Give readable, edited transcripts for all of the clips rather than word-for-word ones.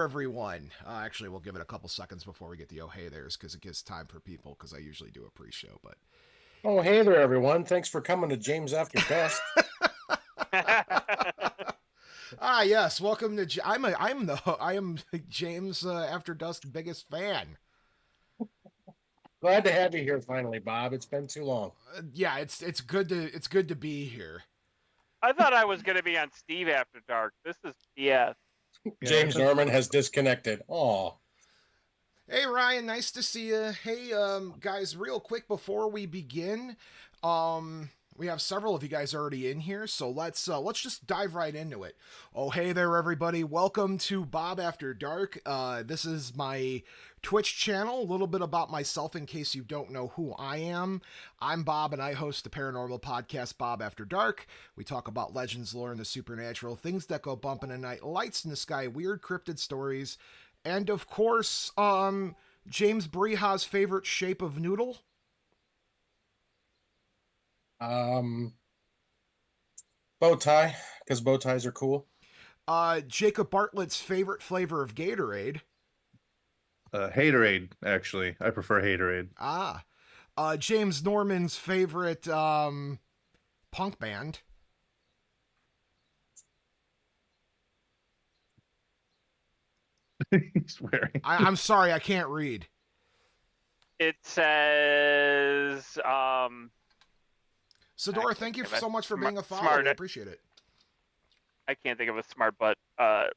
Everyone. Actually, we'll give it a couple seconds before we get the oh hey there's because it gives time for people because I usually do a pre-show. But Oh, hey there, everyone. Thanks for coming to James After Dusk. yes, welcome to. I am James After Dusk biggest fan. Glad to have you here finally, Bob. It's been too long. Yeah, it's good to be here. I thought I was going to be on Steve After Dark. This is BS. James Norman has disconnected. Aw. Hey Ryan, nice to see you. Hey guys, real quick before we begin, we have several of you guys already in here, so let's just dive right into it. Oh hey there everybody, welcome to Bob After Dark. This is my Twitch channel. A little bit about myself in case you don't know who I am. I'm Bob and I host the paranormal podcast Bob After Dark. We talk about legends, lore, and the supernatural, things that go bump in the night, lights in the sky, weird cryptid stories. And of course, James Breha's favorite shape of noodle. Bow tie, because bow ties are cool. Jacob Bartlett's favorite flavor of Gatorade. Haterade, actually. I prefer Haterade. James Norman's favorite punk band. He's wearing. I'm sorry, I can't read. It says, Sadora, thank you so much for being a follower. smart. I appreciate it. I can't think of a smart butt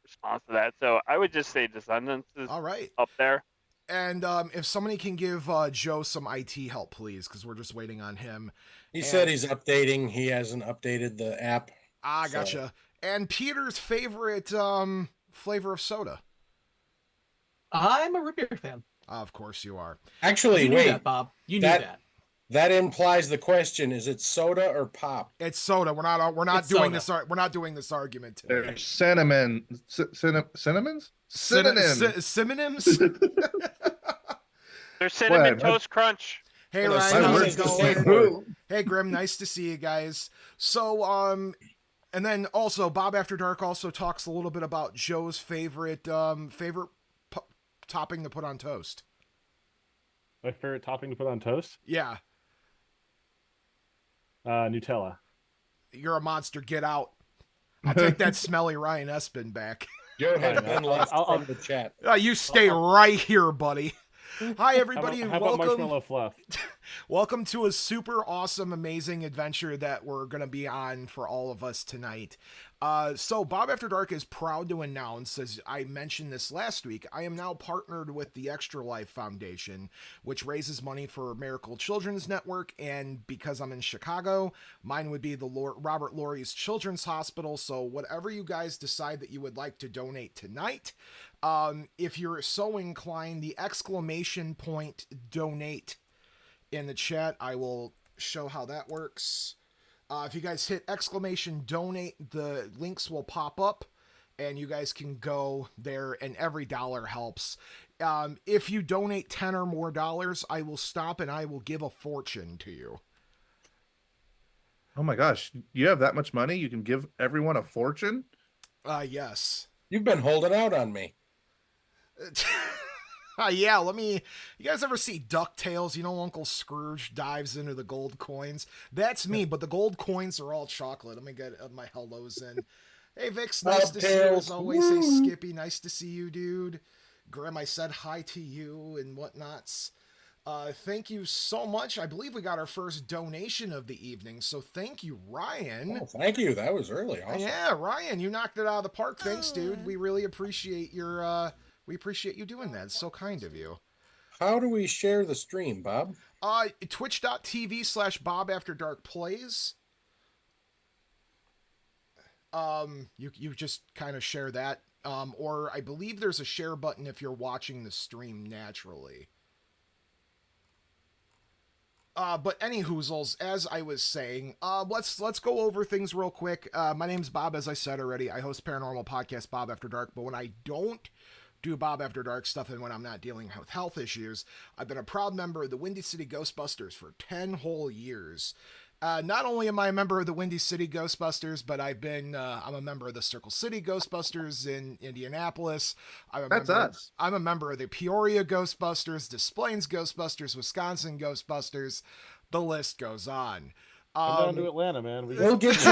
response to that. So I would just say Descendants is All right. up there. And if somebody can give Joe some IT help, please, because we're just waiting on him. He said he's updating. He hasn't updated the app. Gotcha. And Peter's favorite flavor of soda. I'm a root beer fan. Of course you are. Actually, You knew wait. that, Bob. You knew that. That implies the question: is it soda or pop? It's soda. We're not It's doing soda. this. We're not doing this argument today. They're cinnamons? Synonyms. Synonyms. There's Cinnamon What? Toast Crunch. Hey No, Ryan, cinnamon how's is it the going? same word. Hey Grim, nice to see you guys. So and then also Bob After Dark also talks a little bit about Joe's favorite topping to put on toast. My favorite topping to put on toast? Yeah, Nutella. you're a monster. Get out. I'll take that smelly Ryan Espin back. Joe had Fine, been left I'll- from the chat. You stay right here, buddy. Hi everybody, How and about welcome. marshmallow fluff? Welcome to a super awesome, amazing adventure that we're going to be on for all of us tonight. So Bob After Dark is proud to announce, as I mentioned this last week, I am now partnered with the Extra Life Foundation, which raises money for Miracle Children's Network, and because I'm in Chicago, mine would be the Robert Lurie's Children's Hospital. So whatever you guys decide that you would like to donate tonight, if you're so inclined, the exclamation point donate in the chat, I will show how that works. If you guys hit exclamation donate, the links will pop up and you guys can go there, and every dollar helps. If you donate 10 or more dollars, I will stop and I will give a fortune to you. Oh my gosh. You have that much money? You can give everyone a fortune? Yes. You've been holding out on me. Yeah, you guys ever see DuckTales? You know Uncle Scrooge dives into the gold coins? That's me, but the gold coins are all chocolate. Let me get my hellos in. Hey, Vix, nice to see you as always. Hey, Skippy, nice to see you, dude. Grim, I said hi to you and whatnots. Thank you so much. I believe we got our first donation of the evening, so thank you, Ryan. Oh, thank you. That was early. Awesome. Yeah, Ryan, you knocked it out of the park. Thanks, dude. We really appreciate we appreciate you doing that. It's so kind of you. How do we share the stream, Bob? Twitch.tv/Bob After Dark Plays. You just kind of share that. Or I believe there's a share button if you're watching the stream naturally. But any hoozles, as I was saying, let's go over things real quick. My name's Bob, as I said already. I host paranormal podcast Bob After Dark, but when I don't do Bob After Dark stuff and when I'm not dealing with health issues, I've been a proud member of the Windy City Ghostbusters for 10 whole years. Not only am I a member of the Windy City Ghostbusters, but I'm a member of the Circle City Ghostbusters in Indianapolis. That's us. I'm a member of the Peoria Ghostbusters, Des Plaines Ghostbusters, Wisconsin Ghostbusters. The list goes on. Come down to Atlanta, man. We'll get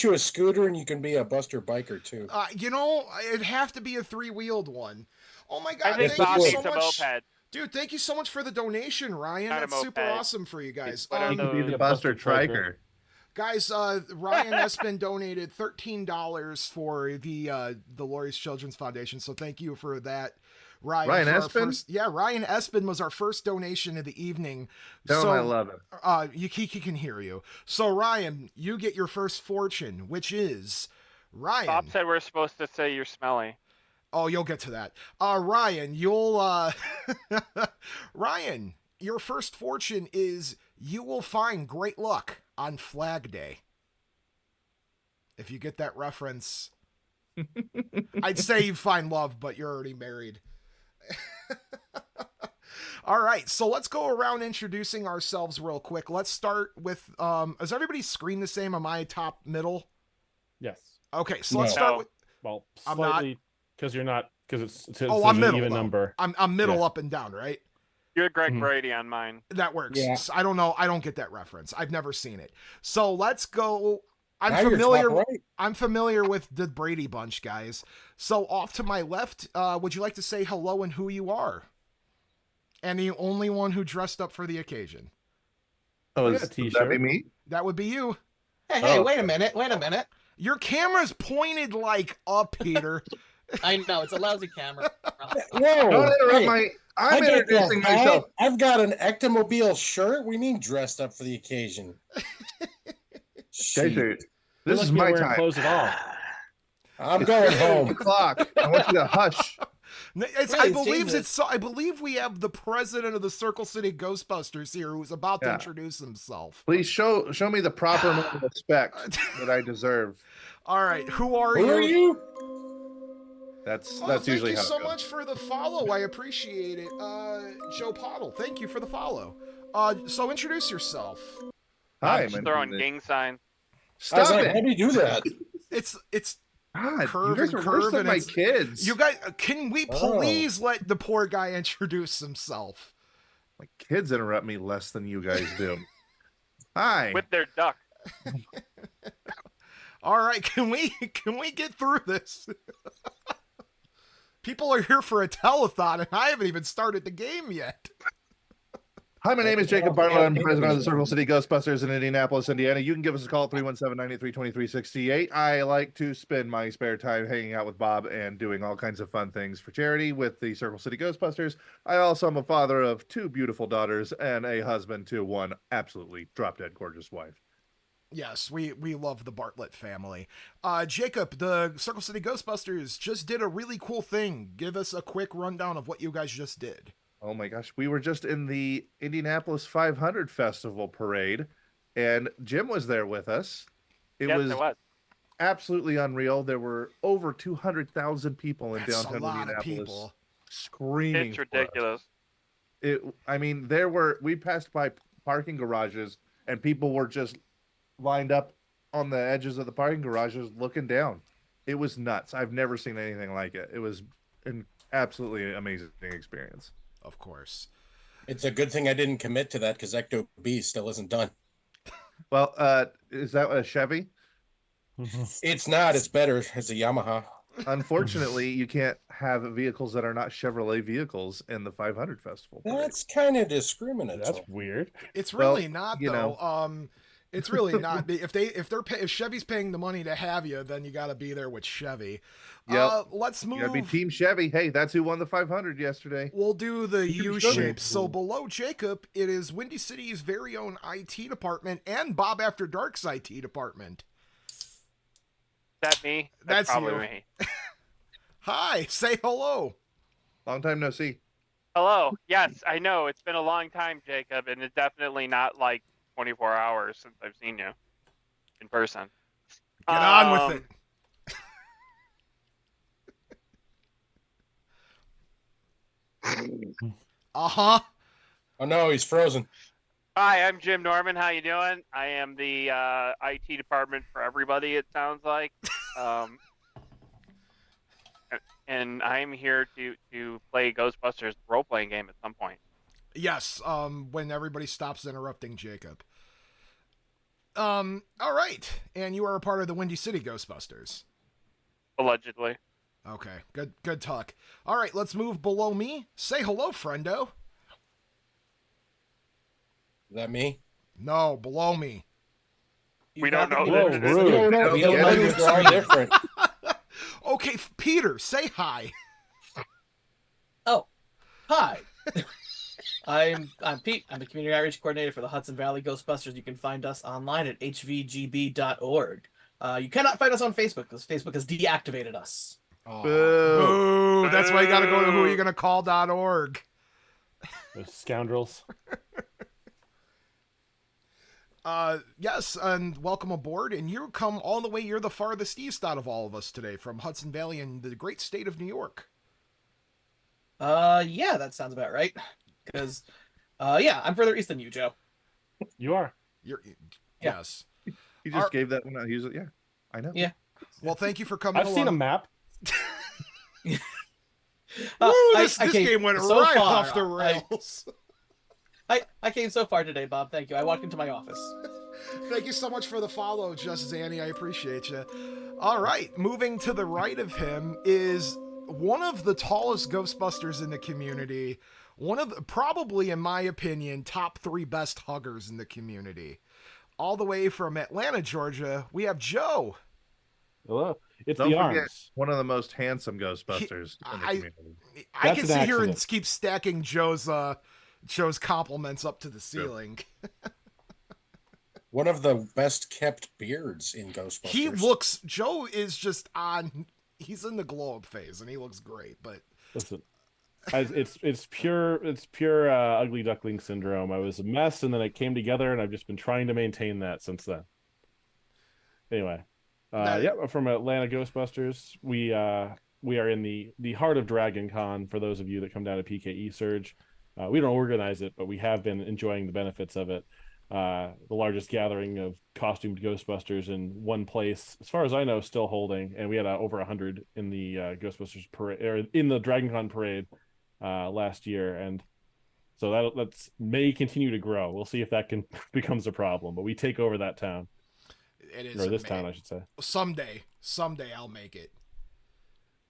you a scooter, and you can be a Buster biker too. It'd have to be a 3-wheeled one. Oh my God! I think Thank Bob you needs so a much. moped. Dude, thank you so much for the donation, Ryan. Not a That's super moped. awesome for you guys. What are You can be those? the Buster Triker. Guys, Ryan Espin donated $13 for the Laurie's Children's Foundation, so thank you for that, Ryan. Ryan for our Espin? Ryan Espin was our first donation of the evening. Tell so, him I love him. he can hear you. So, Ryan, you get your first fortune, which is Ryan. Bob said we're supposed to say you're smelly. Oh, you'll get to that. Ryan, you'll Ryan, your first fortune is you will find great luck on Flag Day. If you get that reference, I'd say you find love, but you're already married. All right, so let's go around introducing ourselves real quick. Let's start with is everybody's screen the same? Am I top middle? Yes. Okay, so let's start with Well, I'm not- slightly because you're not because it's I'm an middle. even though. number. I'm middle Yeah. up and down, right? You're Greg Mhm. Brady on mine. That works. Yeah. I don't know. I don't get that reference. I've never seen it. So let's go. Now I'm you're familiar. top right. I'm familiar with the Brady Bunch, guys. So off to my left, would you like to say hello and who you are? And the only one who dressed up for the occasion. Oh, Yes, it's a would that be T-shirt. me? That would be you. Hey, Oh, wait a okay. minute. Wait a minute. Your camera's pointed like up, Peter. I know it's a lousy camera. Whoa! Don't interrupt hey, my. I I'm got introducing that hat. myself. I've got an Ectomobile shirt. We mean dressed up for the occasion. Okay, dude. You're This is lucky my you're wearing time. clothes at all. I'm going home. O'clock. I want you to hush. I believe we have the president of the Circle City Ghostbusters here who's about to Yeah. introduce himself. Please show me the proper amount of respect that I deserve. All right, who are Who you? are you? That's Thank usually you how so it goes. much for the follow. I appreciate it. Joe Pottle, thank you for the follow. So introduce yourself. Hi, Just my throwing name is- gang sign. I was Stop like, how it! do you do that? It's God, curve you guys and are worse curve than and my it's- kids. you guys. Can we Oh. please let the poor guy introduce himself? My kids interrupt me less than you guys do. Hi. With their duck. All right, can we get through this? People are here for a telethon, and I haven't even started the game yet. Hi, my name is Jacob Barlow. I'm president of the Circle City Ghostbusters in Indianapolis, Indiana. You can give us a call at 317-983-2368. I like to spend my spare time hanging out with Bob and doing all kinds of fun things for charity with the Circle City Ghostbusters. I also am a father of 2 beautiful daughters and a husband to one absolutely drop-dead gorgeous wife. Yes, we love the Bartlett family. Jacob, the Circle City Ghostbusters just did a really cool thing. Give us a quick rundown of what you guys just did. Oh my gosh, we were just in the Indianapolis 500 Festival Parade, and Jim was there with us. It Yes, was it was. absolutely unreal. There were over 200,000 people in That's a downtown lot of Indianapolis people. screaming. It's for us. ridiculous. I mean, we passed by parking garages, and people were just lined up on the edges of the parking garages looking down. It was nuts. I've never seen anything like it. It was an absolutely amazing experience. Of course. It's a good thing I didn't commit to that because Ecto B still isn't done. Well, is that a Chevy? It's not. It's better. It's a Yamaha. Unfortunately, you can't have vehicles that are not Chevrolet vehicles in the 500 Festival. Parade. That's kind of discriminatory. That's weird. It's Well, really not you though. know. It's really not. If Chevy's paying the money to have you, then you got to be there with Chevy. Yep. Let's You move. gotta be Team Chevy. Hey, that's who won the 500 yesterday. We'll do the You U should. shape. So below Jacob, it is Windy City's very own IT department and Bob After Dark's IT department. That me? That's probably you. me. Hi, say hello. Long time no see. Hello. Yes, I know. It's been a long time, Jacob, and it's definitely not like 24 hours since I've seen you in person. Get on with it. Uh-huh. Oh no, he's frozen. Hi, I'm Jim Norman. How you doing? I am the IT department for everybody. It sounds like, um, and I'm here to play Ghostbusters role playing game at some point. Yes, when everybody stops interrupting Jacob. All right. And you are a part of the Windy City Ghostbusters. Allegedly. Okay, good talk. All right, let's move below me. Say hello, friendo. Is that me? No, below me. We don't know. Whoa, that- rude. We don't know. We don't know your They're all screen. different. Okay, Peter, say hi. Oh, hi. I'm Pete. I'm the community outreach coordinator for the Hudson Valley Ghostbusters. You can find us online at hvgb.org. You cannot find us on Facebook because Facebook has deactivated us. Oh, Boo. Boo! That's why you got to go to whoyougonacall.org. Those scoundrels. Yes, and welcome aboard. And you come all the way. You're the farthest east out of all of us today, from Hudson Valley in the great state of New York. Yeah, that sounds about right. Because, yeah, I'm further east than you, Joe. You are. You're, Yeah. yes. You just gave that one out. Use it. Yeah, I know. Yeah. Well, thank you for coming. I've seen a along. map. Woo, this I came game went so right far. off the rails. I came so far today, Bob. Thank you. I walked into my office. Thank you so much for the follow, Just Zanny. I appreciate you. All right, moving to the right of him is one of the tallest Ghostbusters in the community. One of the, probably, in my opinion, top 3 best huggers in the community. All the way from Atlanta, Georgia, we have Joe. Hello. It's Don't the forget, arms. one of the most handsome Ghostbusters in the I- community. I That's can an sit here and accident. keep stacking Joe's compliments up to the ceiling. one of the best kept beards in Ghostbusters. Joe is just on, he's in the glow up phase and he looks great, but Listen, it's pure ugly duckling syndrome. I was a mess, and then it came together, and I've just been trying to maintain that since then. Anyway, from Atlanta Ghostbusters, we are in the heart of Dragon Con. For those of you that come down to PKE Surge, we don't organize it, but we have been enjoying the benefits of it. The largest gathering of costumed Ghostbusters in one place, as far as I know, still holding, and we had over 100 in the Ghostbusters parade, or in the Dragon Con parade last year, and so that's may continue to grow. We'll see if that can becomes a problem, but we take over that town, it is or this town, I should say. Someday I'll make it.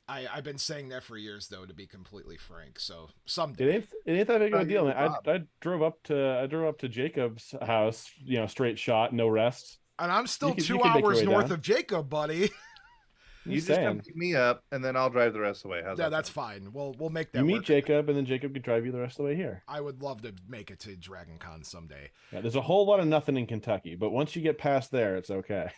I've been saying that for years, though, to be completely frank. So someday. It ain't that big of a deal. Man. Bob. I drove up to Jacob's house, straight shot, no rest. And I'm still You can 2 make your hours way north down. of Jacob, buddy. You just come pick me up, and then I'll drive the rest of the way. How's Yeah, that that's sound? fine. We'll make that You meet work. Jacob, and then Jacob can drive you the rest of the way here. I would love to make it to Dragon Con someday. Yeah, there's a whole lot of nothing in Kentucky, but once you get past there, it's okay.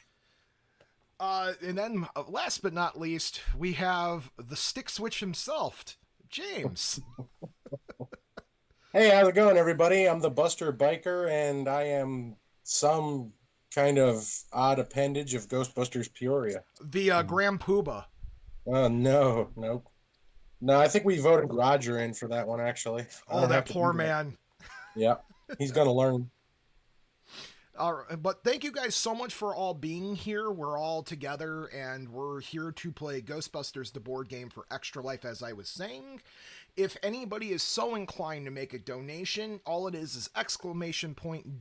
And then, last but not least, we have the stick switch himself, James. Hey, how's it going, everybody? I'm the Buster Biker, and I am some kind of odd appendage of Ghostbusters Peoria. The Grand Poobah. Oh, no. No, I think we voted Roger in for that one, actually. I Oh, don't that have to poor do that. man. Yeah, he's going to learn. But thank you guys so much for all being here. We're all together, and we're here to play Ghostbusters, the board game for Extra Life, as I was saying. If anybody is so inclined to make a donation, all it is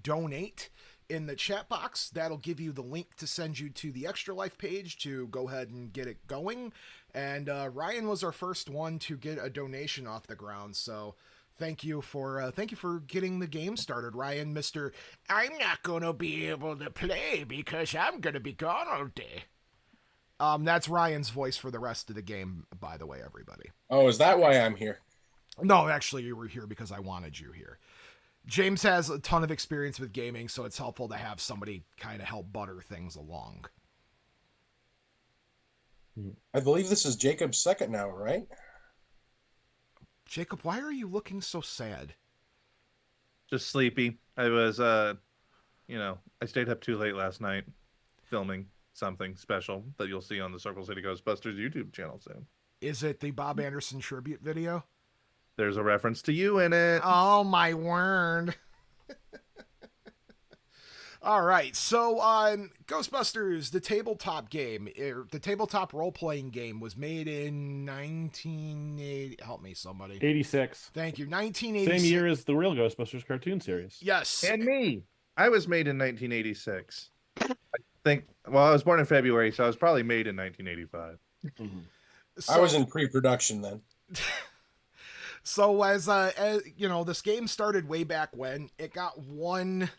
!donate in the chat box. That'll give you the link to send you to the Extra Life page to go ahead and get it going. And Ryan was our first one to get a donation off the ground, so thank you for getting the game started, Ryan. Mr. I'm not gonna be able to play because I'm gonna be gone all day. That's Ryan's voice for the rest of the game, by the way, everybody. Oh, is that why I'm here? No, actually, you were here because I wanted you here. James has a ton of experience with gaming, so it's helpful to have somebody kind of help butter things along. I believe this is Jacob's second now, right? Jacob, why are you looking so sad? Just sleepy. I was, I stayed up too late last night filming something special that you'll see on the Circle City Ghostbusters YouTube channel soon. Is it the Bob Anderson tribute video? There's a reference to you in it. Oh, my word. All right, so Ghostbusters, the tabletop game, the tabletop role-playing game, was made in 1980. Help me, somebody. 86. Thank you. 1986. Same year as the real Ghostbusters cartoon series. Yes. And me. I was made in 1986. I think. Well, I was born in February, so I was probably made in 1985. So, I was in pre-production then. So as you know, this game started way back when. It got one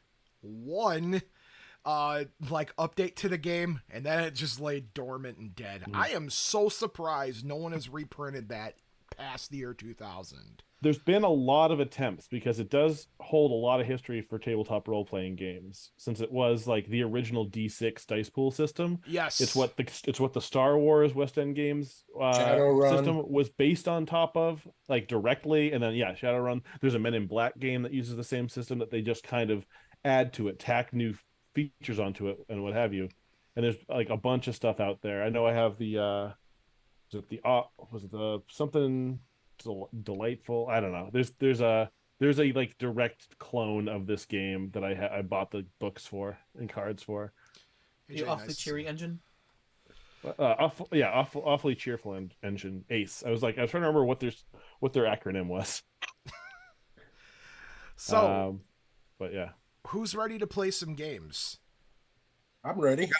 like update to the game, and then it just lay dormant and dead. I am so surprised no one has reprinted that past the year 2000. There's been a lot of attempts because it does hold a lot of history for tabletop role-playing games, since it was like the original D6 dice pool system. Yes. It's what the Star Wars West End Games Shadowrun. system was based on top of, like, directly. And then Shadowrun. There's a Men in Black game that uses the same system that they just kind of add to it, tack new features onto it, and what have you. And there's like a bunch of stuff out there. I know I have the something delightful. I don't know. There's a like direct clone of this game that I bought the books for and cards for. The Awfully Cheery Engine. Awfully cheerful engine. ACE. I was trying to remember what their acronym was. So, but yeah, who's ready to play some games? I'm ready.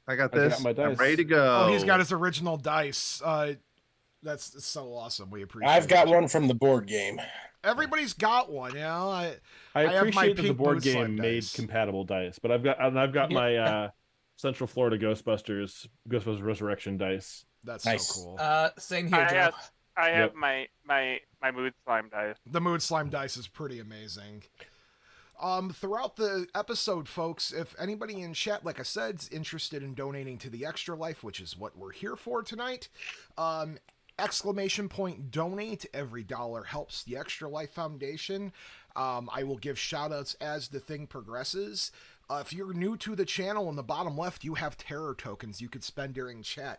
I got I this. got my dice. I'm ready to go. Oh, he's got his original dice. That's so awesome. We appreciate. I've got one from the board game. Everybody's got one, you know. I have my appreciate that the pink board mood slime game made dice. compatible dice, but I've got my Central Florida Ghostbusters Resurrection dice. That's Nice. so cool. Same here, Joe. I have Yep. my mood slime dice. The mood slime dice is pretty amazing. Throughout the episode, folks, if anybody in chat, like I said, is interested in donating to the Extra Life, which is what we're here for tonight, !donate. Every dollar helps the Extra Life Foundation. I will give shout outs as the thing progresses. If you're new to the channel, in the bottom left, you have terror tokens you could spend during chat.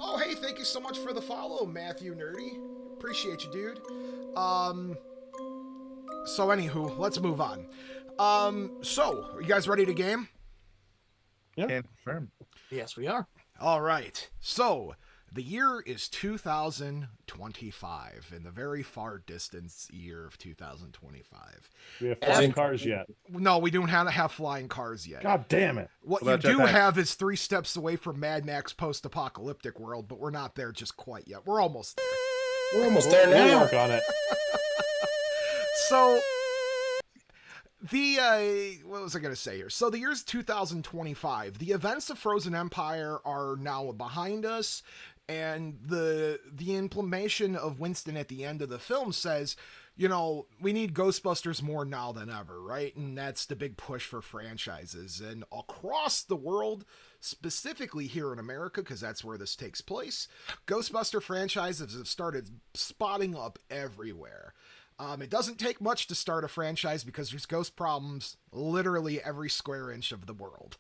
Oh, hey, thank you so much for the follow, Matthew Nerdy. Appreciate you, dude. So anywho, let's move on. So, are you guys ready to game? Can't confirm. Yes, we are. All right. So, the year is 2025, in the very far distance year of 2025. We have As flying in- cars yet. No, we don't have flying cars yet. God damn it! What What you about do jetpacks? have is 3 steps away from Mad Max post-apocalyptic world, but we're not there just quite yet. We're almost there. We're almost there We'll now. work on it. So, what was I going to say here? So the year's 2025. The events of Frozen Empire are now behind us, and the implementation of Winston at the end of the film says, you know, we need Ghostbusters more now than ever, right? And that's the big push for franchises. And across the world, specifically here in America, because that's where this takes place, Ghostbuster franchises have started spotting up everywhere. It doesn't take much to start a franchise because there's ghost problems literally every square inch of the world.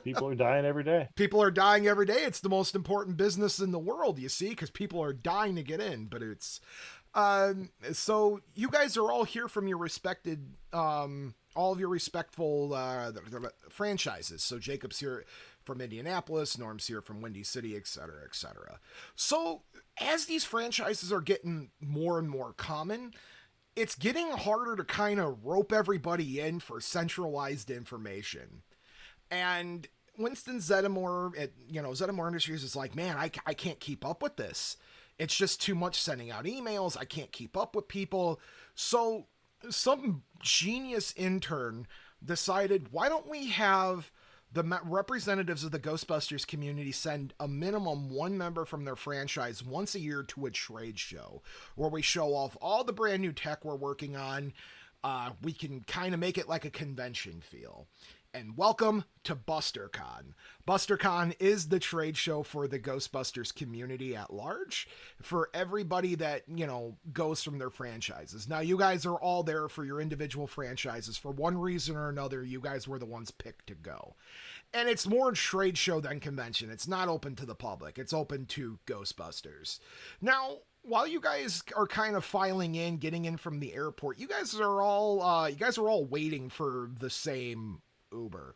People are dying every day. People are dying every day. It's the most important business in the world, you see, because people are dying to get in. But it's so you guys are all here from your respected, all of your respectful franchises. So Jacob's here from Indianapolis, Norm's here from Windy City, etc., etc. So as these franchises are getting more and more common, it's getting harder to kind of rope everybody in for centralized information. And Winston Zeddemore at, Zeddemore Industries is like, man, I can't keep up with this. It's just too much sending out emails. I can't keep up with people. So some genius intern decided, why don't we have the representatives of the Ghostbusters community send a minimum 1 member from their franchise once a year to a trade show where we show off all the brand new tech we're working on. We can kind of make it like a convention feel. And welcome to BusterCon. BusterCon is the trade show for the Ghostbusters community at large, for everybody that, goes from their franchises. Now, you guys are all there for your individual franchises. For one reason or another, you guys were the ones picked to go. And it's more trade show than convention. It's not open to the public. It's open to Ghostbusters. Now, while you guys are kind of filing in, getting in from the airport, you guys are all waiting for the same Uber.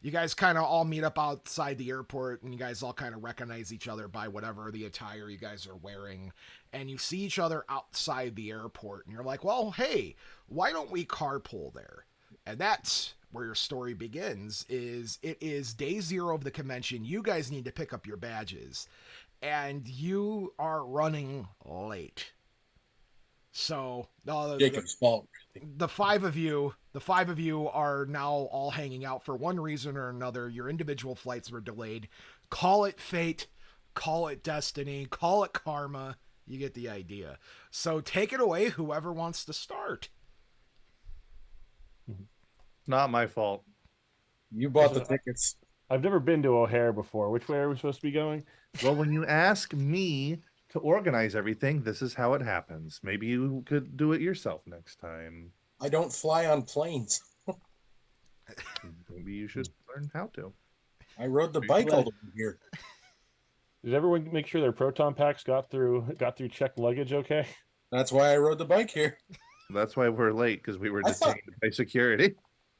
You guys kind of all meet up outside the airport, and you guys all kind of recognize each other by whatever the attire you guys are wearing. And you see each other outside the airport, and you're like, well, hey, why don't we carpool there? And that's where your story begins. It is day 0 of the convention. You guys need to pick up your badges, and you are running late. So Jacob's fault. the five of you are now all hanging out for one reason or another. Your individual flights were delayed. Call it fate, call it destiny, call it karma. You get the idea. So take it away, whoever wants to start. Not my fault. You bought the tickets. I've never been to O'Hare before. Which way are we supposed to be going? Well, when you ask me to organize everything, this is how it happens. Maybe you could do it yourself next time. I don't fly on planes. Maybe you should learn how to. I rode the bike all the way here. Did everyone make sure their proton packs got through checked luggage okay? That's why I rode the bike here. That's why we're late, because we were I thought- detained by security.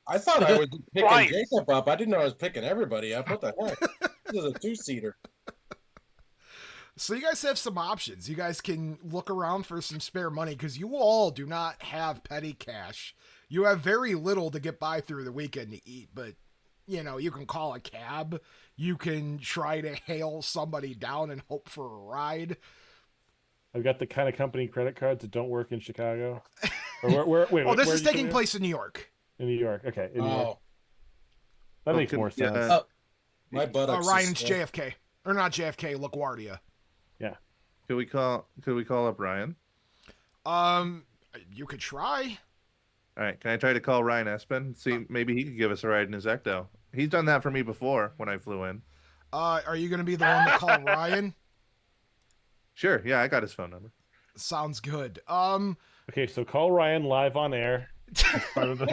I thought I was picking Right. Jacob up. I didn't know I was picking everybody up. What the heck? This is a 2-seater. So you guys have some options. You guys can look around for some spare money because you all do not have petty cash. You have very little to get by through the weekend to eat, but you know, you can call a cab. You can try to hail somebody down and hope for a ride. I've got the kind of company credit cards that don't work in Chicago. Or wait, Oh, this where is are you taking coming place in New York. in New York. Okay, in New York. Oh, That makes Okay, more sense. yeah. my buttocks. is Ryan's sore. JFK. Or not JFK, LaGuardia. Could we call up Ryan? You could try. All right, can I try to call Ryan Espen? See, maybe he could give us a ride in his Ecto. He's done that for me before when I flew in. Are you going to be the one to call Ryan? Sure, yeah, I got his phone number. Sounds good. Okay, so call Ryan live on air. As part of the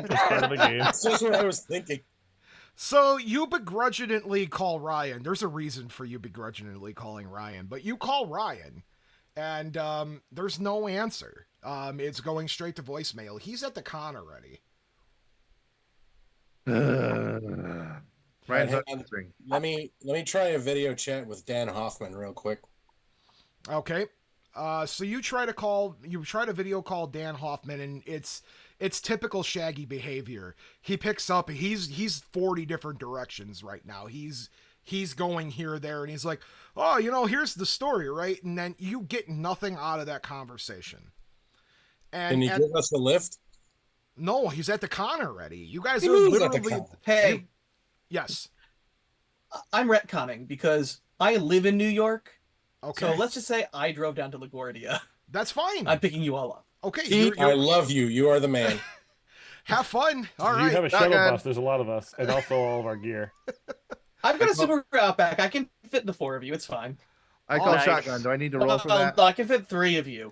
game. That's just what I was thinking. So you begrudgingly call Ryan. There's a reason for you begrudgingly calling Ryan, but you call Ryan, and there's no answer. It's going straight to voicemail. He's at the con already. Ryan's hang not on. answering. Let me try a video chat with Dan Hoffman real quick. Okay. So you try to video call Dan Hoffman, and it's typical Shaggy behavior. He picks up, he's 40 different directions right now. He's going here, there, and he's like, oh, you know, here's the story, right? And then you get nothing out of that conversation. Can you give us a lift? No, he's at the con already. You guys He are is at the literally. con. Hey, Yes. I'm retconning because I live in New York. Okay. So let's just say I drove down to LaGuardia. That's fine. I'm picking you all up. Okay. Pete, I love you. You are the man. Have fun. All You right. have a shuttle Shotgun. bus. There's a lot of us, and also all of our gear. I've got a Subaru Outback. I can fit the 4 of you. It's fine. I call Nice. shotgun. Do I need to roll for that? No, I can fit 3 of you.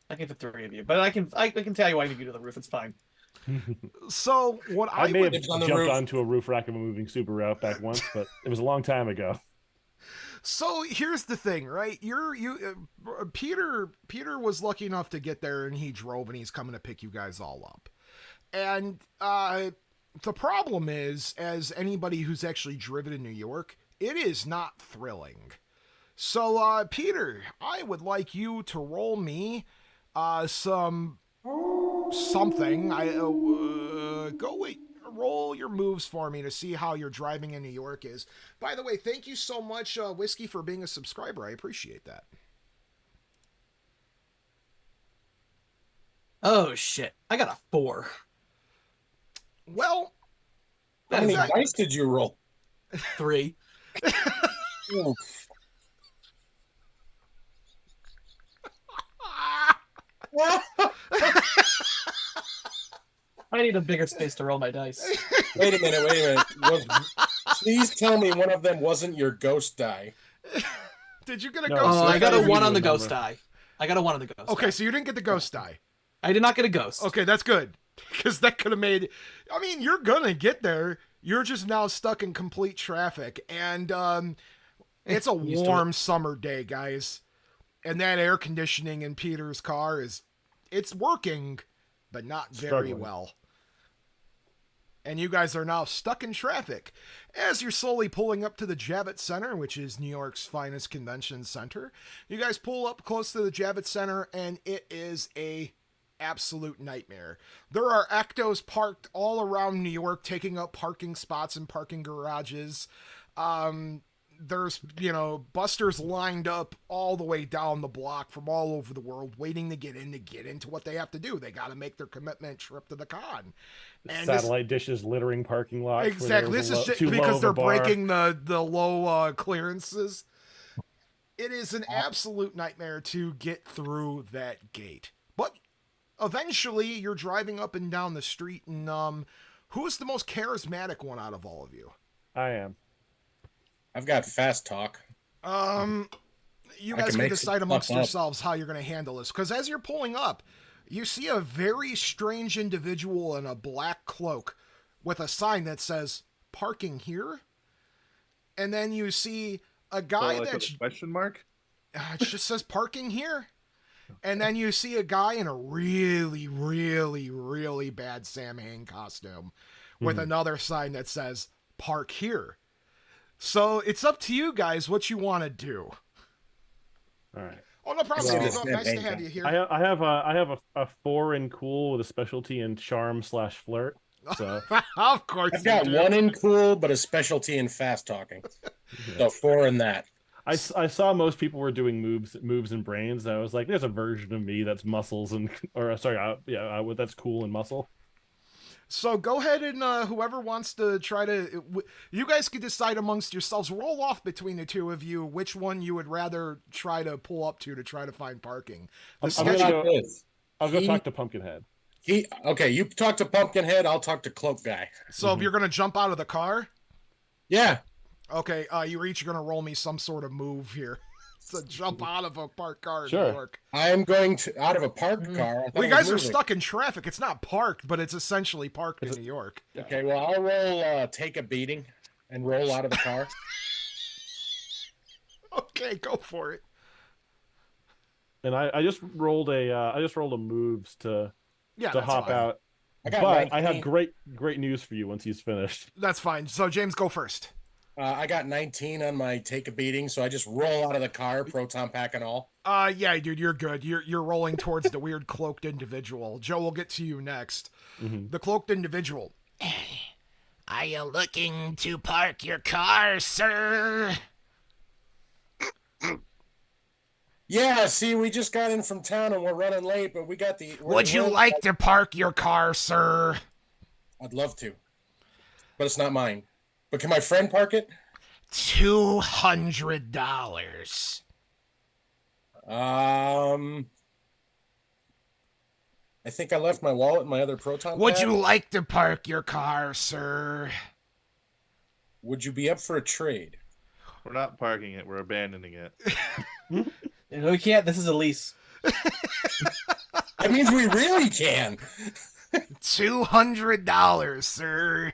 But I can tell you why I need you to the roof. It's fine. So what I may have live on the jumped roof. onto a roof rack of a moving Subaru Outback once, but it was a long time ago. So here's the thing, right? Peter was lucky enough to get there, and he drove, and he's coming to pick you guys all up. And the problem is, as anybody who's actually driven in New York, it is not thrilling. So Peter, I would like you to roll me something. Roll your moves for me to see how your driving in New York is. By the way, thank you so much, Whiskey, for being a subscriber. I appreciate that. Oh shit! I got a 4. Well, How many Exactly. dice did you roll? 3. Oh, I need a bigger space to roll my dice. wait a minute. Please tell me one of them wasn't your ghost die. did you get a No, ghost Oh, die? I got a Give 1 you on a the ghost number. die. I got a 1 on the ghost. Okay, die. so you didn't get the ghost die. I did not get a ghost. Okay, that's good. Because that could have made... I mean, you're going to get there. You're just now stuck in complete traffic. And it's a Used to warm summer day, guys. And that air conditioning in Peter's car it's working, but not very Struggling. well. and you guys are now stuck in traffic. As you're slowly pulling up to the Javits Center, which is New York's finest convention center, you guys pull up close to the Javits Center, and it is a absolute nightmare. There are ectos parked all around New York, taking up parking spots and parking garages. There's, busters lined up all the way down the block from all over the world, waiting to get into what they have to do. They got to make their commitment trip to the con. And satellite dishes littering parking lots. Exactly. This is just because they're breaking the low clearances. It is an absolute nightmare to get through that gate. But eventually, you're driving up and down the street, and who's the most charismatic one out of all of you? I am. I've got fast talk. You guys can decide amongst yourselves how you're going to handle this. Because as you're pulling up, you see a very strange individual in a black cloak with a sign that says, "Parking here." And then you see a guy that's... question mark? It just says, "Parking here." And then you see a guy in a really, really, really bad Sam Hain costume with another sign that says, "Park here." So it's up to you guys what you want to do. All right. Oh, no problem. Well, Nice to have you here. I have a 4 in cool with a specialty in charm/flirt. So Of course, I've got 1 in cool, but a specialty in fast talking. So 4 in that. I saw most people were doing moves and brains. And I was like, there's a version of me that's muscles that's cool and muscle. So go ahead and whoever wants to try to... You guys can decide amongst yourselves. Roll off between the two of you which one you would rather try to pull up to try to find parking. I'll go talk to Pumpkinhead. Okay, you talk to Pumpkinhead, I'll talk to Cloak Guy. So if you're going to jump out of the car? Yeah. Okay, you're each going to roll me some sort of move here. To jump out of a parked car in Sure. New York. I'm going to out of a parked car. Well, you guys are stuck in traffic. It's not parked, but it's essentially parked in New York. Okay, well, I'll roll take a beating and roll out of the car. Okay, go for it. And I just rolled a moves to hop fine. out. But I have great news for you once he's finished. That's fine. So James, go first. I got 19 on my take a beating, so I just roll out of the car, proton pack and all. Yeah, dude, you're good. You're rolling towards the weird cloaked individual. Joe, will get to you next. The cloaked individual. Are you looking to park your car, sir? Yeah, see, we just got in from town and we're running late, but we got the... Would you like to park your car, sir? I'd love to, but it's not mine. But can my friend park it? $200. I think I left my wallet in my other proton Would pad. you like to park your car, sir? Would you be up for a trade? We're not parking it. We're abandoning it. No, we can't. This is a lease. That means we really can. $200, sir.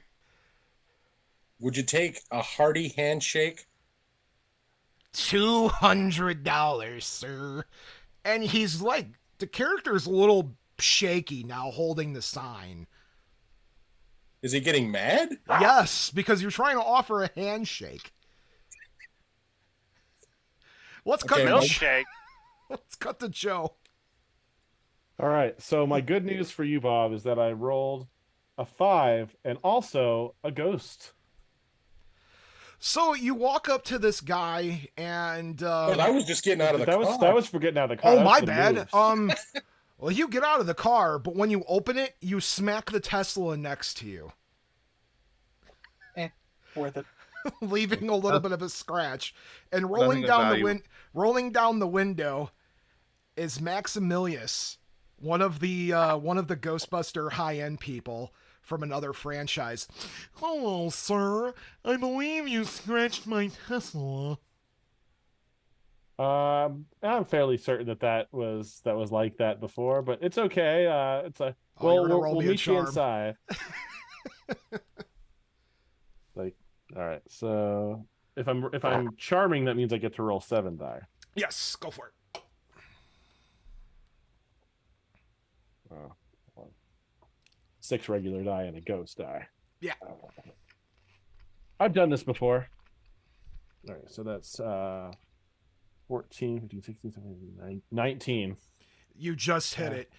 Would you take a hearty handshake? $200, sir. And he's like, the character's a little shaky now holding the sign. Is he getting mad? Yes, because you're trying to offer a handshake. Let's cut Milkshake. Let's cut to Joe. All right. So my good news for you, Bob, is that I rolled a 5 and also a ghost. So you walk up to this guy and I was just getting out of the car. That was for getting out of the car. Oh, my bad. Well, you get out of the car, but when you open it, you smack the Tesla next to you. Worth it. Leaving a little bit of a scratch. And rolling down the window is Maximilius, one of the Ghostbuster high-end people from another franchise. Hello, sir. I believe you scratched my Tesla. I'm fairly certain that was like that before, but it's okay. We'll meet you inside. All right. So if I'm charming, that means I get to roll 7 die. Yes, go for it. 6 regular die and a ghost die. Yeah. I've done this before. All right, so that's 14, 15, 16, 17, 19. You just hit it.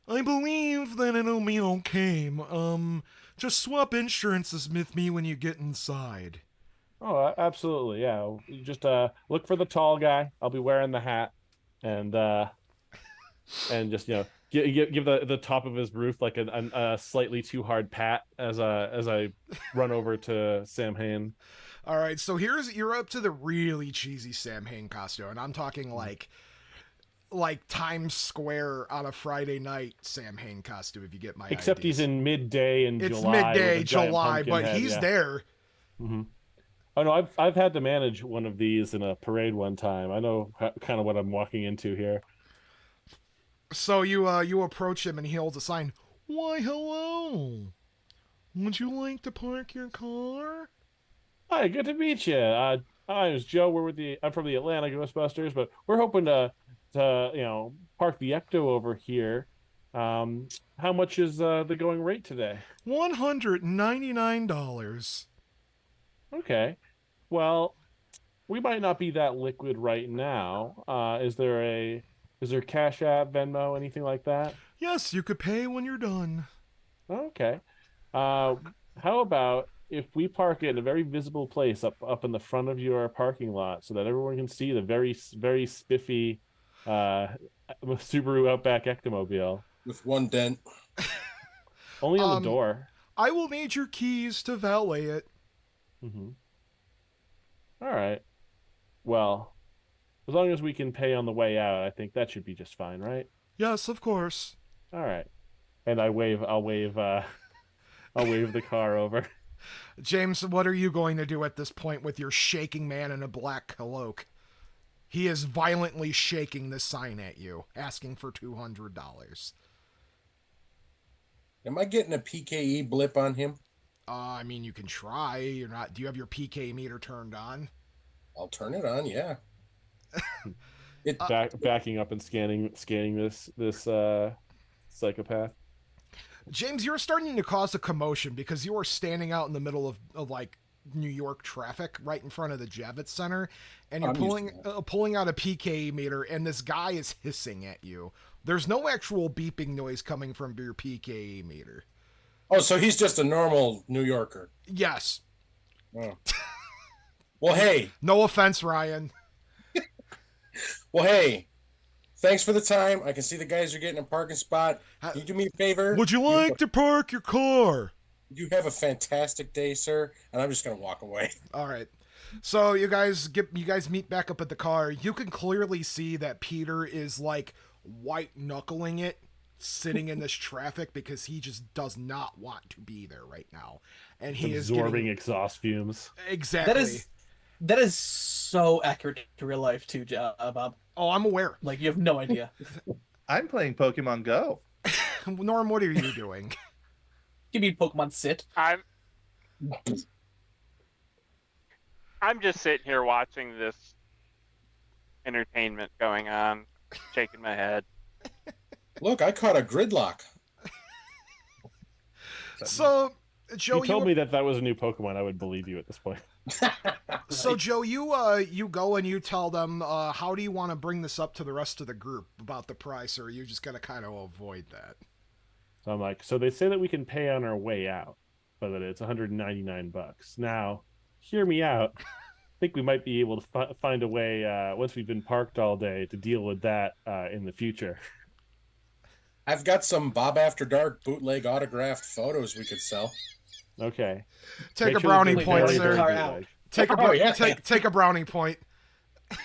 I believe that it'll be okay. Just swap insurances with me when you get inside. Oh, absolutely. Yeah. You just look for the tall guy. I'll be wearing the hat and just, give the top of his roof like a slightly too hard pat as I run over to Sam Hain. All right, so you're up to the really cheesy Sam Hain costume, and I'm talking like Times Square on a Friday night Sam Hain costume, if you get my Except ideas. he's in midday in It's July. midday with a giant July, pumpkin but head, he's yeah. there. Mm-hmm. Oh no, I've had to manage one of these in a parade one time. I know kind of what I'm walking into here. So you approach him and he holds a sign. Why, hello. Would you like to park your car? Hi, good to meet you. My name is Joe. I'm from the Atlanta Ghostbusters, but we're hoping to park the Ecto over here. How much is the going rate today? $199. Okay. Well, we might not be that liquid right now. Is there Cash App, Venmo, anything like that? Yes, you could pay when you're done. Okay. How about if we park it in a very visible place up in the front of your parking lot so that everyone can see the very, very spiffy Subaru Outback Ectomobile? With one dent. Only on the door. I will need your keys to valet it. Mm-hmm. All right. Well, as long as we can pay on the way out, I think that should be just fine, right? Yes, of course. All right. And I'll wave the car over. James, what are you going to do at this point with your shaking man in a black cloak? He is violently shaking the sign at you, asking for $200. Am I getting a PKE blip on him? I mean, you can try. You're not. Do you have your PK meter turned on? I'll turn it on, yeah. Backing up and scanning this psychopath. James, you're starting to cause a commotion because you are standing out in the middle of like New York traffic right in front of the Javits Center, and you're pulling out a PK meter, and this guy is hissing at you. There's no actual beeping noise coming from your PK meter. Oh, so he's just a normal New Yorker. Yes. Oh. Well, hey. No offense, Ryan. Well, hey. Thanks for the time. I can see the guys are getting a parking spot. Can you do me a favor? Would you like to park your car? You have a fantastic day, sir. And I'm just going to walk away. All right. So you guys meet back up at the car. You can clearly see that Peter is like white knuckling it, sitting in this traffic because he just does not want to be there right now, and he is absorbing exhaust fumes. Exactly. That is so accurate to real life too, Bob. Oh, I'm aware. Like, you have no idea. I'm playing Pokemon Go. Norm, what are you doing? You mean Pokemon Sit? I'm just sitting here watching this entertainment going on, shaking my head. Look, I caught a gridlock. So, Joe, you told me that was a new Pokemon, I would believe you at this point. So, Joe, you go and you tell them, how do you want to bring this up to the rest of the group about the price, or are you just going to kind of avoid that? So I'm like, so they say that we can pay on our way out, but that it's $199. Now, hear me out. I think we might be able to find a way, once we've been parked all day, to deal with that in the future. I've got some Bob After Dark bootleg autographed photos we could sell. Okay. Take a brownie point, very, sir. very out. Take a brownie point. Is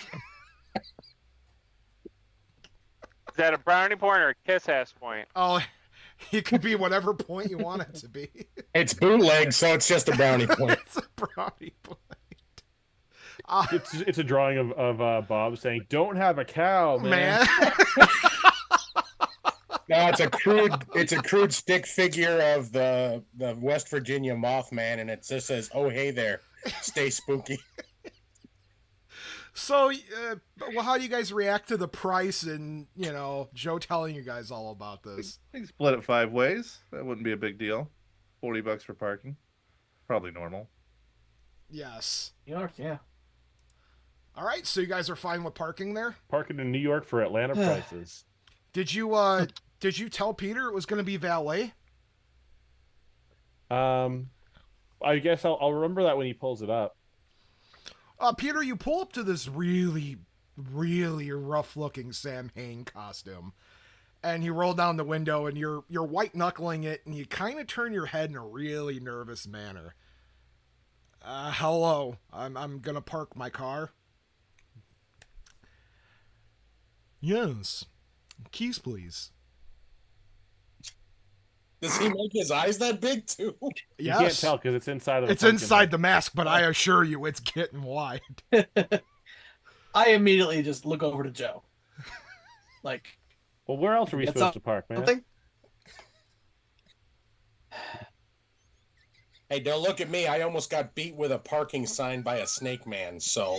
that a brownie point or a kiss-ass point? Oh, it could be whatever point you want it to be. It's bootleg, so it's just a brownie point. It's a brownie point. It's a drawing of Bob saying, "Don't have a cow, man." No, it's a crude stick figure of the West Virginia Mothman, and it just says, "Oh, hey there, stay spooky." So, well, how do you guys react to the price and, Joe telling you guys all about this? I think split it 5 ways. That wouldn't be a big deal. $40 for parking. probably normal. Yes. New York, yeah. All right, so you guys are fine with parking there? Parking in New York for Atlanta prices. Did you tell Peter it was going to be valet? I guess I'll remember that when he pulls it up. Peter, you pull up to this really, really rough-looking Sam Hain costume, and you roll down the window, and you're white knuckling it, and you kind of turn your head in a really nervous manner. Hello, I'm gonna park my car. Yes, keys, please. Does he make his eyes that big too? Yes. You can't tell because it's inside of the It's pumpkin inside head. the mask, but I assure you, it's getting wide. I immediately just look over to Joe. Like, Well, where else are we Get supposed to park, man? something? Hey, don't look at me. I almost got beat with a parking sign by a snake man. So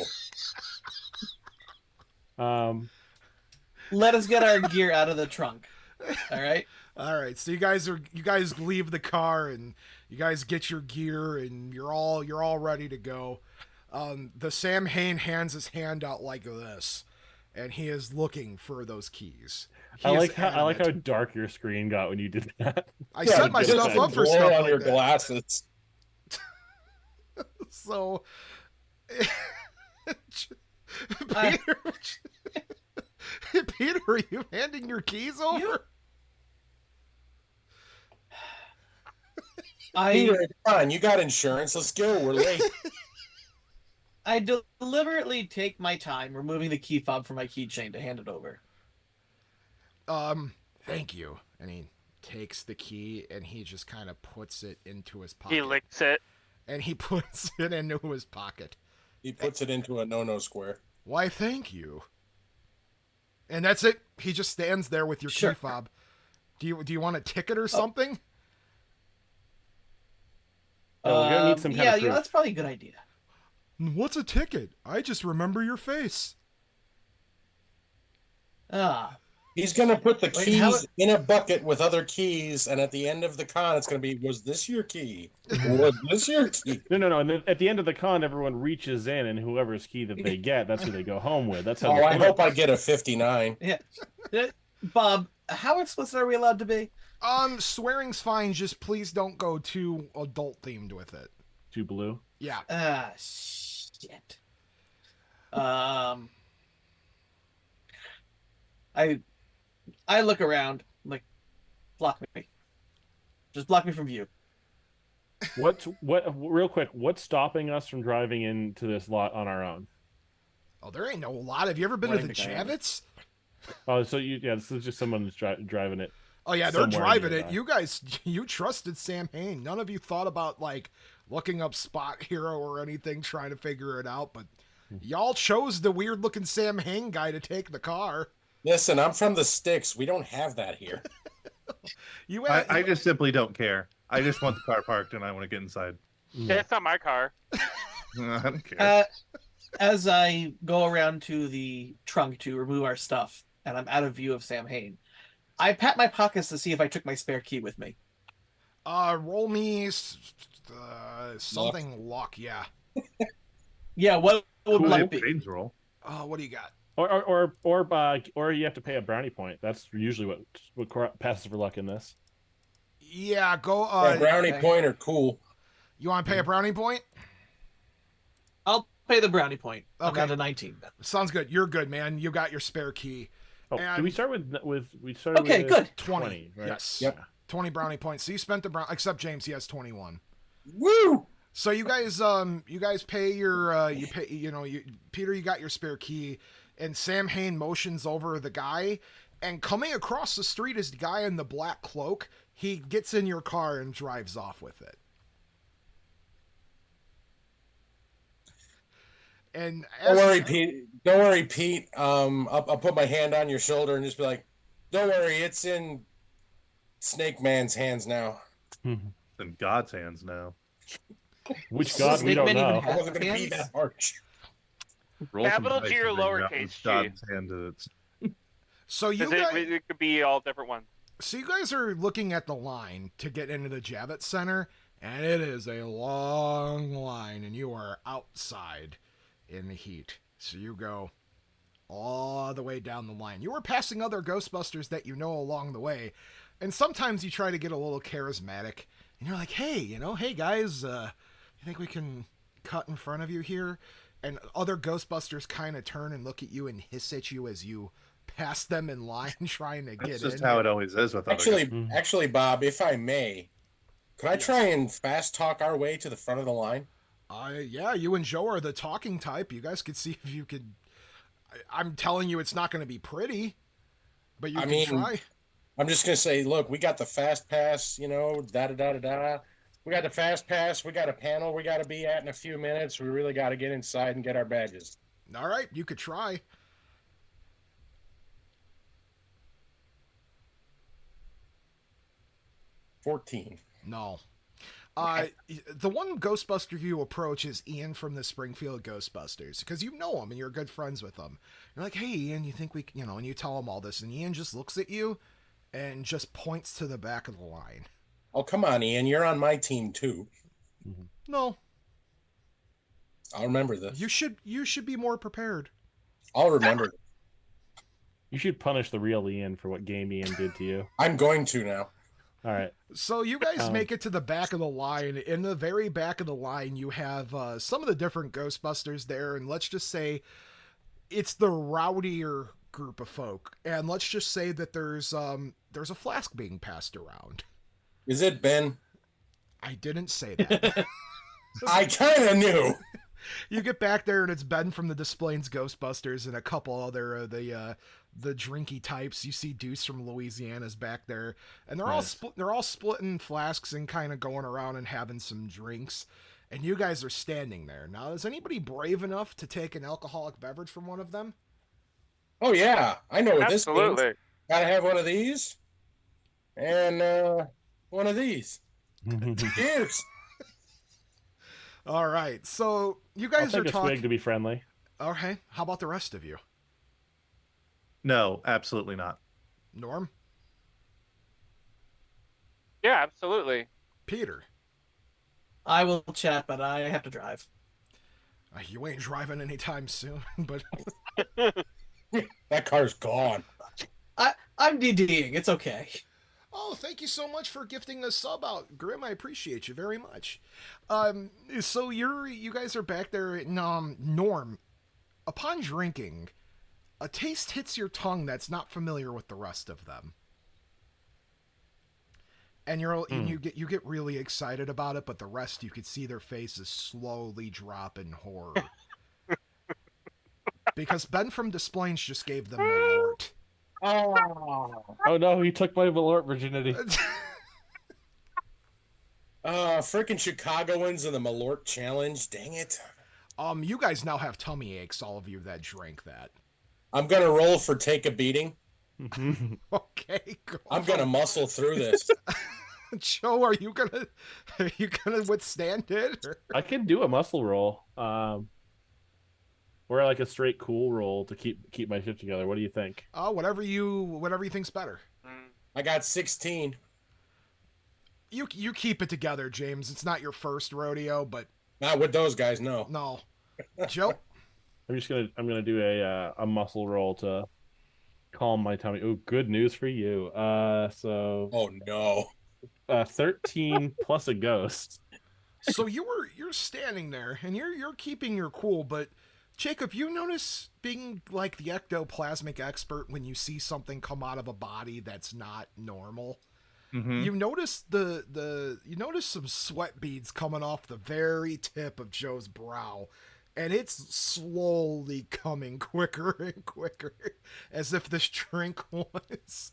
Let us get our gear out of the trunk. All right. All right, so you guys leave the car and you guys get your gear and you're all ready to go. The Sam Hain hands his hand out like this, and he is looking for those keys. I like how dark your screen got when you did that. I set my stuff up for stuff on like your that. glasses. So, Peter, Peter, are you handing your keys over? Peter, it's fine. You got insurance. Let's go. We're late. I deliberately take my time removing the key fob from my keychain to hand it over. Thank you. And he takes the key and he just kind of puts it into his pocket. He licks it. And he puts it into his pocket. He puts it into a no-no square. Why, thank you. And that's it. He just stands there with your Sure. key fob. Do you want a ticket or something? Yeah, we're gonna need some kind of proof. that's probably a good idea. What's a ticket? I just remember your face. Ah, He's going to put the Wait, keys how- in a bucket with other keys, and at the end of the con, it's going to be, was this your key? Was this your key? No. And then at the end of the con, everyone reaches in, and whoever's key that they get, that's who they go home with. That's how. Oh, this I hope I works. get a 59. yeah. Bob, how explicit are we allowed to be? Swearing's fine. Just please don't go too adult themed with it. Too blue. Yeah. Ah, shit. I look around, like, block me. Just block me from view. What? Real quick, what's stopping us from driving into this lot on our own? Oh, there ain't no lot. Have you ever been Well, to I the think I have. Javits? Oh, so this is just someone that's driving it. Oh yeah, they're Somewhere driving nearby. it. You guys, you trusted Sam Hain. None of you thought about like looking up Spot Hero or anything, trying to figure it out. But y'all chose the weird looking Sam Hain guy to take the car. Listen, I'm from the sticks. We don't have that here. You, I just simply don't care. I just want the car parked and I want to get inside. Yeah, it's not my car. I don't care. As I go around to the trunk to remove our stuff, and I'm out of view of Sam Hain, I pat my pockets to see if I took my spare key with me. roll me something luck. Yeah. Yeah, what would Cool. luck be? Brains roll. What do you got? Or you have to pay a brownie point. That's usually what passes for luck in this. Yeah, go. A brownie okay. point are cool. You want to pay a brownie point? I'll pay the brownie point. I'm Okay. down to 19. Sounds good. You're good, man. You got your spare key. Oh, And- do we start with we started Okay, with good. 20. right? Yes. Yep. 20 brownie points. So you spent the brown, except James, he has 21. Woo! So you guys pay your Peter, you got your spare key, and Sam Hain motions over the guy, and coming across the street is the guy in the black cloak. He gets in your car and drives off with it. And Don't worry, Pete. Don't worry, Pete. I'll put my hand on your shoulder and just be like, "Don't worry, it's in Snake Man's hands now." In God's hands now. Which god we Snake don't Man even know. I have wasn't going to be hands? that harsh. Roll some Capital dice G or and figure out lowercase which G? God's hand it's. So you Because guys, it could be all different ones. so you guys are looking at the line to get into the Javits Center, And it is a long line, and you are outside in the heat. So you go all the way down the line. You were passing other Ghostbusters that you know along the way, and sometimes you try to get a little charismatic, and you're like, hey, hey guys, you think we can cut in front of you here? And other Ghostbusters kind of turn and look at you and hiss at you as you pass them in line trying to get in. That's just how it always is with other Actually, Bob, if I may, could I Yes. try and fast talk our way to the front of the line? Yeah, you and Joe are the talking type. You guys could see if you could. I'm telling you, it's not going to be pretty, but you can try. I'm just gonna say, look, we got the fast pass, da da da da da. We got the fast pass. We got a panel we got to be at in a few minutes. We really got to get inside and get our badges. All right, you could try. 14. No. The one Ghostbuster you approach is Ian from the Springfield Ghostbusters, because you know him and you're good friends with him. You're like, hey, Ian, you think we, and you tell him all this, and Ian just looks at you and just points to the back of the line. Oh, come on, Ian. You're on my team, too. No. I'll remember this. You should be more prepared. I'll remember this. You should punish the real Ian for what Game Ian did to you. I'm going to now. All right. So you guys make it to the back of the line. In the very back of the line, you have some of the different Ghostbusters there, and let's just say it's the rowdier group of folk. And let's just say that there's a flask being passed around. Is it Ben? I didn't say that. I kind of knew. You get back there, and it's Ben from the Desplains Ghostbusters and a couple other of the drinky types. You see Deuce from Louisiana's back there, and they're all splitting flasks and kind of going around and having some drinks. And you guys are standing there. Now, is anybody brave enough to take an alcoholic beverage from one of them? Oh, yeah. I know what this Absolutely. means. Gotta have one of these. And one of these. Cheers. All right. So you I'll guys take are a talking. swig to be friendly. Okay. How about the rest of you? No, absolutely not. Norm? Yeah, absolutely. Peter? I will chat, but I have to drive. You ain't driving anytime soon, but That car's gone. I'm DDing. It's okay. oh, thank you so much for gifting a sub out, Grim. I appreciate you very much. So you guys are back there, and Norm, upon drinking, a taste hits your tongue that's not familiar with the rest of them. And and you get really excited about it, but the rest, you could see their faces slowly drop in horror. Because Ben from Desplains just gave them Malort. Oh no, he took my Malort virginity. Frickin' Chicagoans and the Malort Challenge. Dang it. You guys now have tummy aches, all of you that drank that. I'm gonna roll for take a beating. Okay, go. I'm gonna muscle through this. Joe, are you gonna withstand it? Or? I can do a muscle roll. Or like a straight cool roll to keep my shit together. What do you think? Whatever you think's better. I got 16. You keep it together, James. It's not your first rodeo, but Not with those guys, no. no. Joe? I'm gonna do a muscle roll to calm my tummy. Oh, good news for you. So Oh no. 13 plus a ghost. So you're standing there and you're keeping your cool, but Jacob, you notice, being like the ectoplasmic expert, when you see something come out of a body that's not normal, you notice you notice some sweat beads coming off the very tip of Joe's brow, and it's slowly coming quicker and quicker, as if this drink was.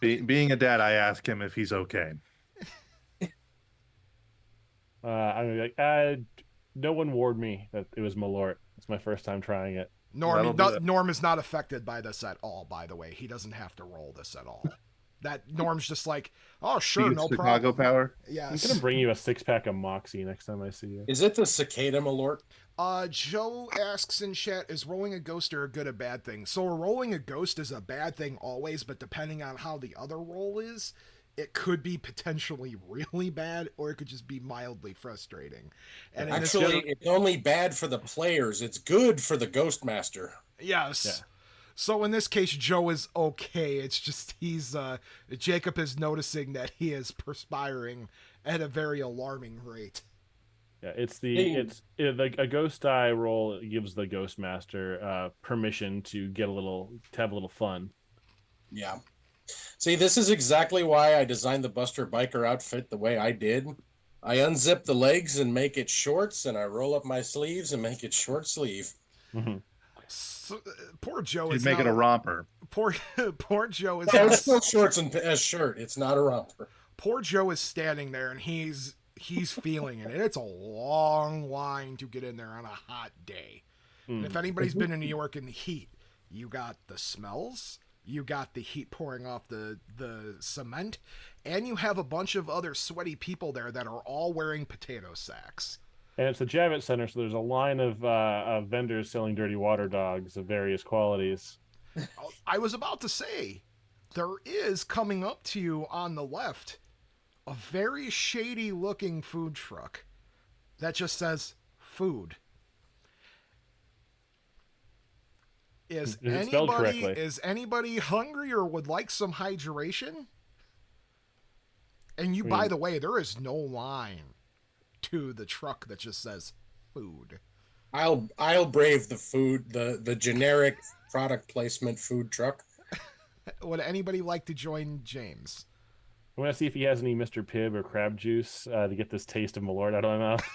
Being a dad, I ask him if he's okay. I'm gonna be like, no one warned me that it was Malort. It's my first time trying it. Norm is not affected by this at all, by the way. He doesn't have to roll this at all. That Norm's just like, oh, sure, no Chicago problem. power. Yes. I'm gonna bring you a 6-pack of Moxie next time I see you. Is it the cicada Malort? Joe asks in chat, is rolling a ghost or a good or bad thing? So rolling a ghost is a bad thing always, but depending on how the other roll is, it could be potentially really bad, or it could just be mildly frustrating. And in this Actually, it's only bad for the players. It's good for the Ghostmaster. yes. Yeah. So in this case, Joe is okay. It's just Jacob is noticing that he is perspiring at a very alarming rate. Yeah, Hey. a ghost die roll gives the ghost master permission to have a little fun. Yeah. See, this is exactly why I designed the Buster Biker outfit the way I did. I unzip the legs and make it shorts, and I roll up my sleeves and make it short sleeve. Mm-hmm. So, poor Joe You'd is make it now- a romper. Poor Joe is No, now- it's still shorts and a shirt. It's not a romper. poor Joe is standing there and he's feeling it. And it's a long line to get in there on a hot day. And if anybody's been in New York in the heat, you got the smells, you got the heat pouring off the cement, and you have a bunch of other sweaty people there that are all wearing potato sacks. And it's the Javits Center, so there's a line of vendors selling dirty water dogs of various qualities. I was about to say, there is coming up to you on the left a very shady looking food truck that just says food. Is it spelled anybody correctly? hungry or would like some hydration? And by the way, there is no line to the truck that just says food. I'll brave the food, the generic product placement food truck. Would anybody like to join James? I want to see if he has any Mr. Pibb or crab juice to get this taste of Malort out of my mouth.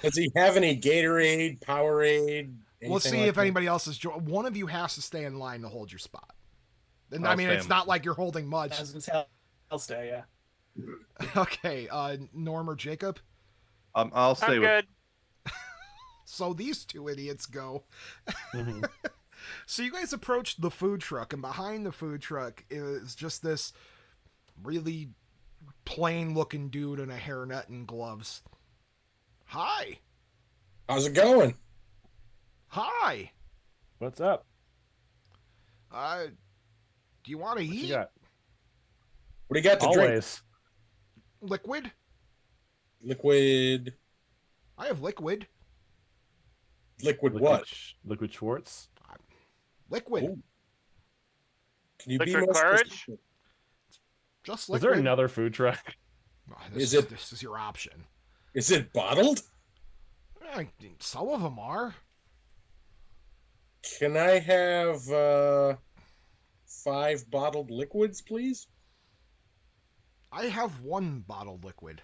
Does he have any Gatorade, Powerade? We'll see like if that? anybody else is. One of you has to stay in line to hold your spot. And I I'll mean, stay it's in- not like you're holding much. I was gonna say I'll stay. Yeah. Okay, Norm or Jacob. I'll stay I'm with. good. So these two idiots go. Mhm. So you guys approach the food truck, and behind the food truck is just this really plain-looking dude in a hairnet and gloves. Hi, How's it going? hi. What's up? Do you want to What you eat got? What do you got to drink? Always. liquid? Liquid. I have liquid. Liquid what? Liquid Schwartz. Liquid. Ooh. Can you be Liquid more courage? specific? Just Is liquid. there another food truck? Oh, Is it- This is your option. Is it bottled? Some of them are. Can I have 5 bottled liquids, please? I have one bottled liquid.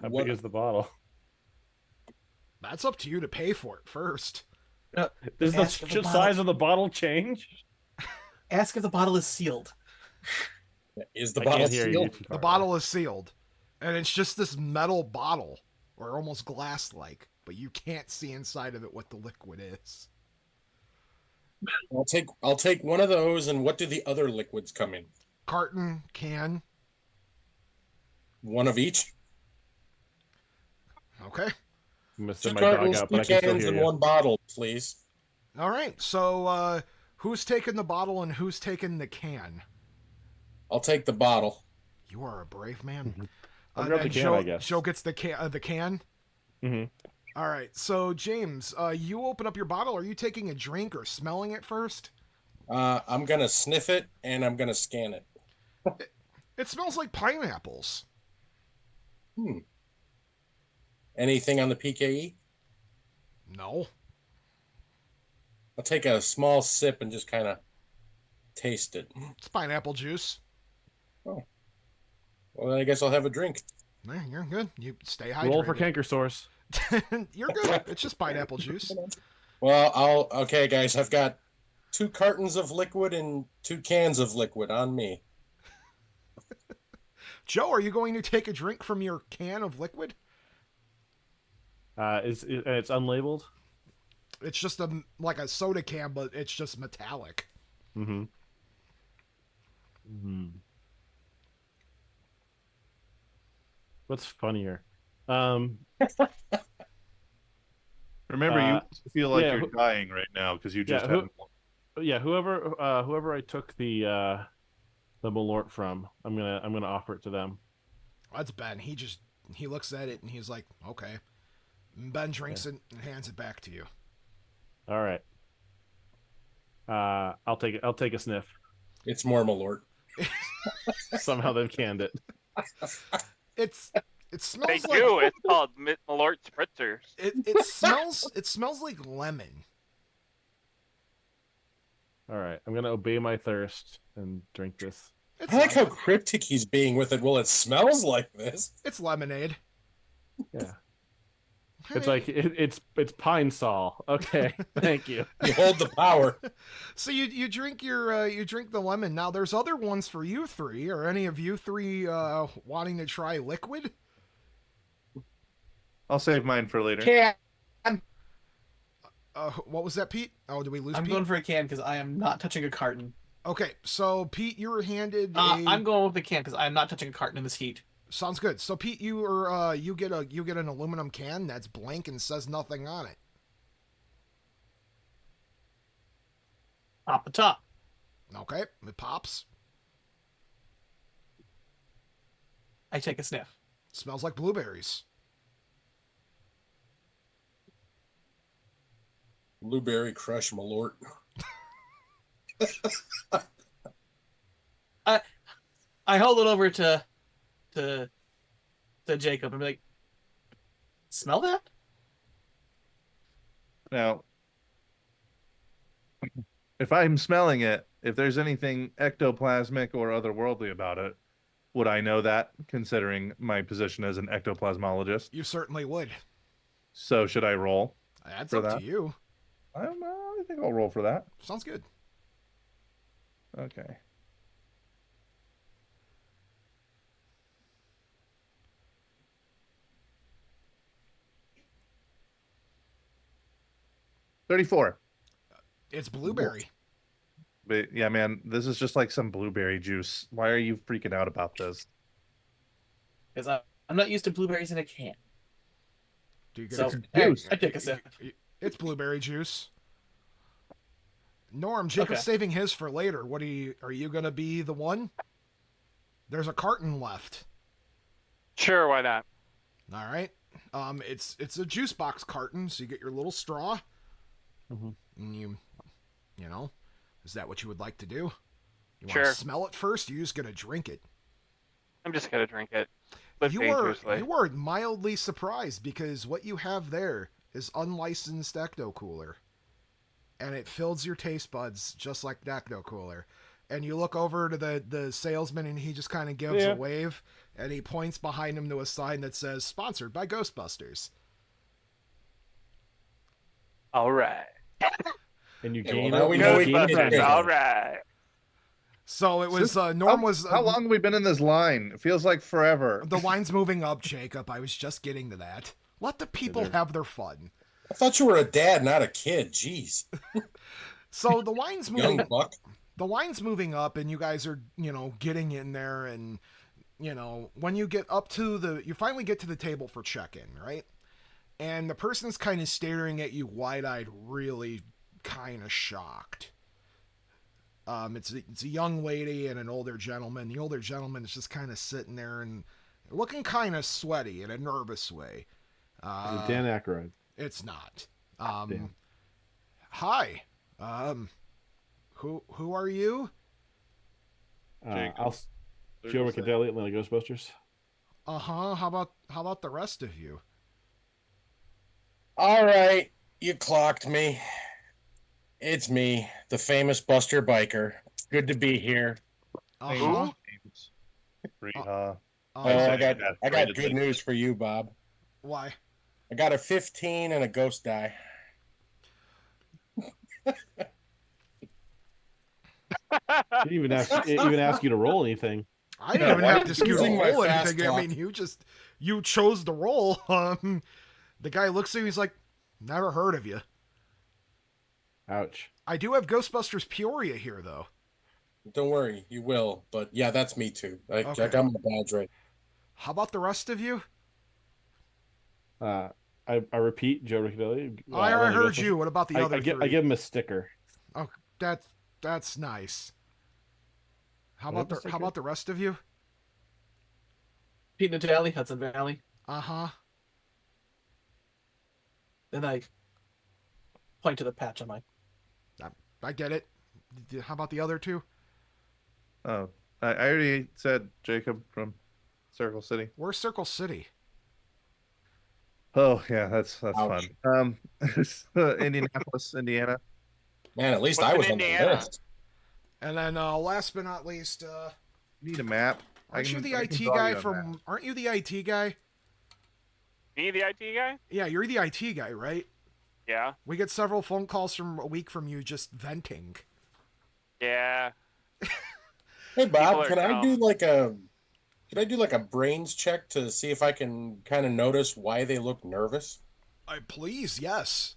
How What- big is the bottle? That's up to you to pay for it first. Does Ask if the the size of the bottle change? Ask if the bottle is sealed. Is the I bottle can't hear you. sealed? The bottle is sealed, and it's just this metal bottle, or almost glass-like, but you can't see inside of it what the liquid is. I'll take one of those. And what do the other liquids come in? Carton, can. One of each. Okay. I'm gonna 2 send my dog cartons, out, 2 but I can still cans, hear and you. 1 bottle, please. All right. So, who's taking the bottle and who's taking the can? I'll take the bottle. You are a brave man. I'll grab the and can, Joe, I guess. Joe gets the can. Mhm. All right. So, James, you open up your bottle. Are you taking a drink or smelling it first? I'm gonna sniff it and I'm gonna scan it. It smells like pineapples. Anything on the PKE? No. I'll take a small sip and just kind of taste it. It's pineapple juice. Well, I guess I'll have a drink. Yeah, you're good. You stay hydrated. Roll for canker sores. You're good. It's just pineapple juice. Well, okay, guys. I've got 2 cartons of liquid and 2 cans of liquid on me. Joe, are you going to take a drink from your can of liquid? It's unlabeled. It's just like a soda can, but it's just metallic. Mm-hmm. Mm-hmm. What's funnier? Remember, Uh, you feel like yeah, you're dying right now because you just who- had. Yeah, whoever I took the the Malort from. I'm gonna offer it to them. That's Ben. He looks at it and he's like, okay. And Ben drinks it and hands it back to you. All right. I'll take it. I'll take a sniff. It's more Malort. Somehow they've canned it. It They smells like do. It's called Malort Spritzers. it smells like lemon. All right, I'm gonna obey my thirst and drink this. It's I like how lemon. cryptic he's being with it. Well, it smells like this. It's lemonade. Yeah, it's like it's Pine Sol. Okay, thank you. You hold the power. So you drink you drink the lemon. Now there's other ones for you three. Are any of you three wanting to try liquid? I'll save mine for later. Can. What was that, Pete? Oh, did we lose I'm Pete? going for a can because I am not touching a carton. Okay, so Pete, you were handed. I'm going with the can because I am not touching a carton in this heat. Sounds good. So Pete, you get an aluminum can that's blank and says nothing on it. Pop the top. Okay, it pops. I take a sniff. Smells like blueberries. Blueberry Crush Malort. I hold it over to Jacob and be like, smell that? Now, if I'm smelling it, if there's anything ectoplasmic or otherworldly about it, would I know that, considering my position as an ectoplasmologist? You certainly would. So should I roll? That's For up that? to you. I think I'll roll for that. Sounds good. Okay. $34. It's blueberry. But yeah, man, this is just like some blueberry juice. Why are you freaking out about this? Because I'm not used to blueberries in a can. Do you get So juice. I take a sip. It's blueberry juice. Norm, Jacob's Okay. saving his for later. Are you gonna be the one? There's a carton left. Sure, why not? All right. It's a juice box carton, so you get your little straw, Mhm. and you know, is that what you would like to do? You want Sure. to smell it first? Or you're just gonna drink it. I'm just gonna drink it. Live You dangerously. are mildly surprised because what you have there is unlicensed ecto cooler, and it fills your taste buds just like the ecto cooler. And you look over to the salesman, and he just kind of gives a wave, and he points behind him to a sign that says "Sponsored by Ghostbusters." All right. And you Yeah, gain well, now we you know gain we a can brand do it. name. All right. So it was Since- Norm was How long have we been in this line? It feels like forever. the line's moving up, Jacob. I was just getting to that. Let the people have their fun. I thought you were a dad, not a kid. Jeez. So the line's moving. Young buck. The line's moving up, and you guys are getting in there, and when you get up to you finally get to the table for check-in, right? And the person's kind of staring at you wide-eyed, really kind of shocked. It's a young lady and an older gentleman. The older gentleman is just kind of sitting there and looking kind of sweaty in a nervous way. Is it Dan Aykroyd? It's not. Damn. Hi. Who are you? I'll Joe Riccadelli, Atlanta Ghostbusters. Uh-huh. How about the rest of you? All right, you clocked me. It's me, the famous Buster Biker. Good to be here. Uh-huh. I got good news for you, Bob. Why? I got a 15 and a ghost die. Didn't even ask you to roll anything. I didn't even why have are to you skew to using my roll fast anything. I clock? mean, you chose the roll. The guy looks at you. He's like, "Never heard of you." Ouch. I do have Ghostbusters Peoria here, though. Don't worry, you will. But yeah, that's me too. I Okay. got my badge right. How about the rest of you? I repeat, Joe Riccadelli. I Atlanta heard Ghostbusters. you. What about the other I three? give him a sticker. Oh, that's nice. How about the rest of you? Pete Natali, Hudson Valley. Uh-huh. Then I point to the patch on my. I get it. How about the other two? Oh, I already said Jacob from Circle City. Where's Circle City? Oh yeah, that's Ouch. fun. Indianapolis, Indiana. Man, at least What's I in was on the Indiana? list. And then last but not least, Need a map. aren't you the I can IT draw guy you a map. from? Aren't you the IT guy? Me, the IT guy? Yeah, you're the IT guy, right? Yeah. We get several phone calls from a week from you just venting. Yeah. Hey Bob, People are can I dumb. do like a brains check to see if I can kind of notice why they look nervous? Please, yes.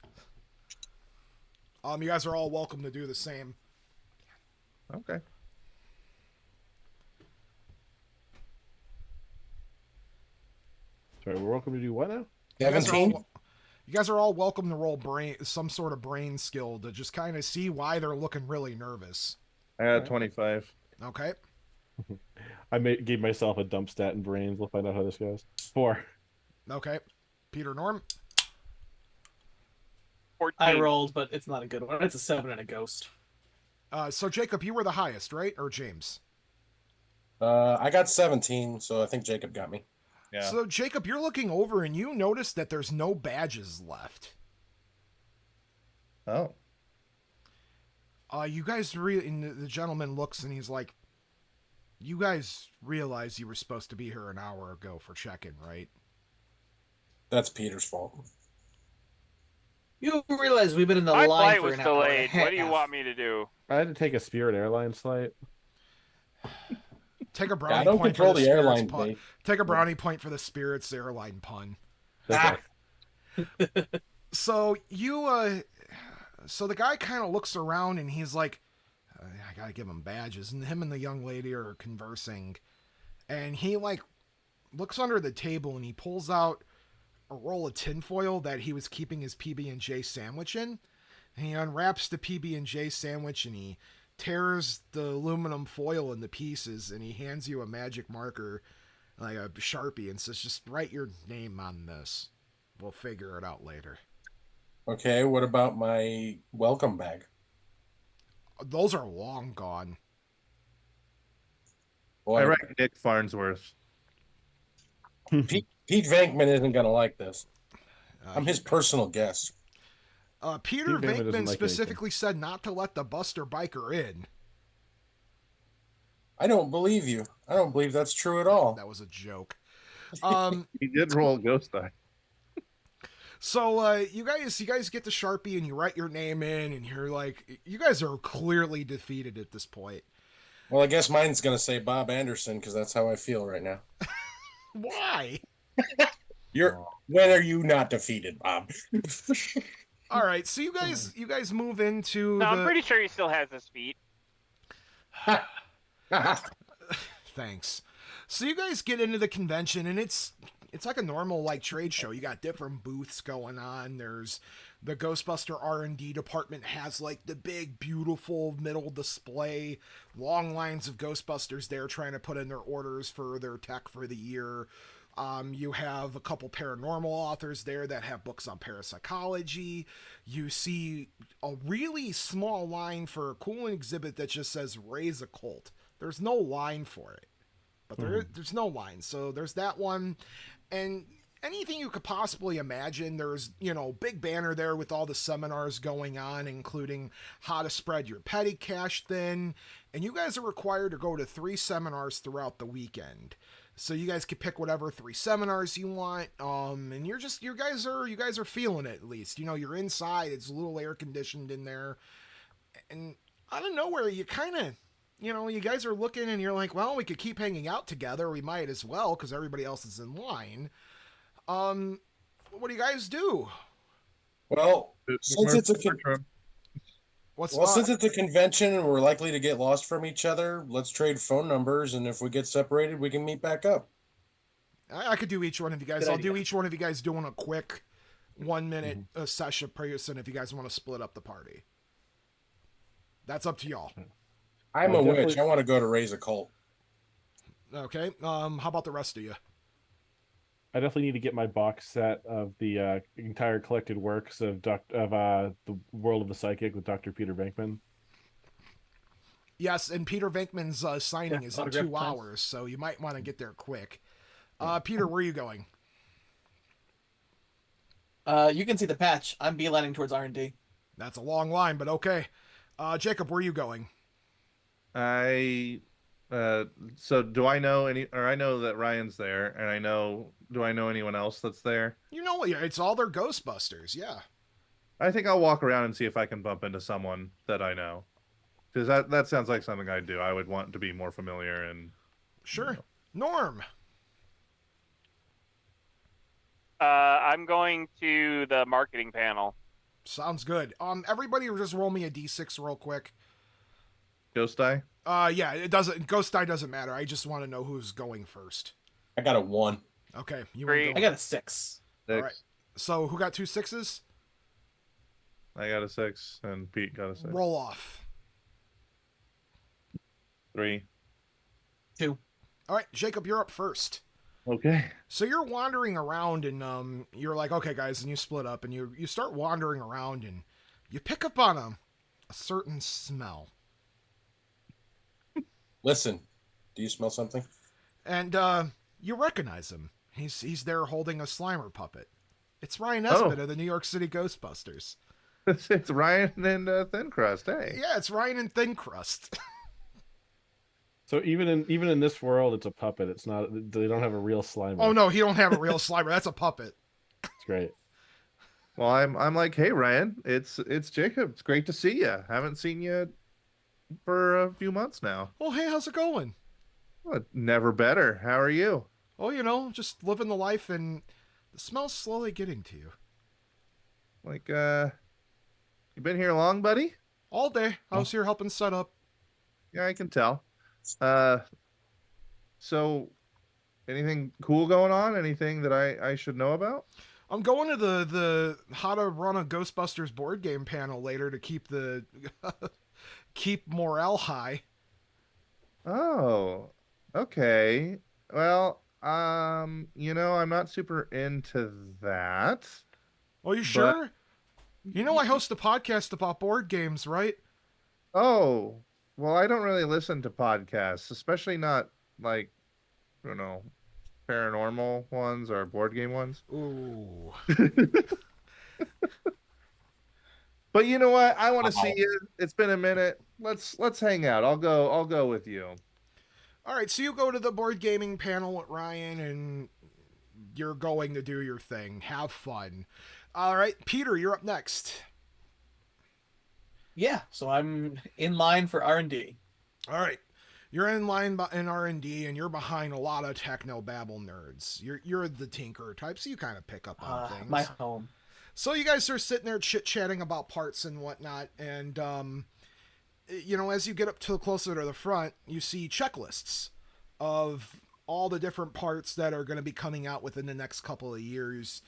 You guys are all welcome to do the same. Okay. Sorry, we're welcome to do what now? You guys, are 17? all, you guys are all welcome to roll some sort of brain skill to just kind of see why they're looking really nervous. I had 25. Okay. Gave myself a dump stat in brains. We'll find out how this goes. 4. Okay. Peter Norm. 14. I rolled, but it's not a good one. It's a 7 and a ghost. So Jacob, you were the highest, right? Or James? I got 17, so I think Jacob got me. Yeah. So Jacob, you're looking over and you notice that there's no badges left. Oh. You guys and the gentleman looks and he's like, you guys realize you were supposed to be here an hour ago for check-in, right? That's Peter's fault. You realize we've been in the My line flight for was an hour and a delayed. half. What do you want me to do? I had to take a Spirit Airlines flight. Take a I brownie don't point control for the Spirits airline pun. date. Take a brownie point for the Spirits airline pun. Ah. So so the guy kind of looks around and he's like, I gotta give him badges. And him and the young lady are conversing, and he like looks under the table and he pulls out a roll of tinfoil that he was keeping his PB&J sandwich in. And he unwraps the PB&J sandwich and he tears the aluminum foil into pieces and he hands you a magic marker, like a Sharpie, and says, just write your name on this. We'll figure it out later. Okay, what about my welcome bag? Those are long gone. Boy, I write Nick Farnsworth. Pete Venkman isn't gonna like this. I'm his personal guest. Peter Pete Venkman doesn't Venkman like specifically said not to let the Buster Biker in. I don't believe you. I don't believe that's true at all. That was a joke. He did roll a ghost die. So you guys get the Sharpie and you write your name in, and you're like, you guys are clearly defeated at this point. Well, I guess mine's gonna say Bob Anderson because that's how I feel right now. Why? When are you not defeated, Bob? All right, so you guys move into No, I'm pretty sure he still has his feet. Thanks. So you guys get into the convention, and it's like a normal like trade show. You got different booths going on. There's the Ghostbuster R&D department has like the big beautiful middle display, long lines of Ghostbusters there trying to put in their orders for their tech for the year. You have a couple paranormal authors there that have books on parapsychology. You see a really small line for a cool exhibit that just says Raise a Cult. There's no line for it, but there's no line. So there's that one. And anything you could possibly imagine. There's, big banner there with all the seminars going on, including how to spread your petty cash thin. And you guys are required to go to 3 seminars throughout the weekend. So you guys can pick whatever 3 seminars you want. And you guys are feeling it at least. You're inside, it's a little air conditioned in there. And out of nowhere, you kind of, you guys are looking and you're like, well, we could keep hanging out together. We might as well, because everybody else is in line. What do you guys do? Well, since it's a convention and we're likely to get lost from each other, let's trade phone numbers, and if we get separated, we can meet back up. I could do each one of you guys. Good I'll idea. do each one of you guys doing a quick 1 minute session person if you guys want to split up the party. That's up to y'all. I'm a witch. Definitely- I want to go to raise a cult. Okay. How about the rest of you? I definitely need to get my box set of the entire collected works of the World of the Psychic with Dr. Peter Venkman. Yes, and Peter Venkman's signing Yeah, is in autographed 2 signs. hours, so you might want to get there quick. Peter, where are you going? You can see the patch. I'm beelining towards R&D. That's a long line, but okay. Jacob, where are you going? So do I know I know that Ryan's there, and do I know anyone else that's there? You know what? It's all their Ghostbusters. Yeah. I think I'll walk around and see if I can bump into someone that I know. Because that sounds like something I'd do. I would want to be more familiar and Sure. Norm. I'm going to the marketing panel. Sounds good. Everybody just roll me a d6 real quick. Ghost die. Yeah, it doesn't. Ghost die doesn't matter. I just want to know who's going first. I got a 1. Okay, you Three. want I to go. got a 6. All right. So who got 2 6s? I got a 6, and Pete got a 6. Roll off. 3. 2. All right, Jacob, you're up first. Okay. So you're wandering around, and you're like, okay, guys, and you split up, and you start wandering around, and you pick up on a certain smell, Listen, do you smell something? and you recognize him. He's there holding a Slimer puppet. It's Ryan Oh. Espen of the New York City Ghostbusters. It's Ryan and Thin Crust. Hey. Yeah, it's Ryan and Thin Crust. So even in this world, it's a puppet. It's not. They don't have a real Slimer. Oh no, he don't have a real Slimer. That's a puppet. It's great. Well, I'm like, hey Ryan, it's Jacob. It's great to see you. Haven't seen you for a few months now. Oh hey, how's it going? Well, never better. How are you? Oh, just living the life, and the smell's slowly getting to you. Like, you been here long, buddy? All day. I was here helping set up. Yeah, I can tell. So anything cool going on? Anything that I should know about? I'm going to the how to run a Ghostbusters board game panel later to keep the keep morale high. Oh, okay. Well, I'm not super into that. Are you sure? You know I host a podcast about board games, right? Oh, well, I don't really listen to podcasts, especially not like, paranormal ones or board game ones. Ooh. But you know what? I want to see Wow. you. It's been a minute. Let's hang out. I'll go with you. All right, so you go to the board gaming panel with Ryan, and you're going to do your thing. Have fun. All right, Peter, you're up next. Yeah, so I'm in line for R&D. All right, you're in line in R&D, and you're behind a lot of techno babble nerds. You're the tinker type, so you kind of pick up on things. My home. So you guys are sitting there chit-chatting about parts and whatnot, and as you get up to closer to the front, you see checklists of all the different parts that are going to be coming out within the next couple of years,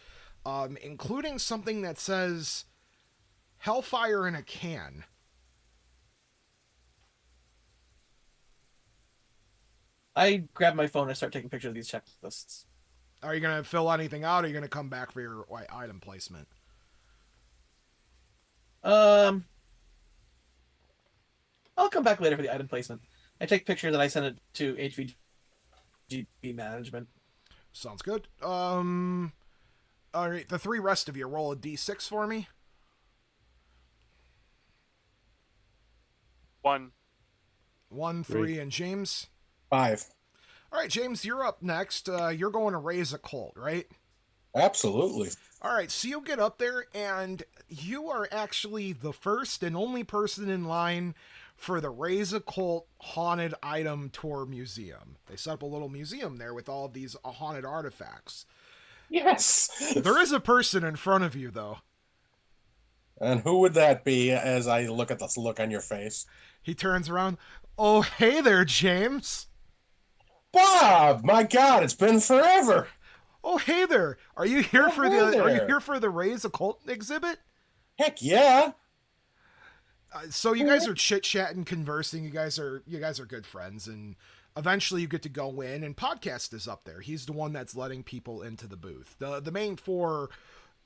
including something that says Hellfire in a can. I grab my phone and start taking pictures of these checklists. Are you going to fill anything out, or are you going to come back for your item placement? I'll come back later for the item placement. I take pictures and I send it to HVGB management. Sounds good. All right, the 3 rest of you, roll a d6 for me. 1. 1, 3, and James. 5. All right, James, you're up next. You're going to raise a cult, right? Absolutely. All right, so you get up there, and you are actually the first and only person in line for the Raise a Cult Haunted Item Tour Museum. They set up a little museum there with all of these haunted artifacts. Yes. There is a person in front of you, though. And who would that be as I look at the look on your face? He turns around. Oh, hey there, James. Bob, my God, it's been forever. Oh, hey there. Are you here Oh, for hey the there. Raise a Cult exhibit? Heck yeah. So you guys are chit chatting, conversing. You guys are good friends, and eventually you get to go in. And Podcast is up there. He's the one that's letting people into the booth. The main four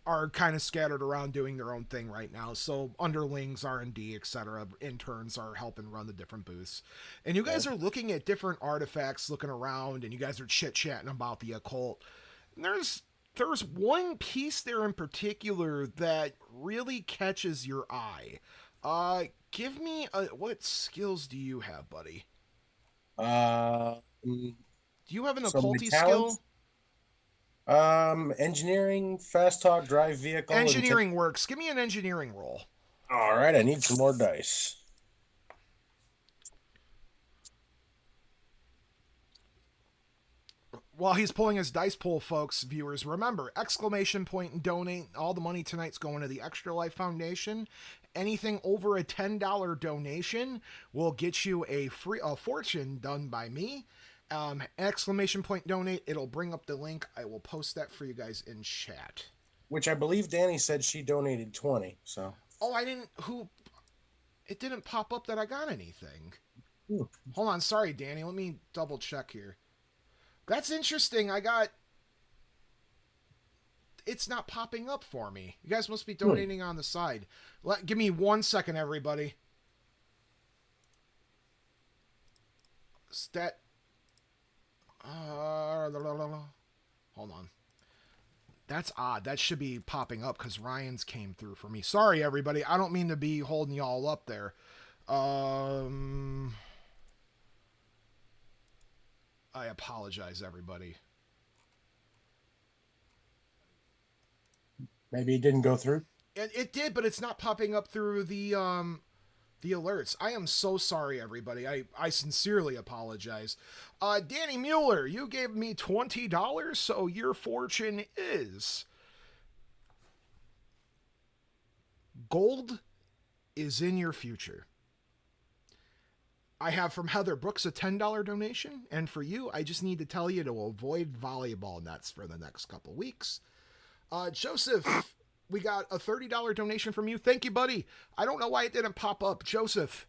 are kind of scattered around doing their own thing right now. So underlings, R&D, etc., interns are helping run the different booths. And you guys are looking at different artifacts, looking around, and you guys are chit chatting about the occult. And there's one piece there in particular that really catches your eye. Give me what skills do you have, buddy? Do you have an So my occulty talents? skill? Engineering, fast talk, drive vehicle. Engineering works. Give me an engineering roll. All right, I need some more dice. While he's pulling his dice pool, folks, viewers, remember, exclamation point and donate. All the money tonight's going to the Extra Life Foundation. Anything over a $10 donation will get you a fortune done by me. Exclamation point donate. It'll bring up the link. I will post that for you guys in chat. Which I believe Danny said she donated 20. So. Oh, I didn't. It didn't pop up that I got anything. Ooh. Hold on. Sorry, Danny. Let me double check here. That's interesting. It's not popping up for me. You guys must be donating on the side. Give me 1 second, everybody. Hold on. That's odd. That should be popping up because Ryan's came through for me. Sorry, everybody. I don't mean to be holding y'all up there. I apologize, everybody. Maybe it didn't go through. It did, but it's not popping up through the alerts. I am so sorry, everybody. I sincerely apologize. Danny Mueller, you gave me $20, so your fortune is gold is in your future. I have from Heather Brooks a $10 donation, and for you, I just need to tell you to avoid volleyball nets for the next couple weeks. Joseph, we got a $30 donation from you. Thank you, buddy. I don't know why it didn't pop up. Joseph,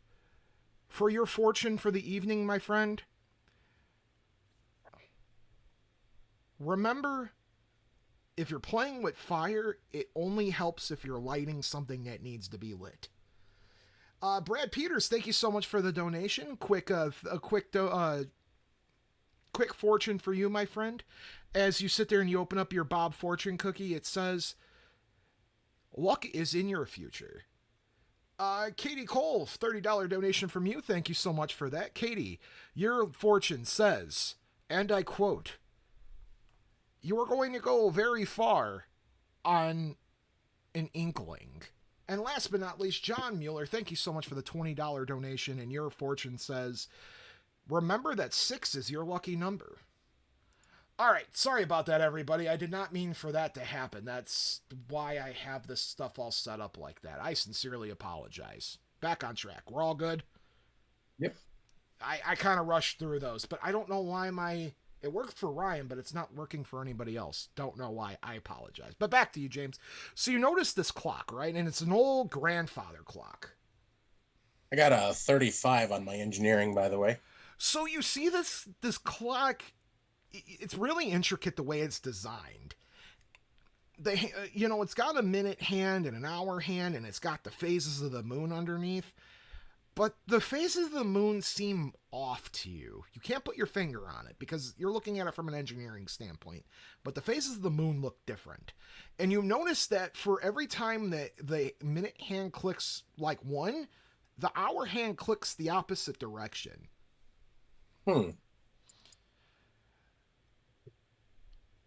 for your fortune for the evening, my friend, remember, if you're playing with fire, it only helps if you're lighting something that needs to be lit. Brad Peters, thank you so much for the donation. Quick fortune for you, my friend. As you sit there and you open up your Bob fortune cookie, it says, luck is in your future. Katie Cole, $30 donation from you. Thank you so much for that. Katie, your fortune says, and I quote, you are going to go very far on an inkling. And last but not least, John Mueller, thank you so much for the $20 donation. And your fortune says, remember that 6 is your lucky number. All right, sorry about that, everybody. I did not mean for that to happen. That's why I have this stuff all set up like that. I sincerely apologize. Back on track. We're all good? Yep. I kind of rushed through those, but I don't know why it worked for Ryan, but it's not working for anybody else. Don't know why. I apologize. But back to you, James. So you notice this clock, right? And it's an old grandfather clock. I got a 35 on my engineering, by the way. So you see this clock. It's really intricate the way it's designed. It's got a minute hand and an hour hand, and it's got the phases of the moon underneath. But the phases of the moon seem off to you. You can't put your finger on it because you're looking at it from an engineering standpoint. But the phases of the moon look different. And you notice that for every time that the minute hand clicks like one, the hour hand clicks the opposite direction.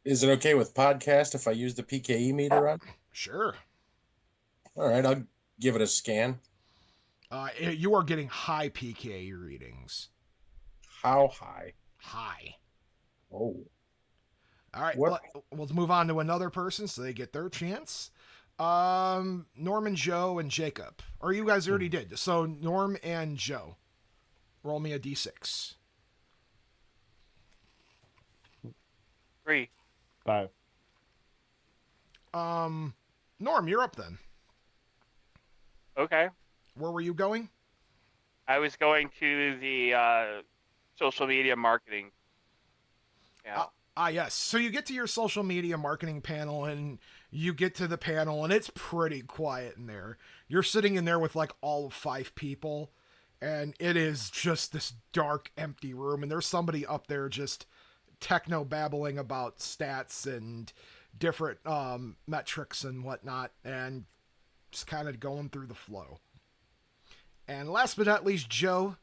Is it okay with podcast if I use the PKE meter on? Sure. All right, I'll give it a scan. You are getting high PKE readings. How high? High. Oh. All right, What? let's move on to another person so they get their chance. Norman, Joe, and Jacob. Or you guys already did. So Norm and Joe. Roll me a d6. 3. 5. Norm, you're up then. Okay. Where were you going? I was going to the social media marketing. Yeah. Yes. So you get to your social media marketing panel and you get to the panel and it's pretty quiet in there. You're sitting in there with like all of 5 people and it is just this dark, empty room. And there's somebody up there just techno babbling about stats and different metrics and whatnot and just kind of going through the flow. And last but not least, Joe,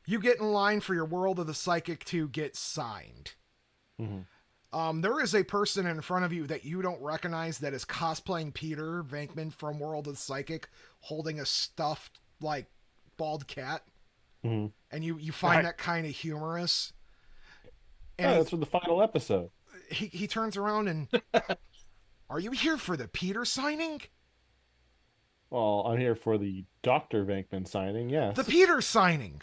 you get in line for your World of the Psychic to get signed. There is a person in front of you that you don't recognize that is cosplaying Peter Venkman from World of the Psychic, holding a stuffed, like, bald cat. And you find that kind of humorous. And that's from the final episode. He turns around and, are you here for the Peter signing? Well, I'm here for the Dr. Venkman signing, yes. The Peter signing!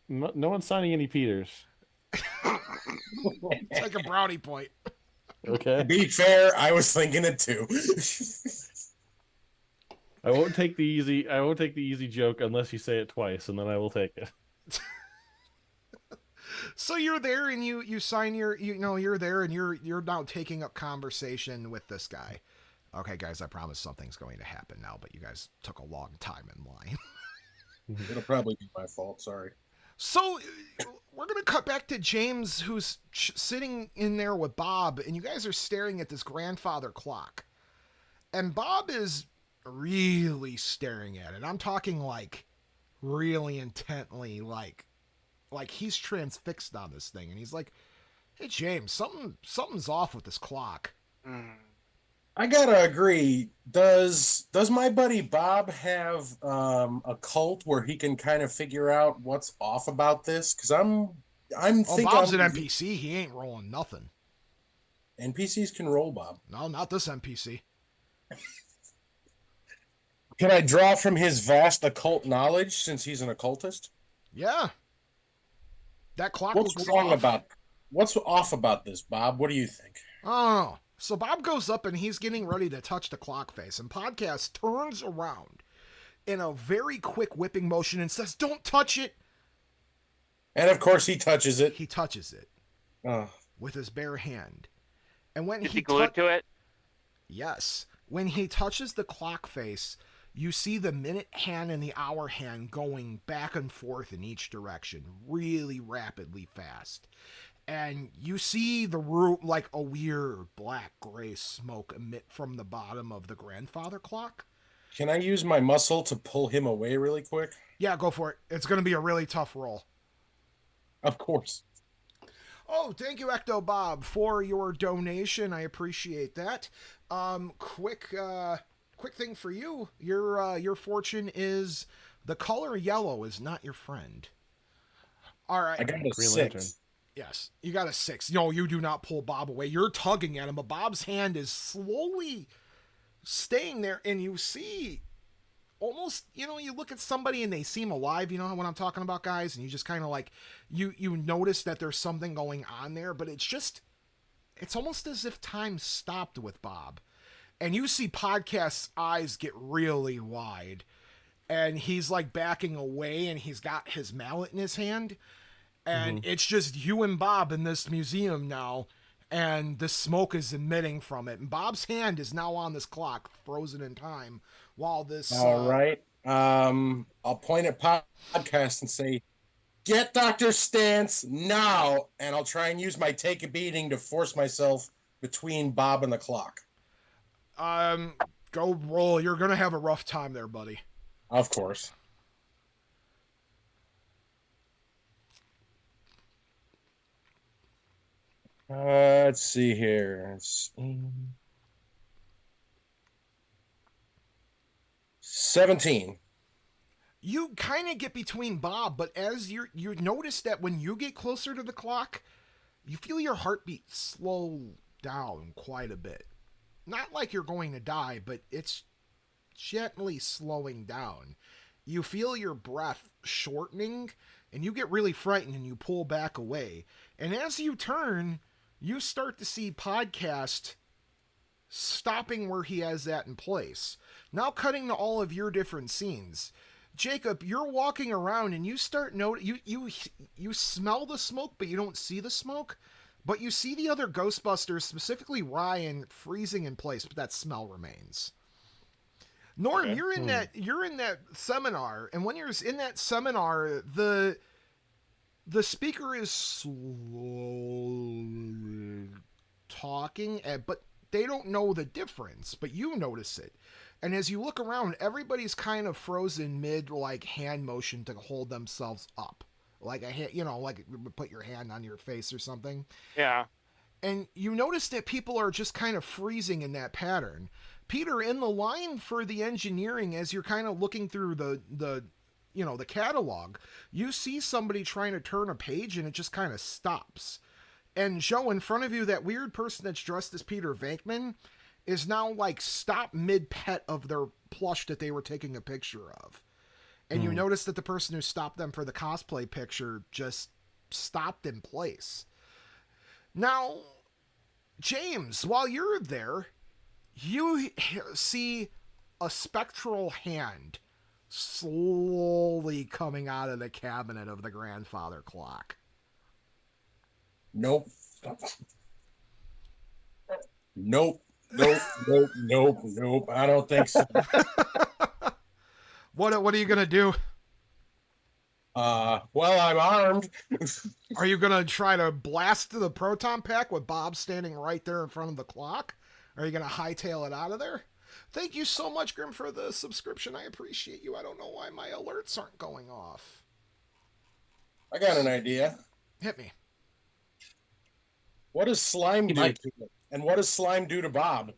No one's signing any Peters. Take a brownie point. Okay. To be fair, I was thinking it too. I won't take the easy joke unless you say it twice, and then I will take it. So you're there and you sign you're there and you're now taking up conversation with this guy. Okay, guys, I promise something's going to happen now, but you guys took a long time in line. It'll probably be my fault. Sorry. So we're going to cut back to James, who's sitting in there with Bob, and you guys are staring at this grandfather clock. And Bob is really staring at it. I'm talking like really intently, like he's transfixed on this thing. And he's like, hey, James, something's off with this clock. I gotta agree. Does my buddy Bob have a cult where he can kind of figure out what's off about this? Because I'm thinking Bob's an NPC. He ain't rolling nothing. NPCs can roll, Bob. No, not this NPC. Can I draw from his vast occult knowledge since he's an occultist? Yeah. That clock What's looks wrong off. what's off about this, Bob? What do you think? Oh, so Bob goes up and he's getting ready to touch the clock face, and Podcast turns around in a very quick whipping motion and says, "Don't touch it." And of course he touches it. He touches it with his bare hand. And when Is he glued to it? Yes. When he touches the clock face, you see the minute hand and the hour hand going back and forth in each direction, really rapidly fast. And you see the room like a weird black-gray smoke emit from the bottom of the grandfather clock. Can I use my muscle to pull him away really quick? Yeah, go for it. It's going to be a really tough roll. Of course. Oh, thank you, Ecto Bob, for your donation. I appreciate that. Quick thing for you. Your fortune is the color yellow is not your friend. All right. I got a Green 6. Lantern. Yes, you got a 6. No, you do not pull Bob away. You're tugging at him, but Bob's hand is slowly staying there, and you see almost, you look at somebody and they seem alive, you know what I'm talking about, guys? And you just kind of like, you notice that there's something going on there, but it's almost as if time stopped with Bob. And you see Podcast's eyes get really wide, and he's like backing away, and he's got his mallet in his hand. And it's just you and Bob in this museum now, and the smoke is emitting from it. And Bob's hand is now on this clock, frozen in time, while this... All right. I'll point at Podcast and say, get Dr. Stance now, and I'll try and use my take a beating to force myself between Bob and the clock. Go roll. You're going to have a rough time there, buddy. Of course. Let's see here. 17. You kind of get between Bob, but as you notice that when you get closer to the clock, you feel your heartbeat slow down quite a bit. Not like you're going to die, but it's gently slowing down. You feel your breath shortening, and you get really frightened and you pull back away. And as you turn, you start to see Podcast stopping where he has that in place. Now cutting to all of your different scenes. Jacob, you're walking around and you start you smell the smoke, but you don't see the smoke. But you see the other Ghostbusters, specifically Ryan, freezing in place, but that smell remains. Norm, Okay. you're in that seminar, and when you're in that seminar, the speaker is slowly talking, but they don't know the difference, but you notice it. And as you look around, everybody's kind of frozen mid like hand motion to hold themselves up. Like a hand, like put your hand on your face or something. Yeah. And you notice that people are just kind of freezing in that pattern. Peter, in the line for the engineering, as you're kind of looking through the catalog, you see somebody trying to turn a page and it just kind of stops. And Joe, in front of you, that weird person that's dressed as Peter Venkman is now like stopped mid-pet of their plush that they were taking a picture of. And you notice that the person who stopped them for the cosplay picture just stopped in place. Now, James, while you're there, you see a spectral hand slowly coming out of the cabinet of the grandfather clock. Nope. Nope. Nope. Nope. Nope. Nope. I don't think so. What are you gonna do? Well, I'm armed. Are you gonna try to blast the proton pack with Bob standing right there in front of the clock? Are you gonna hightail it out of there? Thank you so much, Grim, for the subscription. I appreciate you. I don't know why my alerts aren't going off. I got an idea. Hit me. What does slime do to it? And what does slime do to Bob?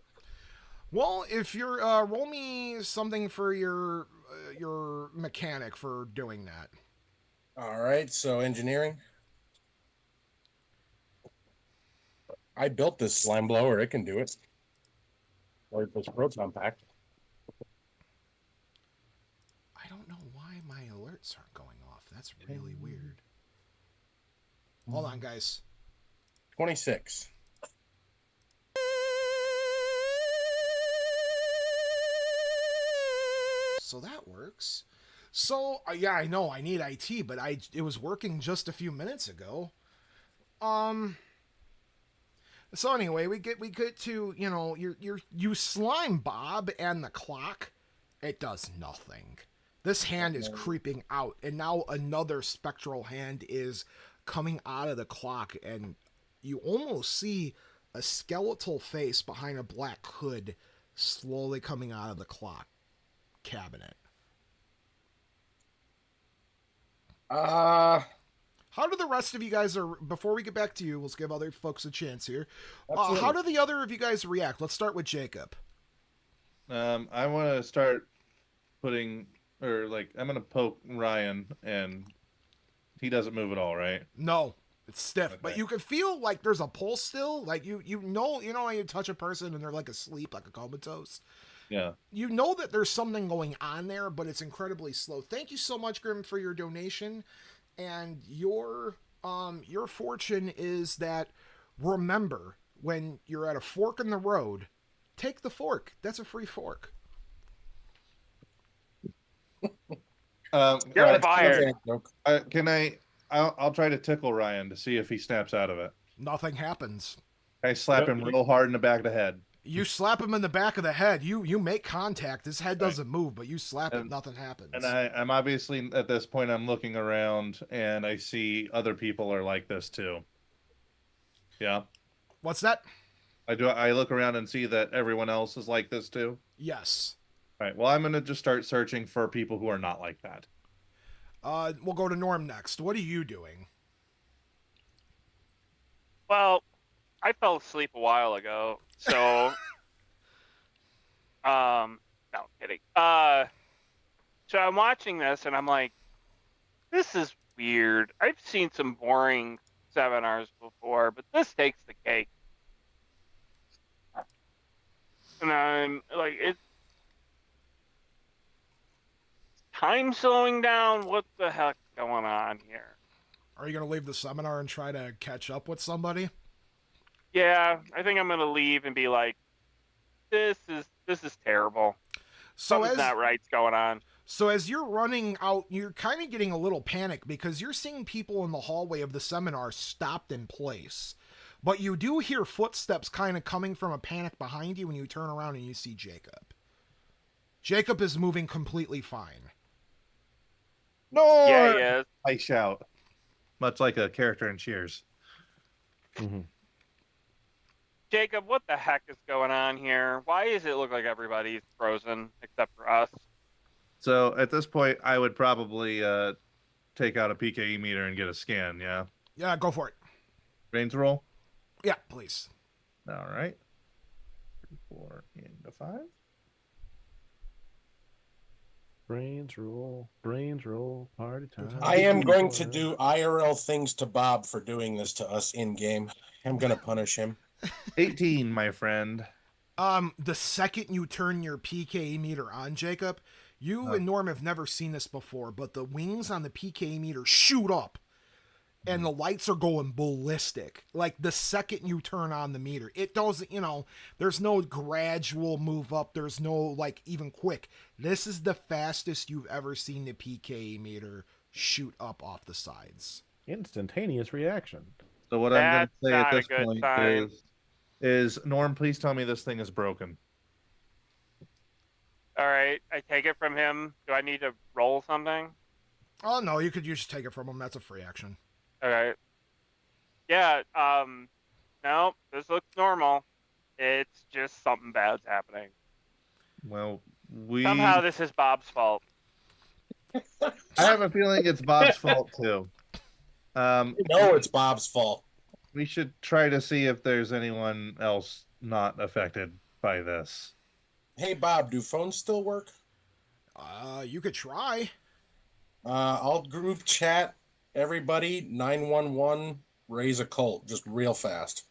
Well, if you're roll me something for your mechanic for doing that. All right, so engineering. I built this slime blower. It can do it. Or this proton pack. I don't know why my alerts aren't going off. That's really weird. Hold on, guys. 26. So that works. So yeah, I know I need IT, but it was working just a few minutes ago. So anyway, we get to you slime Bob and the clock. It does nothing. This hand is creeping out, and now another spectral hand is coming out of the clock, and you almost see a skeletal face behind a black hood slowly coming out of the clock cabinet. How do the rest of you guys before we get back to you, let's give other folks a chance here. How do the other of you guys react? Let's start with Jacob. I want to start I'm going to poke Ryan, and he doesn't move at all, right? No, it's stiff, Okay. but you can feel like there's a pulse still. Like you know when you touch a person and they're like asleep, like a comatose. Yeah. You know that there's something going on there, but it's incredibly slow. Thank you so much, Grim, for your donation. And your fortune is that, remember, when you're at a fork in the road, take the fork. That's a free fork. You're fired. I'll try to tickle Ryan to see if he snaps out of it. Nothing happens. I slap him real hard in the back of the head. You slap him in the back of the head. You make contact. His head doesn't move, but you slap it, nothing happens. And I'm obviously at this point I'm looking around and I see other people are like this too. Yeah. What's that? I look around and see that everyone else is like this too. Yes. All right. Well, I'm gonna just start searching for people who are not like that. We'll go to Norm next. What are you doing? Well, I fell asleep a while ago, so no kidding. So I'm watching this and I'm like, this is weird. I've seen some boring seminars before, but this takes the cake. And I'm like, it's time slowing down. What the heck going on here? Are you going to leave the seminar and try to catch up with somebody? Yeah, I think I'm gonna leave and be like, this is terrible. So Something's not right's going on. So as you're running out, you're kind of getting a little panic because you're seeing people in the hallway of the seminar stopped in place. But you do hear footsteps kind of coming from a panic behind you when you turn around and you see Jacob. Jacob is moving completely fine. No! Yeah, he is. I shout. Much like a character in Cheers. Mm-hmm. Jacob, what the heck is going on here? Why does it look like everybody's frozen except for us? So at this point, I would probably take out a PKE meter and get a scan, yeah? Yeah, go for it. Brains roll? Yeah, please. All right. 4 into 5. Brains roll, party time. I am going to do IRL things to Bob for doing this to us in game. I'm going to punish him. 18, my friend. The second you turn your PKE meter on, Jacob, you and Norm have never seen this before, but the wings on the PKE meter shoot up and the lights are going ballistic. Like the second you turn on the meter, it doesn't, there's no gradual move up. There's no like even quick. This is the fastest you've ever seen the PKE meter shoot up off the sides. Instantaneous reaction. So what I'm going to say at not a this good point sign. is Norm, please tell me this thing is broken. All right, I take it from him. Do I need to roll something? Oh no, you could just take it from him. That's a free action. Okay. Yeah, no, this looks normal. It's just something bad's happening. Well, Somehow this is Bob's fault. I have a feeling it's Bob's fault too. No, it's Bob's fault. We should try to see if there's anyone else not affected by this. Hey, Bob, do phones still work? You could try. I'll group chat everybody 911 raise a cult just real fast.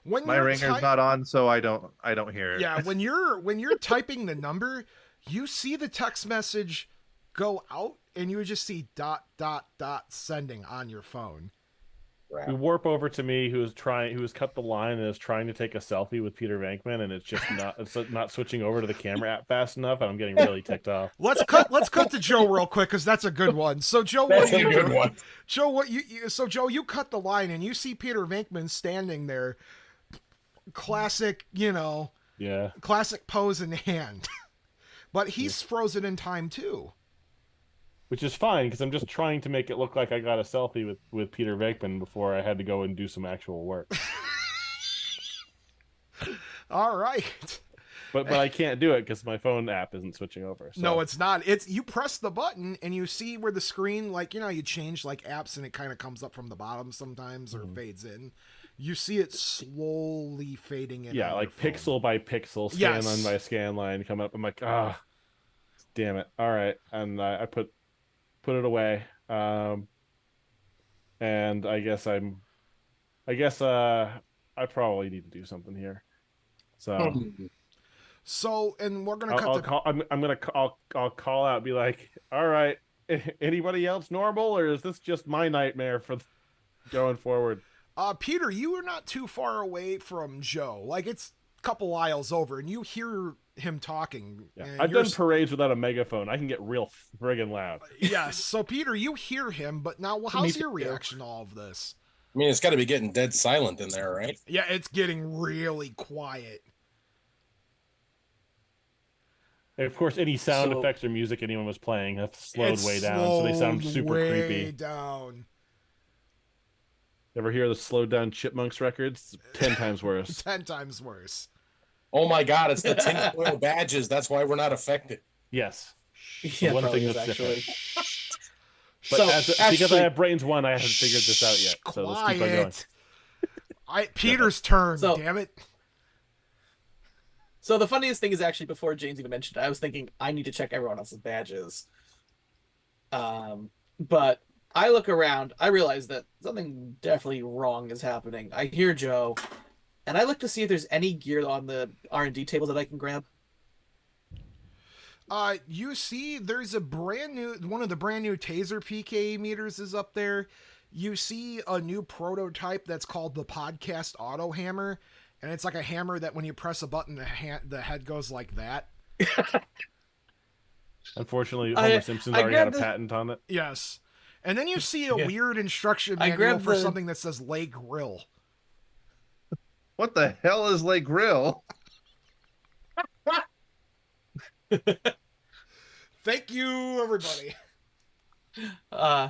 When My ringer's not on, so I don't hear it. Yeah, when you're typing the number, you see the text message go out and you would just see ... sending on your phone. Right. We warp over to me, who has cut the line and is trying to take a selfie with Peter Venkman, and it's just not switching over to the camera app fast enough, and I'm getting really ticked off. Let's cut to Joe real quick because that's a good one. So Joe, That's what a you good do? one. Joe, what so Joe, you cut the line and you see Peter Venkman standing there, classic, Yeah. classic pose in hand, but he's frozen in time too. Which is fine, because I'm just trying to make it look like I got a selfie with Peter Venkman before I had to go and do some actual work. All right. But I can't do it because my phone app isn't switching over. So. No, it's not. It's you press the button and you see where the screen, like, you change like apps and it kind of comes up from the bottom sometimes or fades in. You see it slowly fading in. Yeah, on like your phone. pixel by pixel, scan Yes. line by scan line come up. I'm like, damn it. All right. And I put it away. And I guess I probably need to do something here. So, and we're gonna I'll call out, and be like, all right, anybody else normal, or is this just my nightmare for going forward? Peter, you are not too far away from Joe. Like, it's a couple aisles over, and you hear him talking. Yeah. And I've done parades without a megaphone. I can get real friggin' loud. Yes. So, Peter, you hear him, but now, how's your reaction to all of this? I mean, it's got to be getting dead silent in there, right? Yeah, it's getting really quiet. And of course, any sound effects or music anyone was playing have slowed way down, so they sound super creepy. Down. Ever hear the slowed down Chipmunks records? 10 times worse. 10 times worse. Oh my God, it's the tinfoil badges. That's why we're not affected. Yes. Yeah, one probably thing is, that's actually. But because I have brains one, I haven't figured this out yet. So let's keep on going. Peter's turn, So- damn it. So the funniest thing is actually before James even mentioned it, I was thinking I need to check everyone else's badges. But I look around, I realize that something definitely wrong is happening. I hear Joe, and I look to see if there's any gear on the R&D table that I can grab. You see there's one of the brand new taser PKE meters is up there. You see a new prototype that's called the Podcast Auto Hammer, and it's like a hammer that when you press a button, the head goes like that. Unfortunately, I- Homer Simpson's I already had a grabbed the- patent on it. Yes. And then you see a Yeah. weird instruction I manual grabbed for the- something that says Lake Grill. What the hell is Lake Grill? Thank you, everybody. Uh,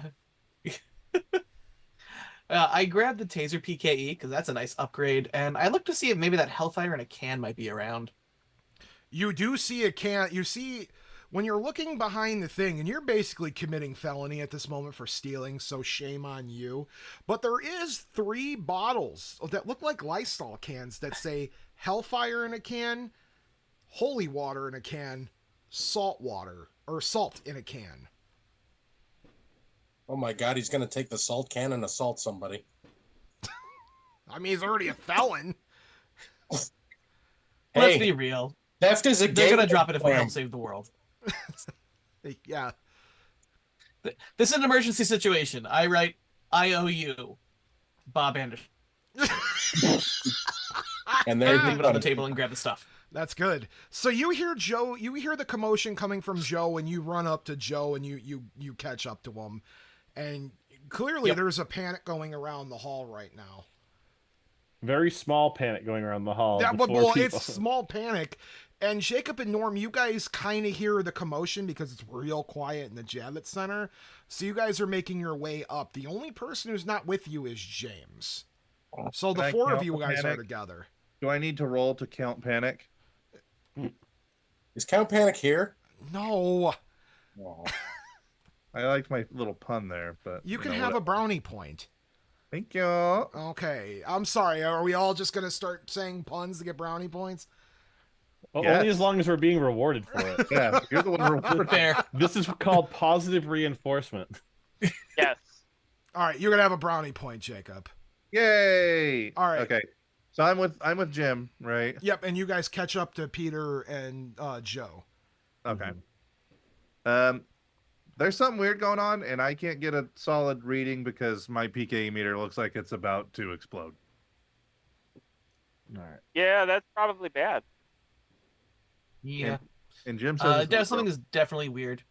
I grabbed the Taser PKE because that's a nice upgrade, and I looked to see if maybe that Hellfire in a can might be around. You do see a can. You see, when you're looking behind the thing, and you're basically committing felony at this moment for stealing, so shame on you. But there is 3 bottles that look like Lysol cans that say Hellfire in a can, Holy Water in a can, Salt Water, or Salt in a can. Oh my God, he's gonna take the salt can and assault somebody. I mean, he's already a felon. Let's Hey, be real. theft is a They're game gonna drop it if we plan. help save the world. Yeah. This is an emergency situation. I write IOU, Bob Anderson. And there Leave it on the table and grab the stuff. That's good. So you hear Joe, you hear the commotion coming from Joe, and you run up to Joe and you catch up to him. And clearly Yep. there's a panic going around the hall right now. Very small panic going around the hall. That, before well, people... it's small panic. And Jacob and Norm, you guys kind of hear the commotion because it's real quiet in the Javits Center. So you guys are making your way up. The only person who's not with you is James. So the Can I 4 of count you the guys are panic? together. Do I need to roll to count panic? Is Count Panic here? No. Oh. I liked my little pun there, but You can know have what- a brownie point. Thank you. Okay. I'm sorry. Are we all just going to start saying puns to get brownie points? Well, Yes. only as long as we're being rewarded for it. Yeah, you're the one rewarded. Prepare. This is called positive reinforcement. Yes. All right. You're going to have a brownie point, Jacob. Yay! All right. Okay. So I'm with Jim, right? Yep. And you guys catch up to Peter and Joe. Okay. Mhm. There's something weird going on, and I can't get a solid reading because my PKE meter looks like it's about to explode. All right. Yeah, that's probably bad. Yeah. And Jim says There's something that's definitely weird.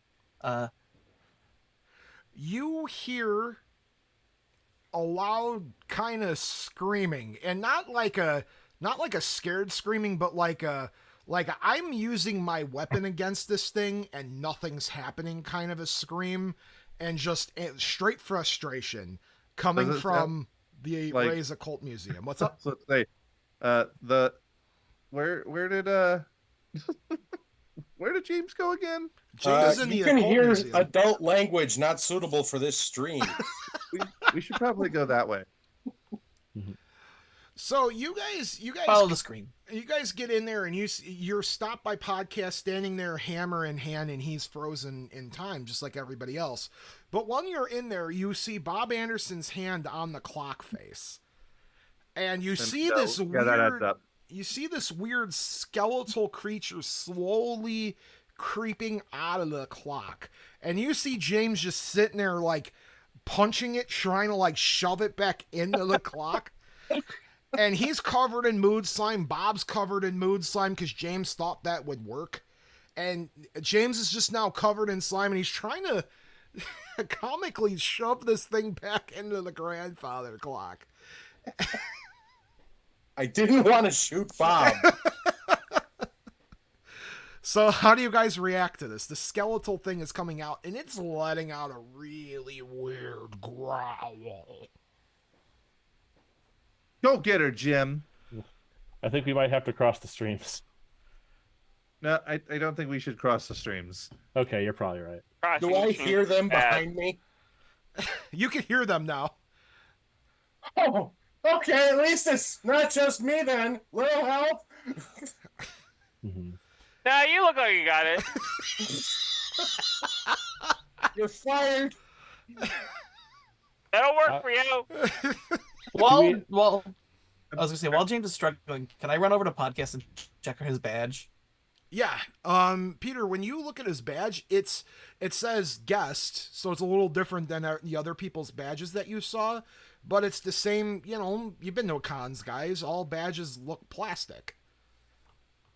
You hear a loud kind of screaming, and not like a scared screaming, but like I'm using my weapon against this thing and nothing's happening kind of a scream, and just straight frustration coming Does it from the like- Ray's Occult Museum. What's up? So let's say, where did where did James go again? James is in the you can Occult hear Museum. adult language not suitable for this stream. We should probably go that way. So you guys Follow the screen. you guys get in there and you're stopped by Podcast standing there hammer in hand, and he's frozen in time just like everybody else. But when you're in there, you see Bob Anderson's hand on the clock face, and you see so, this yeah, that adds weird up. you see this weird skeletal creature slowly creeping out of the clock, and you see James just sitting there like punching it, trying to like shove it back into the clock. And he's covered in mood slime. Bob's covered in mood slime because James thought that would work. And James is just now covered in slime, and he's trying to comically shove this thing back into the grandfather clock. I didn't want to shoot Bob. So how do you guys react to this? The skeletal thing is coming out, and it's letting out a really weird growl. Go get her, Jim. I think we might have to cross the streams. No, I don't think we should cross the streams. Okay, you're probably right. Do Crossing I machine hear them bad. behind me? You can hear them now. Oh, okay. At least it's not just me then. Little help. Mhm. Nah, you look like you got it. You're fired. That'll work for you. While we- I was gonna say, while James is struggling, can I run over to Podcast and check his badge? Yeah. Peter, when you look at his badge, it says guest, so it's a little different than the other people's badges that you saw, but it's the same, you've been to cons, guys. All badges look plastic.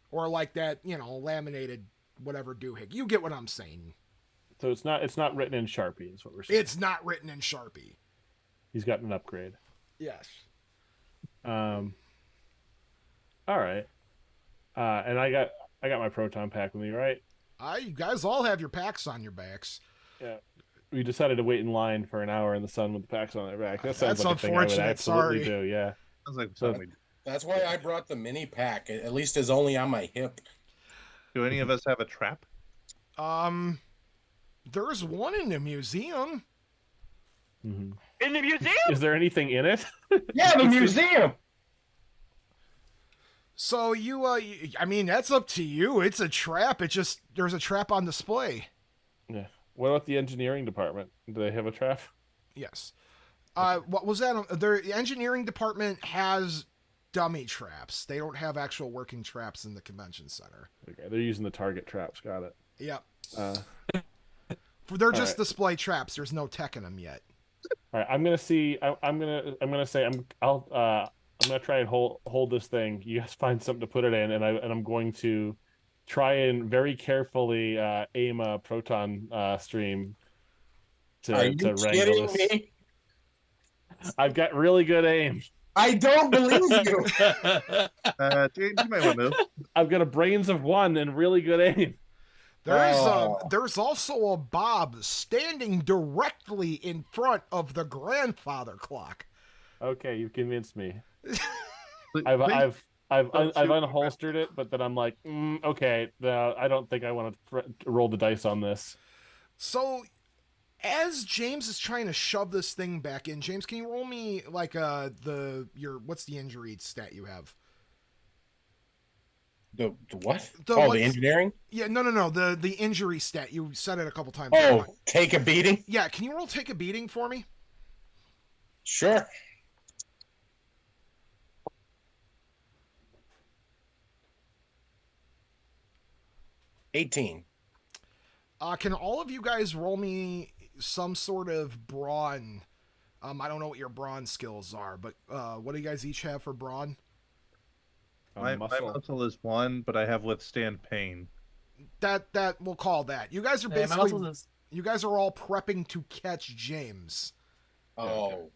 Or like that, laminated whatever doohickey. You get what I'm saying. So it's not written in Sharpie, is what we're saying. It's not written in Sharpie. He's gotten an upgrade. Yes. All right. And I got my proton pack with me, right? You guys all have your packs on your backs. Yeah. We decided to wait in line for an hour in the sun with the packs on their back. That sounds That's like a thing I would unfortunate, absolutely sorry. do. Yeah. Sounds like So- something. That's why I brought the mini pack. At least it's only on my hip. Do any of us have a trap? There's one in the museum. Mhm. In the museum? Is there anything in it? Yeah, the museum. So I mean, that's up to you. It's a trap. There's a trap on display. Yeah. What about the engineering department? Do they have a trap? Yes. What was that? The engineering department has dummy traps. They don't have actual working traps in the convention center. Okay, they're using the target traps. Got it. Yep. All They're just right. display traps. There's no tech in them yet. All right, I'm gonna see. I'm gonna say I'm gonna try and hold this thing. You guys find something to put it in, and I'm going to try and very carefully aim a proton stream Are you to wrangle kidding this. me? I've got really good aim. I don't believe you. James, you might want to move. I've got a brains of one and really good aim. There's also a Bob standing directly in front of the grandfather clock. Okay, you've convinced me. Please- I've don't shoot unholstered it, but then I'm like, okay, I don't think I want to roll the dice on this. So, as James is trying to shove this thing back in, James, can you roll me like what's the injury stat you have? The what? The The what's- engineering? Yeah, no. The injury stat. You said it a couple times. Oh, take a beating? Yeah, can you roll take a beating for me? Sure. $18. Can all of you guys roll me some sort of brawn? I don't know what your brawn skills are, but what do you guys each have for brawn? My muscle is 1, but I have withstand pain. That we'll call that. You guys are My basically muscles is you guys are all prepping to catch James. Oh.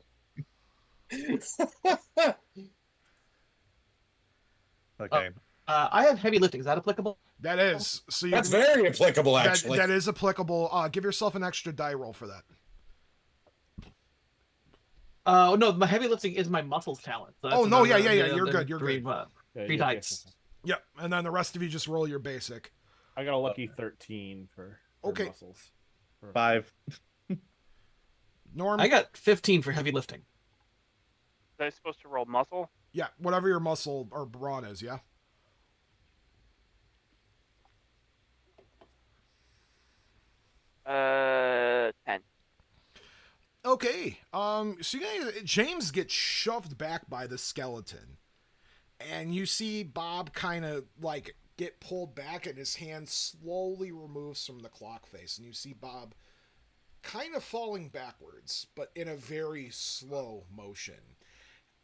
Okay. I have heavy lifting. Is that applicable? That is so. That's very applicable, that, actually. that is applicable. Give yourself an extra die roll for that. No, my heavy lifting is my muscles talent. So Oh, that's no, yeah, another- yeah, the you're other good, you're three, good. Yeah, three you- dice. Yep, and then the rest of you just roll your basic. I got a lucky 13 for Okay. muscles. 5. Norm. I got 15 for heavy lifting. Was I supposed to roll muscle? Yeah, whatever your muscle or brawn is. Yeah. Uh, 10. Okay. So you guys, James gets shoved back by the skeleton, and you see Bob kind of like get pulled back, and his hand slowly removes from the clock face, and you see Bob kind of falling backwards, but in a very slow motion.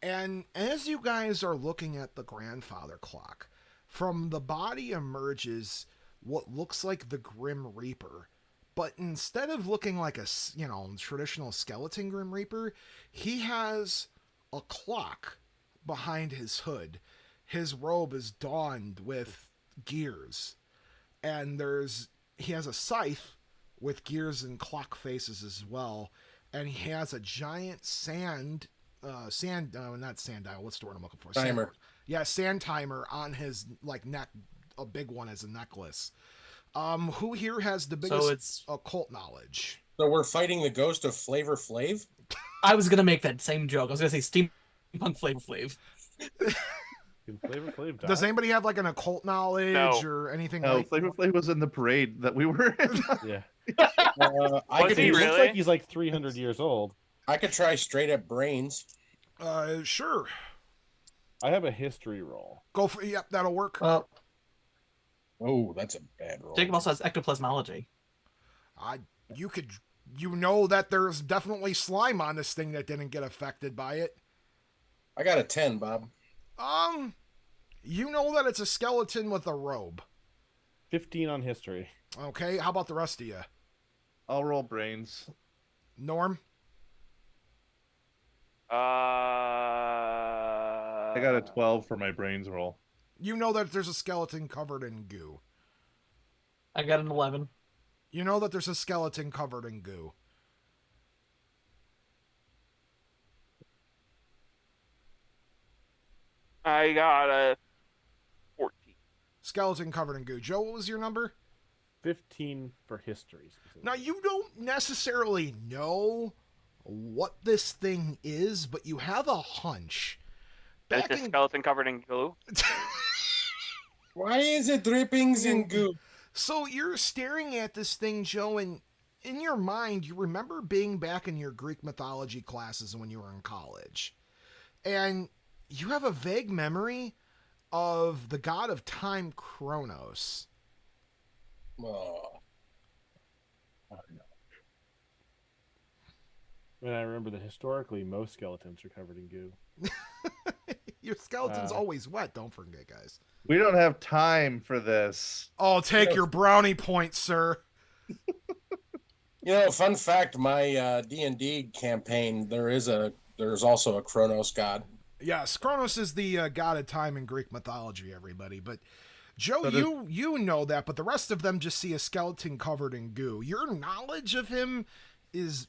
And as you guys are looking at the grandfather clock, from the body emerges what looks like the Grim Reaper. But instead of looking like a, traditional skeleton Grim Reaper, he has a clock behind his hood. His robe is donned with gears. And he has a scythe with gears and clock faces as well. And he has a giant not sanddial, what's the word I'm looking for? Timer. Sand timer on his neck, a big one as a necklace. Who here has the biggest So it's. occult knowledge? So we're fighting the ghost of Flavor Flav? I was gonna make that same joke. I was gonna say steampunk Flavor Flav. Can Flavor Flav die? Does anybody have like an occult knowledge No. or anything No, like? Flavor Flav was in the parade that we were in. Yeah. I Was could he He do- looks really? like he's like 300 years old. I could try straight up brains. Sure. I have a history roll. Go for yep, that'll work. Well, Oh, that's a bad roll. Jacob also has ectoplasmology. You know that there's definitely slime on this thing that didn't get affected by it. I got a 10, Bob. You know that it's a skeleton with a robe. 15 on history. Okay, how about the rest of you? I'll roll brains. Norm? I got a 12 for my brains roll. You know that there's a skeleton covered in goo. I got an 11. You know that there's a skeleton covered in goo. I got a 14. Skeleton covered in goo. Joe, what was your number? 15 for history. Now, you don't necessarily know what this thing is, but you have a hunch. It's a skeleton covered in glue. Why is it drippings in goo? So you're staring at this thing, Joe, and in your mind, you remember being back in your Greek mythology classes when you were in college. And you have a vague memory of the god of time, Kronos. Oh. And I remember that historically, most skeletons are covered in goo. Your skeleton's always wet, don't forget, guys. We don't have time for this. Oh, take your brownie point, sir. You know, fun fact, my D&D campaign, there's also a Kronos god. Yes, Kronos is the god of time in Greek mythology, everybody. But Joe, But you know that, but the rest of them just see a skeleton covered in goo. Your knowledge of him is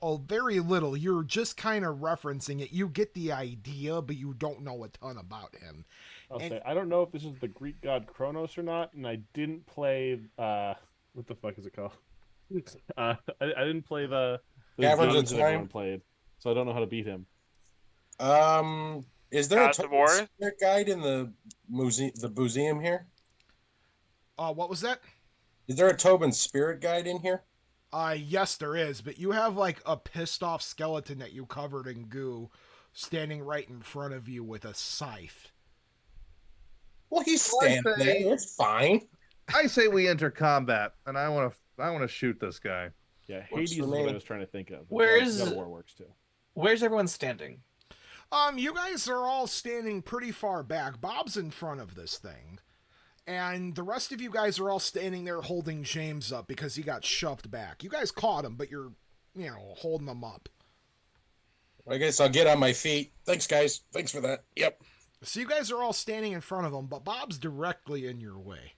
very little. You're just kind of referencing it. You get the idea, but you don't know a ton about him. I'll say, I don't know if this is the Greek god Kronos or not, and I didn't play, what the fuck is it called? I didn't play the Caverns games of that everyone Time? played, so I don't know how to beat him. Is there a Gods of War? Spirit guide in the museum here? What was that? Is there a Tobin spirit guide in here? Yes, there is, but you have like a pissed off skeleton that you covered in goo standing right in front of you with a scythe. Well, he's standing there. It's fine. I say we enter combat, and I want to shoot this guy. Yeah, Works Hades for is what me. I was trying to think of. Where God is- of War works too. Where's everyone standing? You guys are all standing pretty far back. Bob's in front of this thing. And the rest of you guys are all standing there holding James up because he got shoved back. You guys caught him, but you're, holding him up. I guess I'll get on my feet. Thanks, guys. Thanks for that. Yep. So you guys are all standing in front of him, but Bob's directly in your way.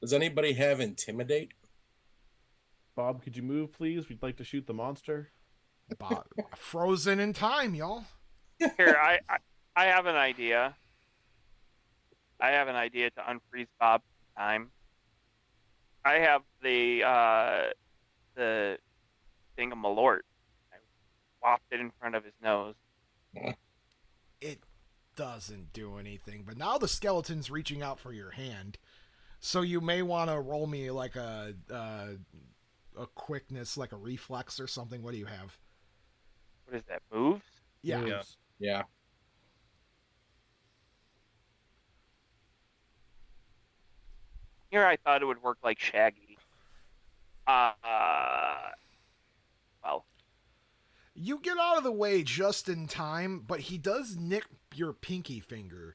Does anybody have intimidate? Bob, could you move, please? We'd like to shoot the monster. Bob, frozen in time, y'all. Here, I have an idea. I have an idea to unfreeze Bob time. I have the thingamalort. I whopped it in front of his nose. It doesn't do anything, but now the skeleton's reaching out for your hand. So you may want to roll me like a quickness, like a reflex or something. What do you have? What is that? Moves? Yeah. Moves. Yeah. Here I thought it would work like Shaggy. Well, You get out of the way just in time, but he does nick your pinky finger.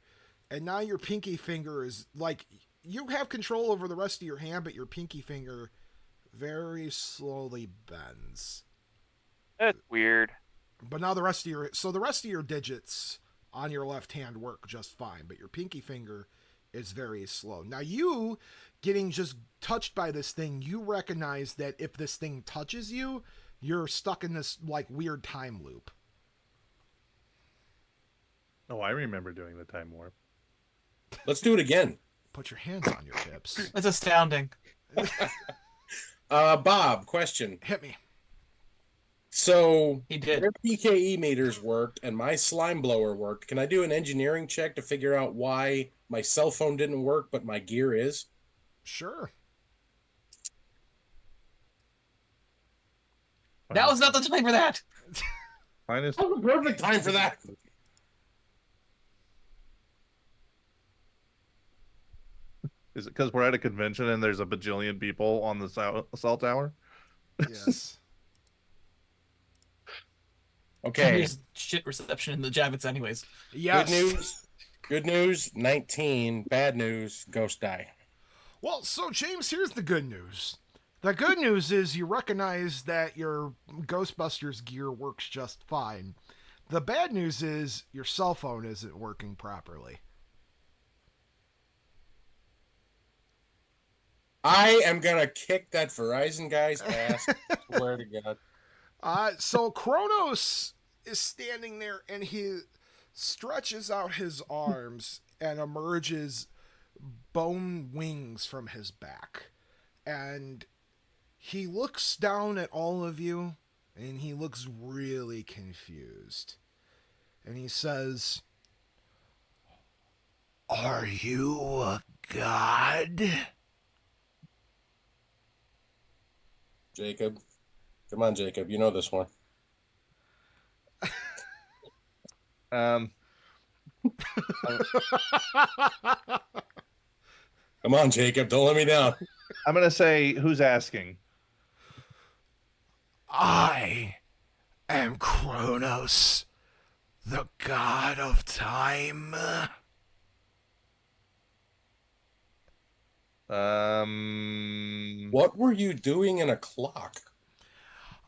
And now your pinky finger is like, you have control over the rest of your hand, but your pinky finger very slowly bends. that's weird. But now the rest of your digits on your left hand work just fine, but your pinky finger is very slow. Now you getting just touched by this thing, you recognize that if this thing touches you, you're stuck in this like weird time loop. Oh, I remember doing the time warp. Let's do it again. Put your hands on your hips. That's astounding. Bob, question. Hit me. So He did. their PKE meters worked and my slime blower worked. Can I do an engineering check to figure out why my cell phone didn't work, but my gear is? Sure. Now is not the time for that. Minus That was a perfect time for that. Is it because we're at a convention and there's a bajillion people on the cell tower? Yes. Okay. There's shit reception in the Javits anyways. Yes. Good news. Good news, 19. Bad news, ghost die. Well, so James, here's the good news. The good news is you recognize that your Ghostbusters gear works just fine. The bad news is your cell phone isn't working properly. I am gonna kick that Verizon guy's ass. Swear to God. So Kronos is standing there and he stretches out his arms and emerges bone wings from his back. And he looks down at all of you and he looks really confused. And he says, "Are you a god?" Jacob. Come on, Jacob. You know this one. Um, Come on, Jacob. Don't let me down. I'm gonna say, who's asking? "I am Kronos, the god of time." What were you doing in a clock?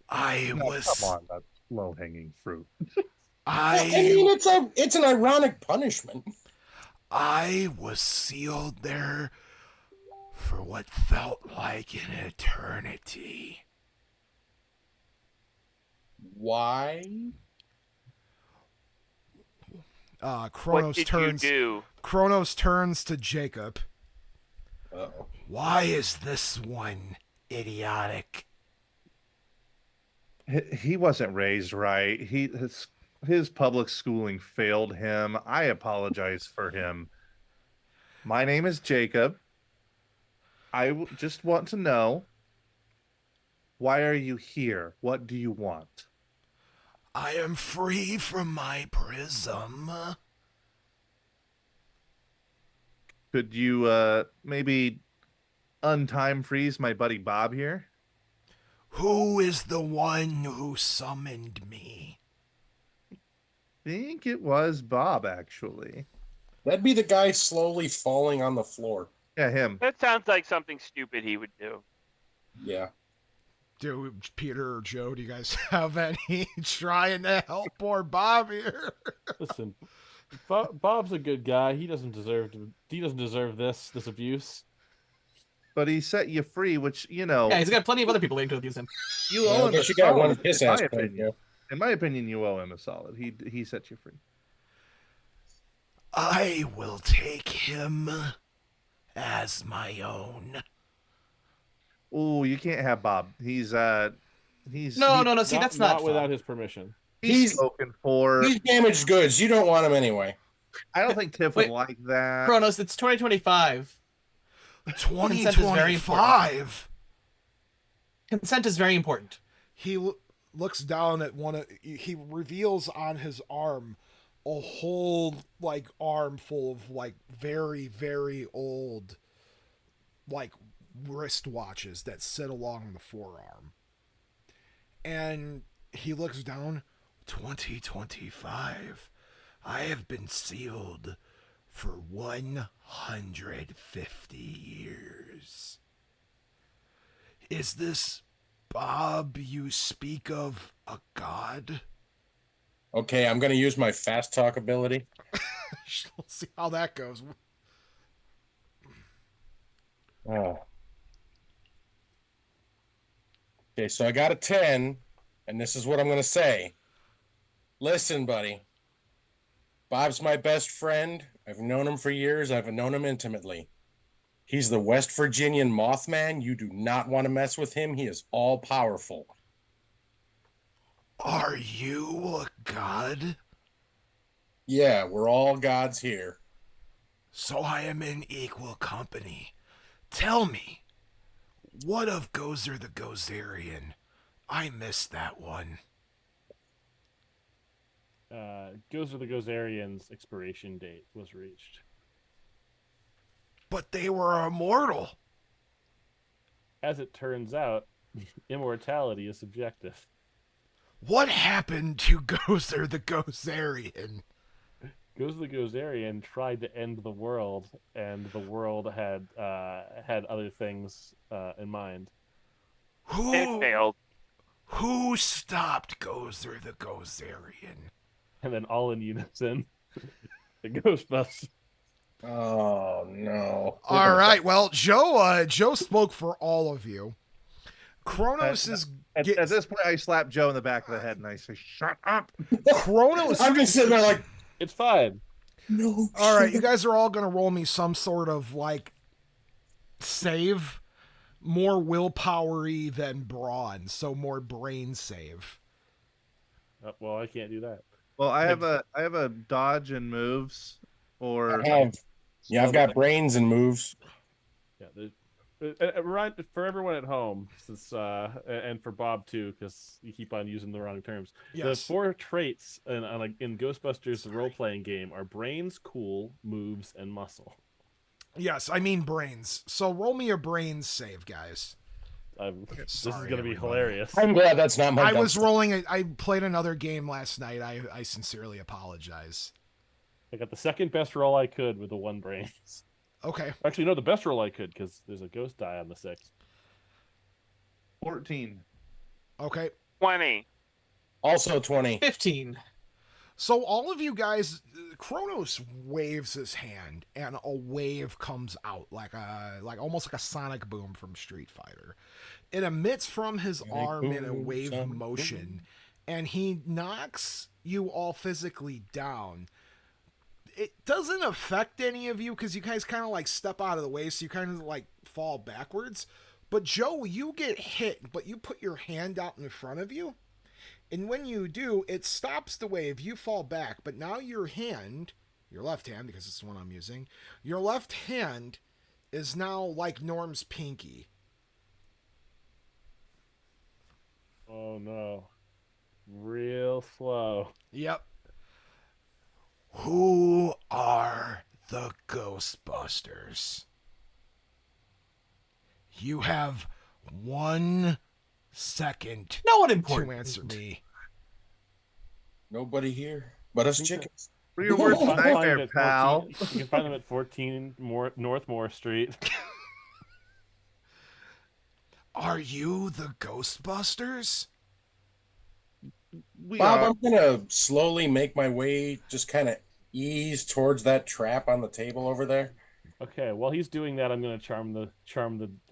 I No, was. come on, that's low hanging fruit. I mean, it's an ironic punishment. I was sealed there for what felt like an eternity. Why? Kronos What did turns. you do? Kronos turns to Jacob. Uh-oh. "Why is this one idiotic?" He wasn't raised right. His public schooling failed him. I apologize for him. My name is Jacob. Just want to know, why are you here? What do you want? "I am free from my prism." Could you maybe untime freeze my buddy Bob here? "Who is the one who summoned me?" I think it was Bob, actually. That'd be the guy slowly falling on the floor. Yeah, him. That sounds like something stupid he would do. Yeah. Do Peter or Joe, do you guys have any trying to help poor Bob here? Listen, Bob's a good guy. He doesn't deserve this abuse. But he set you free, which, you know, Yeah, he's got plenty of other people waiting to abuse him. you Well, owe I him a guess you got one solid, piss in my ass plate, opinion. yeah. In my opinion, you owe him a solid. He set you free. "I will take him as my own." Oh, you can't have Bob. He's No. See, Not- that's not fun. without his permission. he's spoken for. He's damaged goods. You don't want him anyway. I don't think Tiff Wait. would like that. Kronos, it's 2025. 2025. Consent is very important. He looks down at he reveals on his arm a whole like arm full of like very, very old like wristwatches that sit along the forearm. And he looks down, 2025. I have been sealed for 150 years. Is this Bob you speak of a god? Okay, I'm going to use my fast talk ability. Let's see how that goes. Oh. Okay, so I got a 10, and this is what I'm going to say. Listen, buddy. Bob's my best friend. I've known him for years. I've known him intimately. He's the West Virginian Mothman. You do not want to mess with him. He is all powerful. Are you a god? Yeah, we're all gods here. So I am in equal company. Tell me, what of Gozer the Gozerian? I missed that one. Gozer the Gozerian's expiration date was reached. But they were immortal. As it turns out, immortality is subjective. What happened to Gozer the Gozerian? the Gozerian tried to end the world, and the world had other things in mind. It Who failed. who stopped Gozer the Gozerian? And then all in unison, the Ghostbusters. Oh no! All right. Well, Joe spoke for all of you. Kronos is At this point, I slap Joe in the back of the head and I say, "Shut up." Kronos. I'm just sitting there like, It's fine. no. All right, you guys are all gonna roll me some sort of like save, more willpower-y than brawn, so more brain save. Well, I can't do that. Well, I have a dodge and moves, or I've got brains and moves. Yeah, right for everyone at home, since and for Bob too, because you keep on using the wrong terms. Yes. The 4 traits in Ghostbusters, the role-playing game, are brains, cool, moves, and muscle. Yes, I mean brains. So roll me a brains save, guys. This is Sorry, going to be everybody. hilarious. I'm glad that's not my. I was rolling. I played another game last night. I sincerely apologize. I got the second best roll I could with the 1 brains. Okay. Actually, no, the best roll I could, because there's a ghost die on the 6. 14. Okay. 20. Also 20. 15. So all of you guys, Kronos waves his hand, and a wave comes out like almost like a sonic boom from Street Fighter. It emits from his arm in a wave motion, and he knocks you all physically down. It doesn't affect any of you because you guys kind of like step out of the way, so you kind of like fall backwards. But Joe, you get hit, but you put your hand out in front of you. And when you do, it stops the wave. You fall back, but now your hand, your left hand, because it's the one I'm using, your left hand is now like Norm's pinky. Oh no. Real slow. Yep. Who are the Ghostbusters? You have 1 second No one to important. answer me. Nobody here but us chickens. What are your words of Find nightmare, them at pal? 14 You can find them at 14 North Moore Street. Are you the Ghostbusters? We Bob, are. I'm gonna slowly make my way, just kind of ease towards that trap on the table over there. Okay, while he's doing that, I'm gonna charm the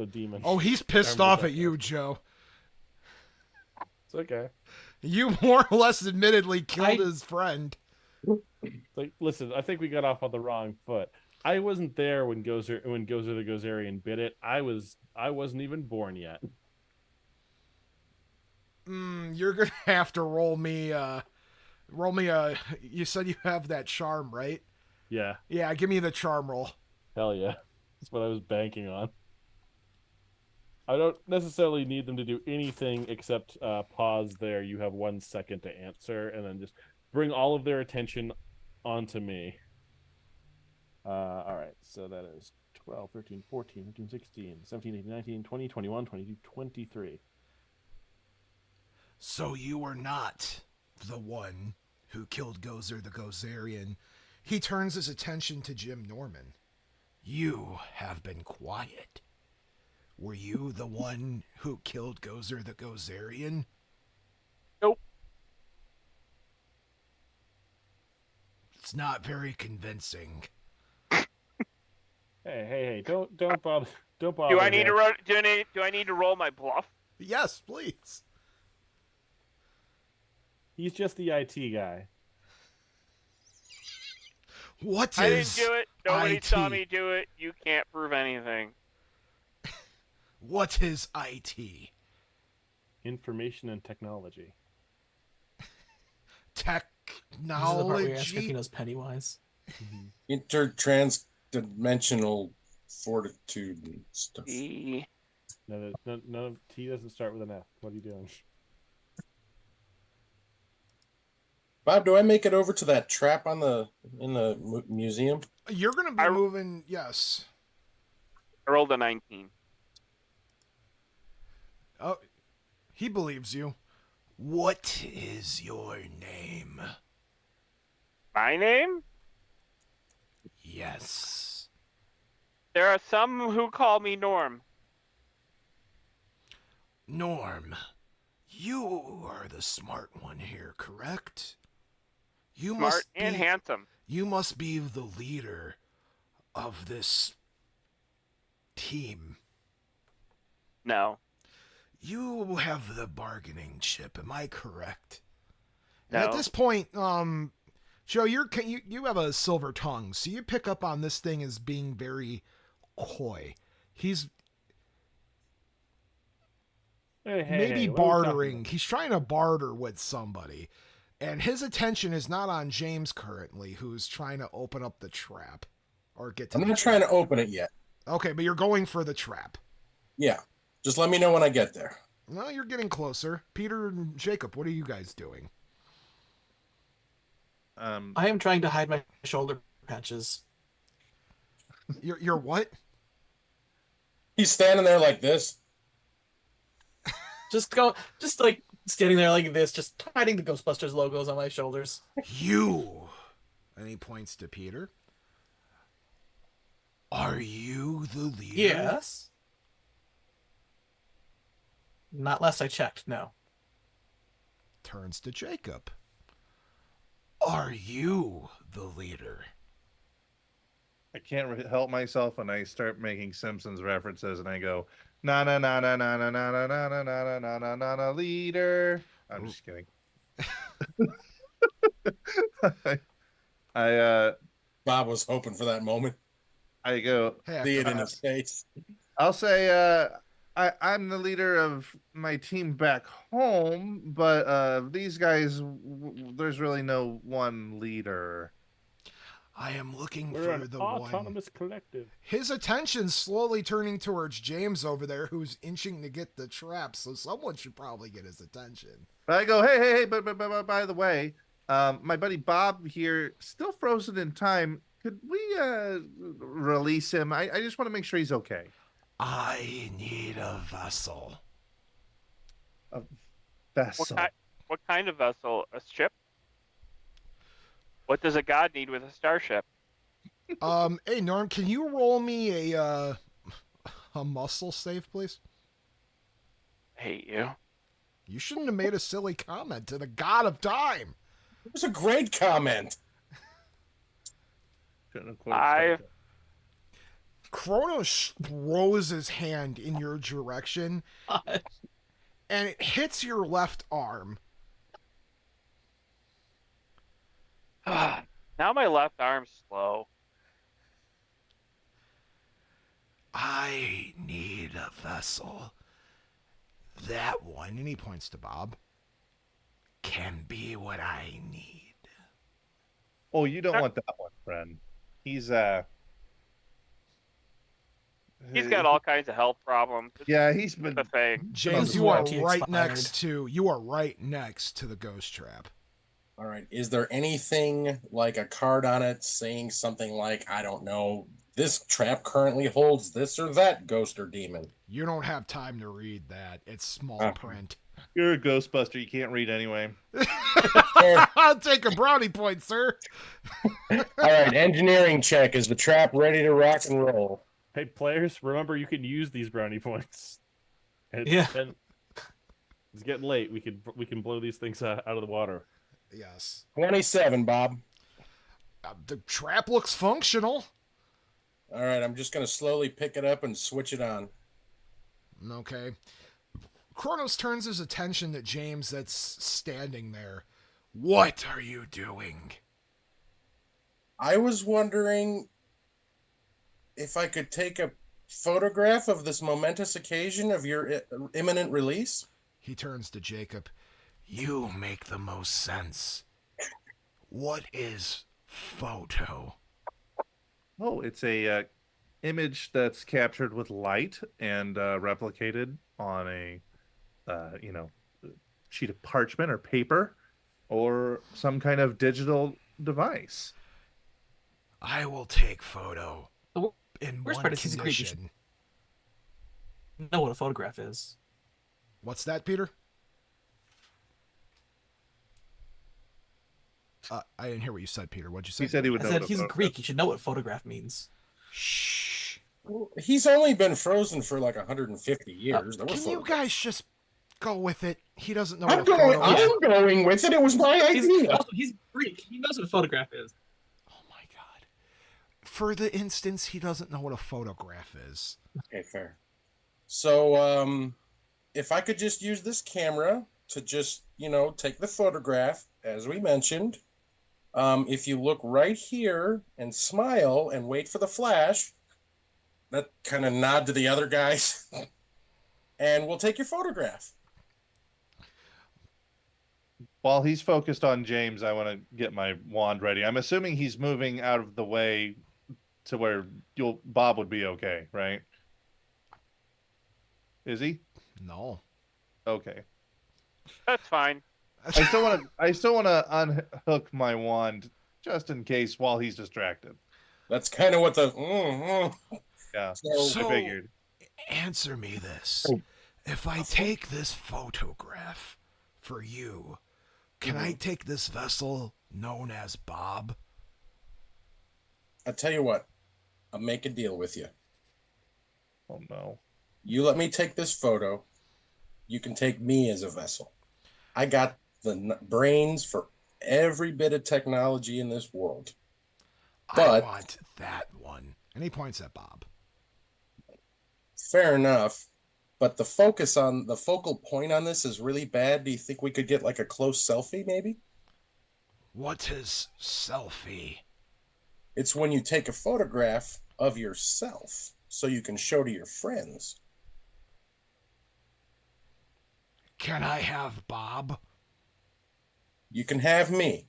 demon. Oh, he's pissed Charm the off at Ghostbusters. you, Joe. It's okay. You more or less admittedly killed I- his friend. Like, listen, I think we got off on the wrong foot. I wasn't there when Gozer the Gozerian bit it. I wasn't even born yet. You're gonna have to roll me a. You said you have that charm, right? Yeah, Yeah, give me the charm roll. hell yeah. That's what I was banking on. I don't necessarily need them to do anything except pause there. You have 1 second to answer, and then just bring all of their attention onto me. All right, so that is 12, 13, 14, 15, 16, 17, 18, 19, 20, 21, 22, 23. So you are not the one who killed Gozer the Gozerian. He turns his attention to Jim Norman. You have been quiet. Were you the one who killed Gozer the Gozerian? Nope. It's not very convincing. Hey, don't bother. Don't bother. Do I need here. to do I need to roll my bluff? Yes, please. He's just the IT guy. What is I didn't do it. Nobody IT? saw me do it. You can't prove anything. What is IT? Information and technology. This is the part where you're asking if he Technology? knows Pennywise. Intertransdimensional fortitude and stuff. E. No, T doesn't start with an F. What are you doing? Bob, do I make it over to that trap in the museum? You're going to be I- moving, yes. I rolled a 19. Oh, he believes you. What is your name? My name? Yes. There are some who call me Norm. Norm, you are the smart one here, correct? You Smart must and be handsome. you must be the leader of this team. No. You have the bargaining chip, am I correct? And at No. this point, Joe, you have a silver tongue, so you pick up on this thing as being very coy. He's maybe what are we talking bartering. about? He's trying to barter with somebody. And his attention is not on James currently, who's trying to open up the trap. Or get to I'm the not trap. trying to open it yet. Okay, but you're going for the trap. Yeah. Just let me know when I get there. Well, you're getting closer. Peter and Jacob, what are you guys doing? I am trying to hide my shoulder patches. You're what? He's standing there like this. Just like standing there like this, just hiding the Ghostbusters logos on my shoulders. You. And he points to Peter. Are you the leader? Yes. Not last I checked, no. Turns to Jacob. Are you the leader? I can't help myself when I start making Simpsons references and I go, na na na na na na na na na na na na na na na leader. I'm just kidding. I Bob was hoping for that moment. I go, Hey, See it in his face. I'll say I'm the leader of my team back home, but these guys, there's really no one leader. I am looking We're for an the one. autonomous collective. His attention's slowly turning towards James over there, who's inching to get the trap, so someone should probably get his attention. But I go, hey, but by the way, my buddy Bob here, still frozen in time. Could we release him? I just want to make sure he's okay. I need a vessel. A vessel. What kind of vessel? A ship? What does a god need with a starship? Hey Norm, can you roll me a muscle save, please? I hate you. You shouldn't have made a silly comment to the god of time. It was a great comment. Kronos throws his hand in your direction, and it hits your left arm. Now my left arm's slow. I need a vessel. That one, and he points to Bob, can be what I need. Oh, you don't want that one, friend. He's got all kinds of health problems. Yeah, he's been the thing. James, His you are warranty right expired. next to the ghost trap. All right. Is there anything like a card on it saying something like, I don't know, this trap currently holds this or that ghost or demon? You don't have time to read that. It's small Okay. print. You're a Ghostbuster. You can't read anyway. I'll take a brownie point, sir. All right. Engineering check. Is the trap ready to rock and roll? Hey, players, remember you can use these brownie points. Yeah. It's getting late. We can blow these things out of the water. Yes. 27, Bob. The trap looks functional. All right. I'm just going to slowly pick it up and switch it on. Okay. Kronos turns his attention to James that's standing there. What are you doing? I was wondering if I could take a photograph of this momentous occasion of your imminent release. He turns to Jacob. You make the most sense. What is photo? Oh, it's a image that's captured with light and replicated on a sheet of parchment or paper or some kind of digital device. I will take photo The in worst one part is he's agreed you condition. know what a photograph is. What's that, Peter? I didn't hear what you said, Peter. What'd you say? He said he would I know. said what a he's photograph- Greek. He should know what photograph means. Shh. He's only been frozen for like 150 years. There were Can you photographs. guys just go with it? He doesn't know I'm what a photo is. I'm going with it. It was my idea. He's Greek. He knows what a photograph is. Oh my god. For the instance, he doesn't know what a photograph is. Okay, fair. So, if I could just use this camera to just, take the photograph, as we mentioned. If you look right here and smile and wait for the flash, that kind of nod to the other guys, and we'll take your photograph. While he's focused on James, I want to get my wand ready. I'm assuming he's moving out of the way to where Bob would be okay, right? Is he? No. Okay. That's fine. I still want to unhook my wand just in case while he's distracted. That's kind of what the. Yeah. So- I figured. Answer me this. Oh. If I take this photograph for you, can I take this vessel known as Bob? I tell you what, I'll make a deal with you. Oh no. You let me take this photo. You can take me as a vessel. I got the brains for every bit of technology in this world. I But- want that one. And he points at Bob. Fair enough. But the focal point on this is really bad. Do you think we could get like a close selfie maybe? What is selfie? It's when you take a photograph of yourself so you can show to your friends. Can I have Bob? You can have me.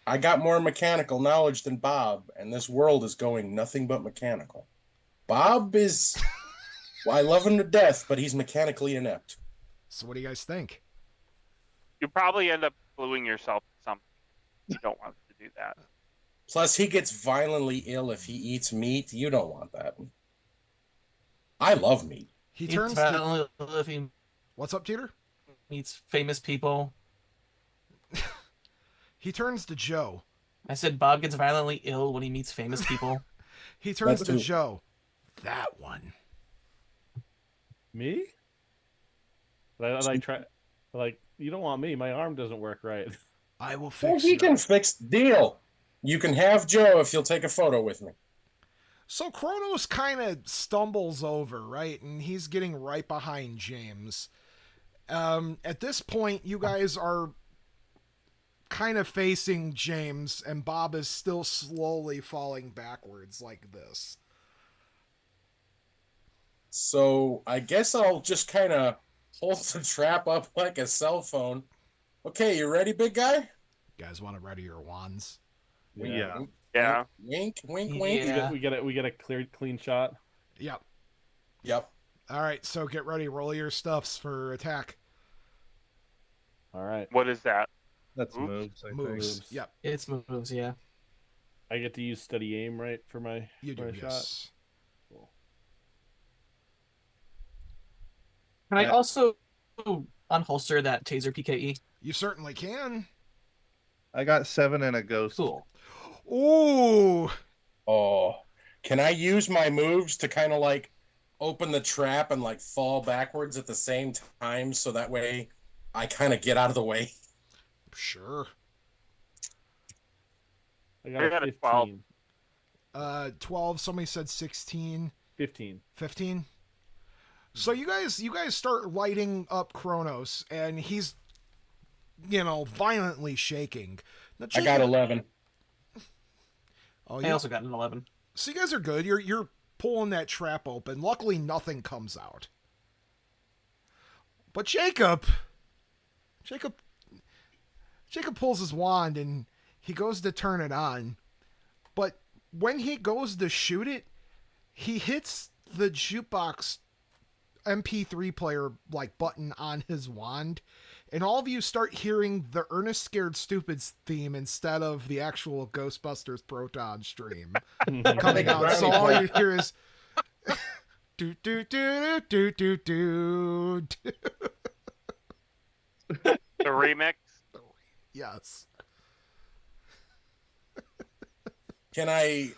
I got more mechanical knowledge than Bob, and this world is going nothing but mechanical. Bob is... Well, I love him to death, but he's mechanically inept. So what do you guys think? You probably end up gluing yourself to something. You don't want to do that. Plus, he gets violently ill if he eats meat. You don't want that. I love meat. He He's turns to... violently ill if he What's up, Peter? meets famous people. He turns to Joe. I said Bob gets violently ill when he meets famous people. He turns That's to who- Joe. That one. Me? You don't want me. My arm doesn't work right. I will Well, fix he you. can fix the deal. You can have Joe if you'll take a photo with me. So Kronos kind of stumbles over, right? And he's getting right behind James. At this point, you guys are kind of facing James, and Bob is still slowly falling backwards like this. So I guess I'll just kind of hold the trap up like a cell phone. Okay, you ready, big guy? You guys want to ready your wands? Yeah. Yeah. Wink, wink, wink. Yeah. We get a clean shot. Yep. Yep. All right, so get ready. Roll your stuffs for attack. All right. What is that? That's Oops. moves. I think. Moves. Moves. Yep, It's moves, yeah. I get to use steady aim, right, for my you do. my shot. Yes. Cool. Can I Yeah. also unholster that taser PKE? You certainly can. I got 7 and a ghost. Cool. Ooh. Oh, can I use my moves to kind of like open the trap and like fall backwards at the same time so that way I kind of get out of the way? Sure. I I got got a a 12. 15. 12. Somebody said 16. 15. 15. So you guys start lighting up Kronos, and he's, violently shaking. Now, I got Jacob- 11. Oh, I also got an 11. So you guys are good. You're pulling that trap open. Luckily, nothing comes out. But Jacob pulls his wand and he goes to turn it on. But when he goes to shoot it, he hits the jukebox MP3 player button on his wand, and all of you start hearing the Ernest Scared Stupids theme instead of the actual Ghostbusters Proton stream coming out. So all you hear is do do do do do do. The remix. Yes. Can I?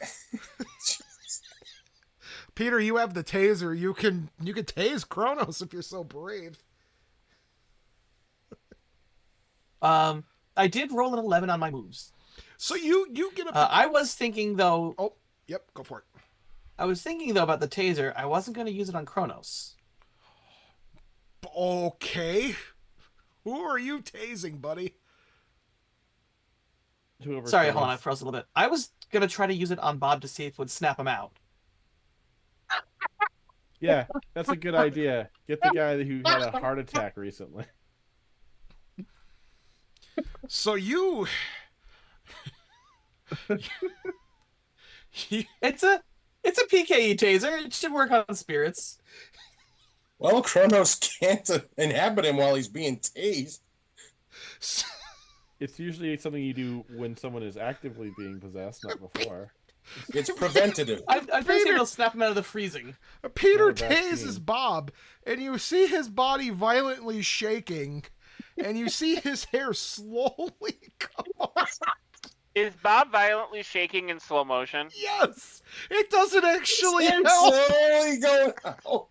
Peter, you have the taser. You can tase Kronos if you're so brave. I did roll an 11 on my moves. So you get a. I was thinking though. Oh, yep, go for it. I was thinking though about the taser. I wasn't going to use it on Kronos. Okay. Who are you tasing, buddy? Sorry, hold on, I froze a little bit. I was going to try to use it on Bob to see if it would snap him out. Yeah, that's a good idea. Get the guy who had a heart attack recently. So you... It's a PKE taser. It should work on spirits. Well, Kronos can't inhabit him while he's being tased. It's usually something you do when someone is actively being possessed, not before. It's preventative. I'm pretty sure it'll snap him out of the freezing. Peter tases Bob, and you see his body violently shaking, and you see his hair slowly come off. Is Bob violently shaking in slow motion? Yes! It doesn't actually It's help! slowly going out.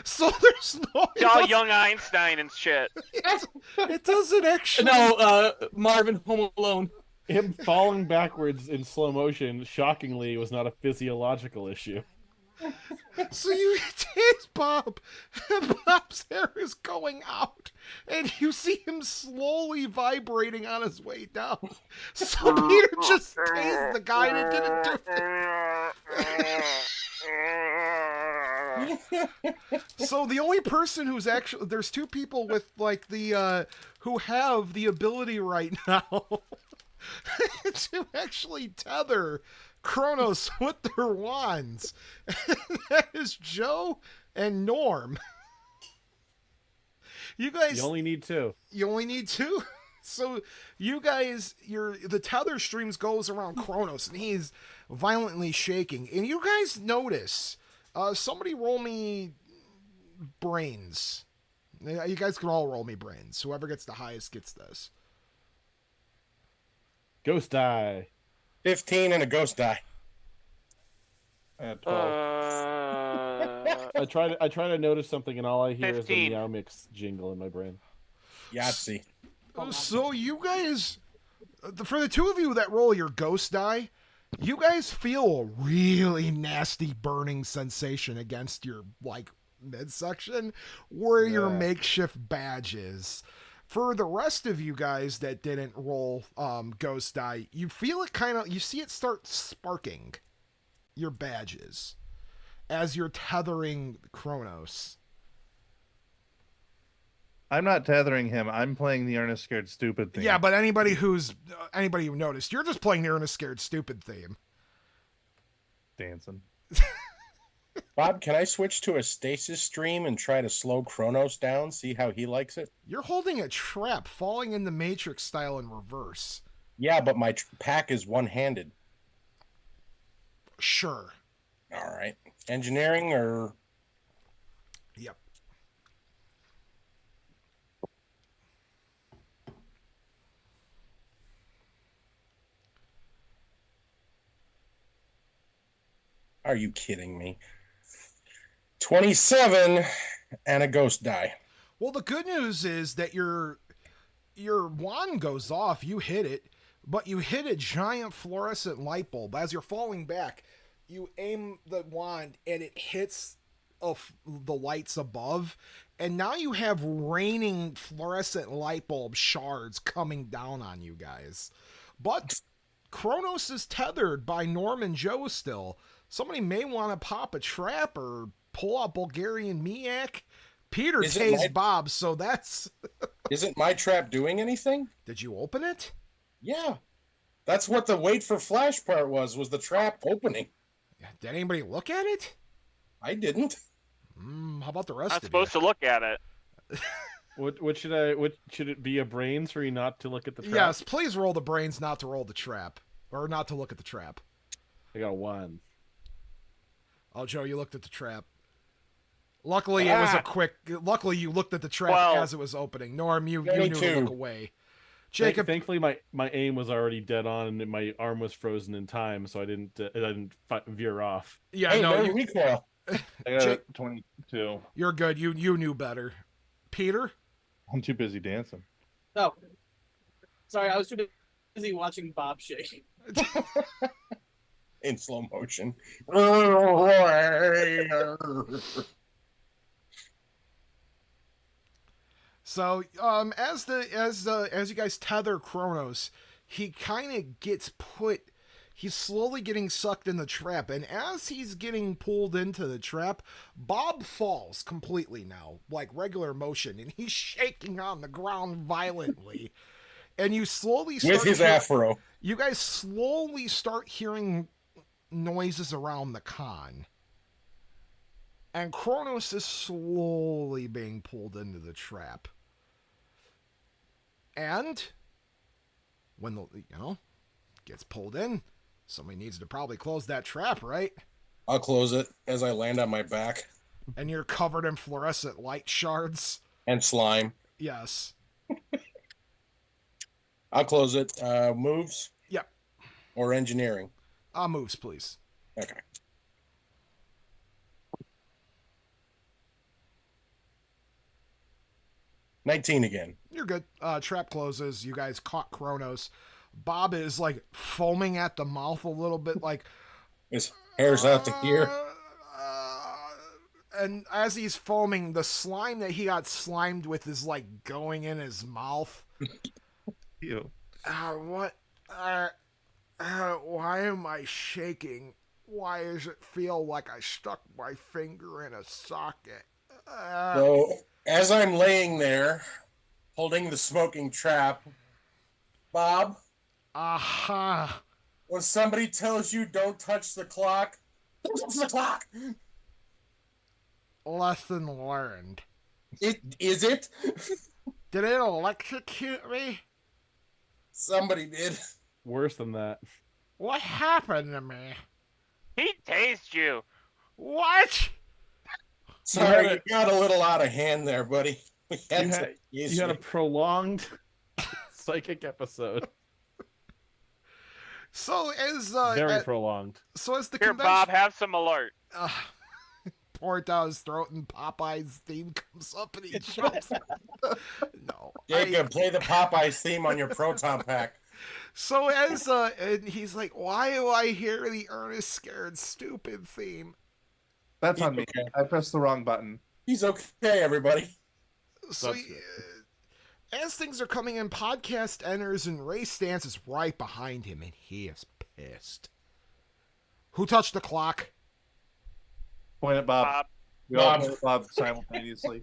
So there's no... Y'all young Einstein and shit. It doesn't actually... No, Marvin Home Alone. Him falling backwards in slow motion, shockingly, was not a physiological issue. So you tase Bob, and Bob's hair is going out, and you see him slowly vibrating on his way down. So Peter just tased the guy and it didn't do it. So the only person who's actually... There's two people with, like, the, who have the ability right now to actually tether Kronos with their wands. That is Joe and Norm. You guys... You only need two. You only need two? So you guys, the tether streams goes around Kronos, and he's violently shaking. And you guys notice, somebody roll me brains. You guys can all roll me brains. Whoever gets the highest gets this. Ghost die. 15 and a ghost die. I had 12. I try to notice something, and all I hear 15. is the Meow Mix jingle in my brain. Yahtzee. So you guys, for the two of you that roll your ghost die, you guys feel a really nasty burning sensation against your, like, midsection where your makeshift badge is. For the rest of you guys that didn't roll ghost die, you feel it you see it start sparking your badges as you're tethering Kronos. I'm not tethering him. I'm playing the Ernest Scared Stupid theme. Yeah, but anybody who noticed, you're just playing the Ernest Scared Stupid theme. Dancing. Bob, can I switch to a stasis stream and try to slow Kronos down, see how he likes it? You're holding a trap, falling in the Matrix style in reverse. Yeah, but my pack is one-handed. Sure. All right. Engineering or... Yep. Are you kidding me? 27 and a ghost die. Well, the good news is that your wand goes off. You hit it, but you hit a giant fluorescent light bulb. As you're falling back, you aim the wand and it hits the lights above, and now you have raining fluorescent light bulb shards coming down on you guys. But Kronos is tethered by Norm and Joe still. Somebody may want to pop a trap or pull out Bulgarian Miak. Peter tased Bob, so that's... Isn't my trap doing anything? Did you open it? Yeah. That's what the wait for flash part was the trap opening. Did anybody look at it? I didn't. How about the rest I'm of supposed to look at it. What should it be, a brains for you not to look at the trap? Yes, please roll the brains not to roll the trap. Or not to look at the trap. I got a 1. Oh, Joe, you looked at the trap. Luckily, it was a quick... Luckily, you looked at the trap as it was opening. Norm, you knew to look away. Jacob, Thankfully, my aim was already dead on, and my arm was frozen in time, so I didn't veer off. yeah, Hey, no, no you, recoil. I got Jake, 22. you're good. You knew better. Peter, I'm too busy dancing. Oh, sorry, I was too busy watching Bob shake. In slow motion. so as you guys tether Kronos, he kind of gets put. He's slowly getting sucked in the trap, and as he's getting pulled into the trap, Bob falls completely now, like regular motion, and he's shaking on the ground violently. And you slowly start With his afro. You guys slowly start hearing noises around the con. And Kronos is slowly being pulled into the trap. And when the gets pulled in, somebody needs to probably close that trap, right? I'll close it as I land on my back. And you're covered in fluorescent light shards. And slime. Yes. I'll close it. Moves? Yep. Or engineering? Moves, please. Okay. $19 again. You're good. Trap closes. You guys caught Kronos. Bob is like foaming at the mouth a little bit, like His hair's out to here. And as he's foaming, the slime that he got slimed with is like going in his mouth. Ew. What? Why am I shaking? Why does it feel like I stuck my finger in a socket? So, as I'm laying there, holding the smoking trap, Bob, Aha. when somebody tells you don't touch the clock, don't touch the clock! Lesson learned. Is it? Did it electrocute me? Somebody did. Worse than that. What happened to me? He tased you. What? Sorry, you got a little out of hand there, buddy. We had to use You had a you. prolonged psychic episode. So as Very prolonged. so as the Here, convention, Bob, have some alert. pour it down his throat and Popeye's theme comes up and he jumps. No, Jacob, play the Popeyes theme on your proton pack. So as and he's like, why do I hear the Ernest Scared Stupid theme? That's on me. Okay. I pressed the wrong button. He's okay, everybody. So That's good. as things are coming in, Podcast enters and Ray Stance is right behind him and he is pissed. Who touched the clock? Point at Bob. Bob, We all Bob. point at Bob simultaneously.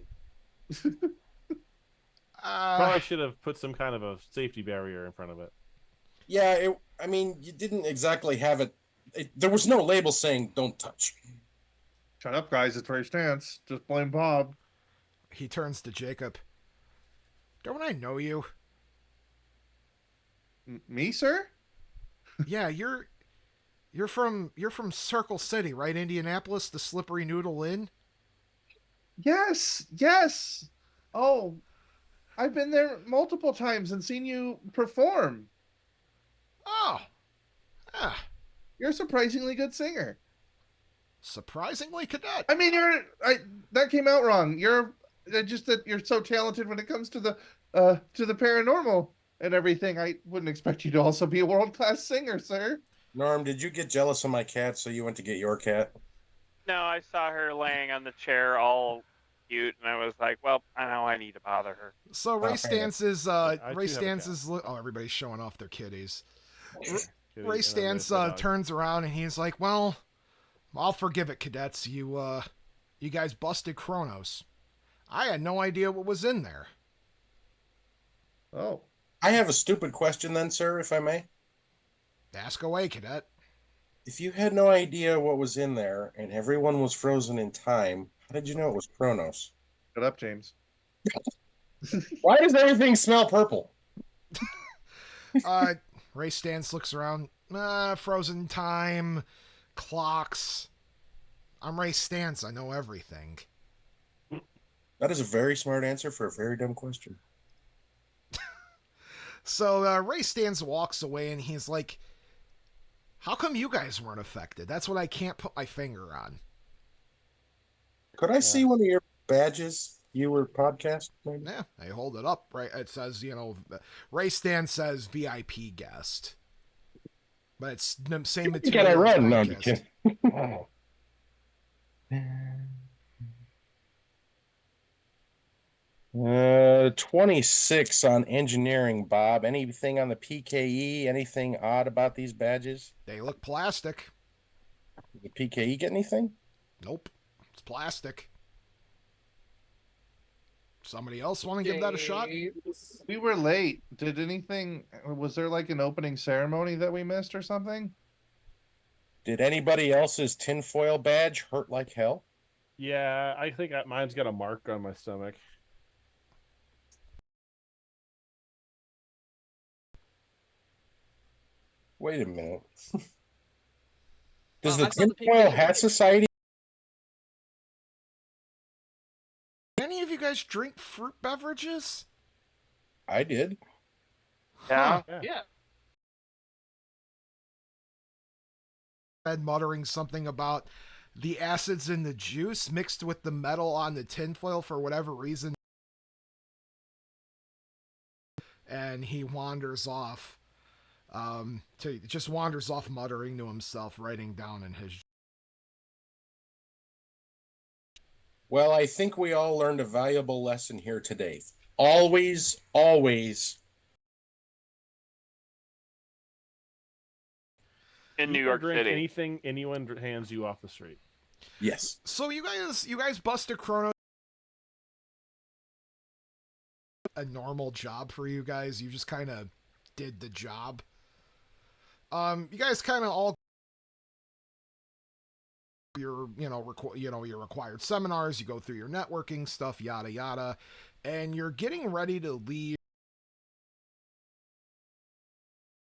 Probably should have put some kind of a safety barrier in front of it. Yeah, you didn't exactly have it. There was no label saying don't touch. Shut up, guys. It's Ray Stance. Just blame Bob. He turns to Jacob. Don't I know you? Me, sir? Yeah, you're from Circle City, right? Indianapolis, the Slippery Noodle Inn. Yes. Yes. Oh, I've been there multiple times and seen you perform. Oh, ah, You're a surprisingly good singer. surprisingly, Cadet. I mean, that came out wrong. You're just that you're so talented when it comes to the paranormal and everything. I wouldn't expect you to also be a world-class singer, sir. Norm, did you get jealous of my cat, so you went to get your cat? no, I saw her laying on the chair all cute, and I was like, well, I know I need to bother her. So Ray fair Stance is I Ray too have a Stance cat. is oh, everybody's showing off their kitties. Kitty, Ray and Stance then the dog. turns around and he's like, "Well, I'll forgive it, cadets. You guys busted Kronos. I had no idea what was in there." Oh, I have a stupid question then, sir, if I may. Ask away, cadet. If you had no idea what was in there and everyone was frozen in time, how did you know it was Kronos? shut up, James. Why does everything smell purple? Ray Stance looks around. Frozen time, clocks. I'm Ray Stance. I know everything. That is a very smart answer for a very dumb question. So Ray Stans walks away and he's like, how come you guys weren't affected? That's what I can't put my finger on. Could I see one of your badges? You were podcast, maybe? Yeah, I hold it up, right? It says, Ray Stan says VIP guest. But it's the same material. Can I as run? No, I'm podcast. kidding. 26 on engineering, Bob. Anything on the PKE? Anything odd about these badges? They look plastic. Did the PKE get anything? Nope. It's plastic. Somebody else want to give that a shot? We were late. Did anything? Was there like an opening ceremony that we missed or something? Did anybody else's tinfoil badge hurt like hell? Yeah, I think mine's got a mark on my stomach. Wait a minute. Does I the saw the Tinfoil PKE. Hat Society? Any of you guys drink fruit beverages? I did. Yeah. Yeah. Ed muttering something about the acids in the juice mixed with the metal on the tinfoil for whatever reason. And he wanders off. Just wanders off muttering to himself, writing down in his... Well, I think we all learned a valuable lesson here today. Always, always. In New You can York drink City. anything anyone hands you off the street. Yes. So you guys busted Chrono. A normal job for you guys. You just kind of did the job. You guys kind of all your your required seminars. You go through your networking stuff, yada yada, and you're getting ready to leave.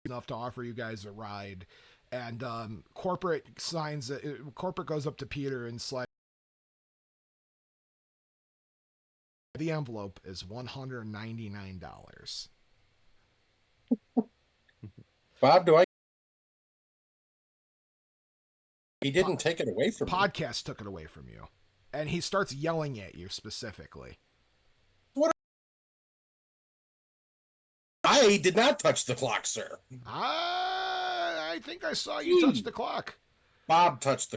Enough to offer you guys a ride, and corporate goes up to Peter and slides. The envelope is $199. Bob, He didn't take it away from me. Podcast took it away from you, and he starts yelling at you specifically. I did not touch the clock, sir. I think I saw you touch the clock. Bob touched the...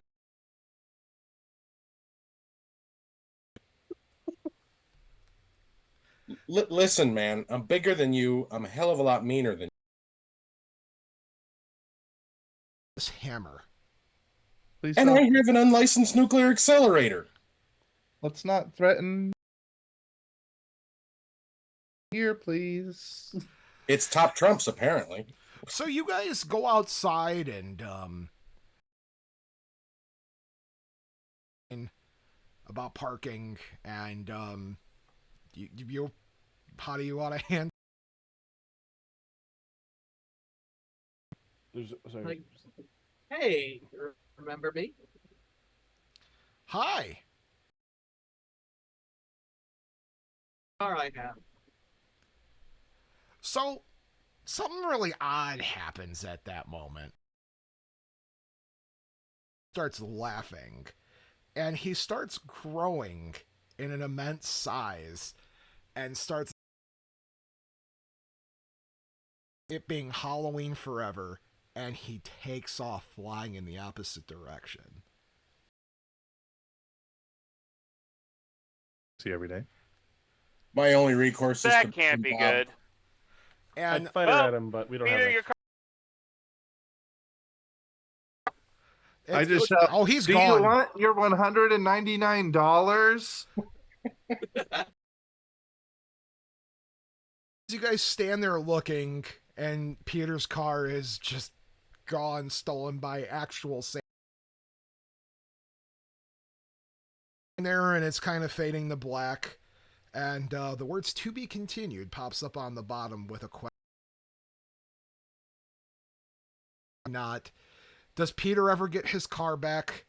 Listen, man, I'm bigger than you. I'm a hell of a lot meaner than you. This hammer. Please And don't. I have an unlicensed nuclear accelerator. Let's not threaten. Here, please. It's top trumps, apparently. So you guys go outside and about parking and you how do you want to hand? Sorry. Like, hey, remember me? Hi. All right, now. So something really odd happens at that moment. Starts laughing, and he starts growing in an immense size, and starts it being Halloween forever, and he takes off flying in the opposite direction. See you every day. My only recourse is That to can't be Bob. good. And I'd fight it at him, but we don't Peter, have your much. I just shout, oh, he's do gone. you want your $199? You guys stand there looking, and Peter's car is just gone, stolen by actual Satan. There, and it's kind of fading to black, and the words "to be continued" pops up on the bottom with a question. Not. Does Peter ever get his car back?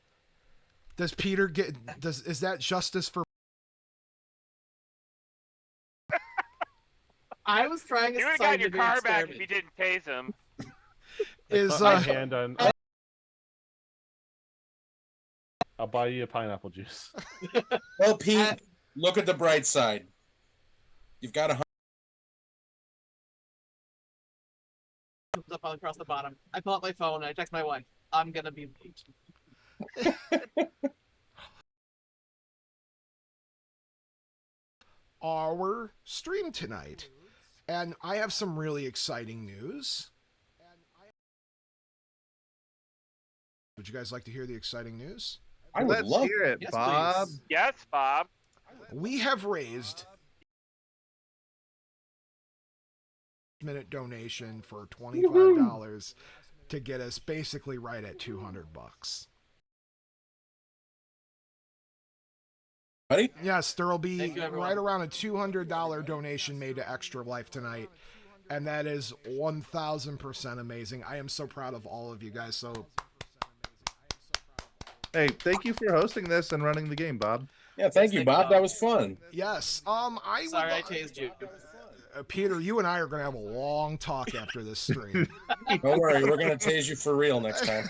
Does Peter get? Is that justice for? I was trying to You would have sign gotten your to car back if you experiment. didn't tase him. I Is put my hand on. I- I'll buy you a pineapple juice. Well, Pete, look at the bright side. You've got a Up across the bottom. I pull out my phone and I text my wife. I'm gonna be late. our stream tonight. And I have some really exciting news. Would you guys like to hear the exciting news? I would Let's love hear it, Yes, Bob. please. Yes, Bob. We have raised minute donation for $25 to get us basically right at $200. buddy. Yes, there will be Thank you, everyone. right around a $200 donation made to Extra Life tonight. And that is 1000% amazing. I am so proud of all of you guys. So Hey, thank you for hosting this and running the game, Bob. Yeah, thank you, Thank you, Bob. Bob. That was fun. yes, Sorry, I tased you. Peter, you and I are going to have a long talk after this stream. Don't worry, we're gonna tase you for real next time.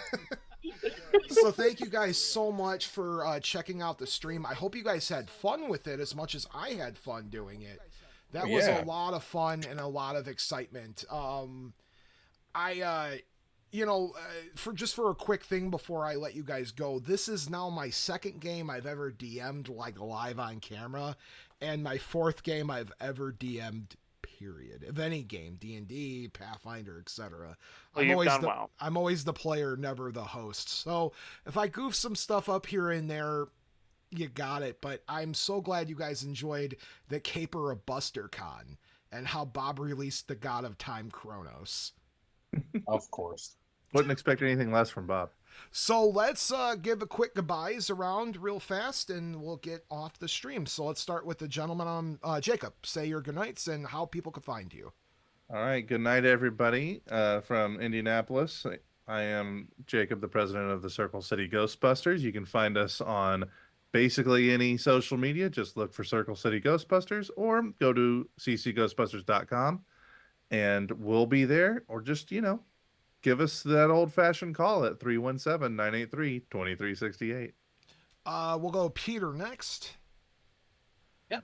So thank you guys so much for checking out the stream. I hope you guys had fun with it as much as I had fun doing it. That was a Yeah. lot of fun and a lot of excitement. For a quick thing before I let you guys go, this is now my second game I've ever DM'd like live on camera, and my fourth game I've ever DM'd. Period. Of any game, D&D, Pathfinder, etc. Well, you've done well. I'm always the player, never the host. So if I goof some stuff up here and there, you got it. But I'm so glad you guys enjoyed the caper of BusterCon and how Bob released the God of Time Kronos. Of course. Wouldn't expect anything less from Bob. So let's give a quick goodbyes around real fast and we'll get off the stream. So let's start with the gentleman on Jacob. Say your goodnights and how people can find you. All right. Good night, everybody. From Indianapolis, I am Jacob, the president of the Circle City Ghostbusters. You can find us on basically any social media. Just look for Circle City Ghostbusters or go to ccghostbusters.com and we'll be there, or just, give us that old-fashioned call at 317-983-2368. We'll go Peter next. Yep.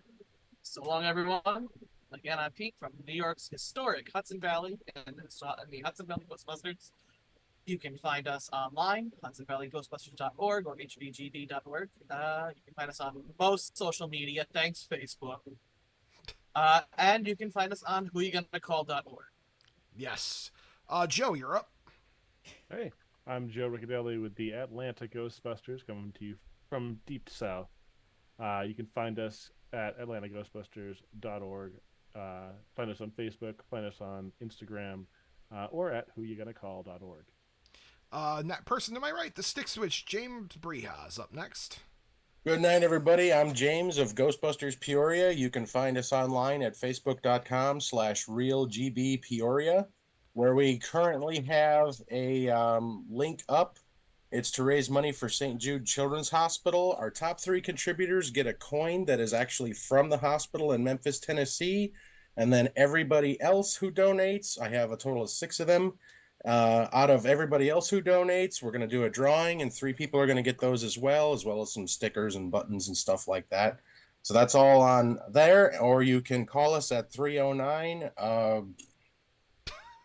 So long, everyone. Again, I'm Pete from New York's historic Hudson Valley and the Hudson Valley Ghostbusters. You can find us online, hudsonvalleyghostbusters.org or hvgb.org. You can find us on most social media. Thanks, Facebook. And you can find us on whoyougonacall.org. Yes. Joe, you're up. Hey, I'm Joe Riccadelli with the Atlanta Ghostbusters, coming to you from deep south. You can find us at atlantaghostbusters.org. Find us on Facebook, find us on Instagram, or at whoyougonacall.org. That person to my right, the stick switch, James Breha, is up next. Good night, everybody. I'm James of Ghostbusters Peoria. You can find us online at facebook.com/realgbpeoria, where we currently have a link up. It's to raise money for St. Jude Children's Hospital. Our top 3 contributors get a coin that is actually from the hospital in Memphis, Tennessee. And then everybody else who donates, I have a total of 6 of them. Out of everybody else who donates, we're going to do a drawing, and 3 people are going to get those as well as some stickers and buttons and stuff like that. So that's all on there, or you can call us at 309.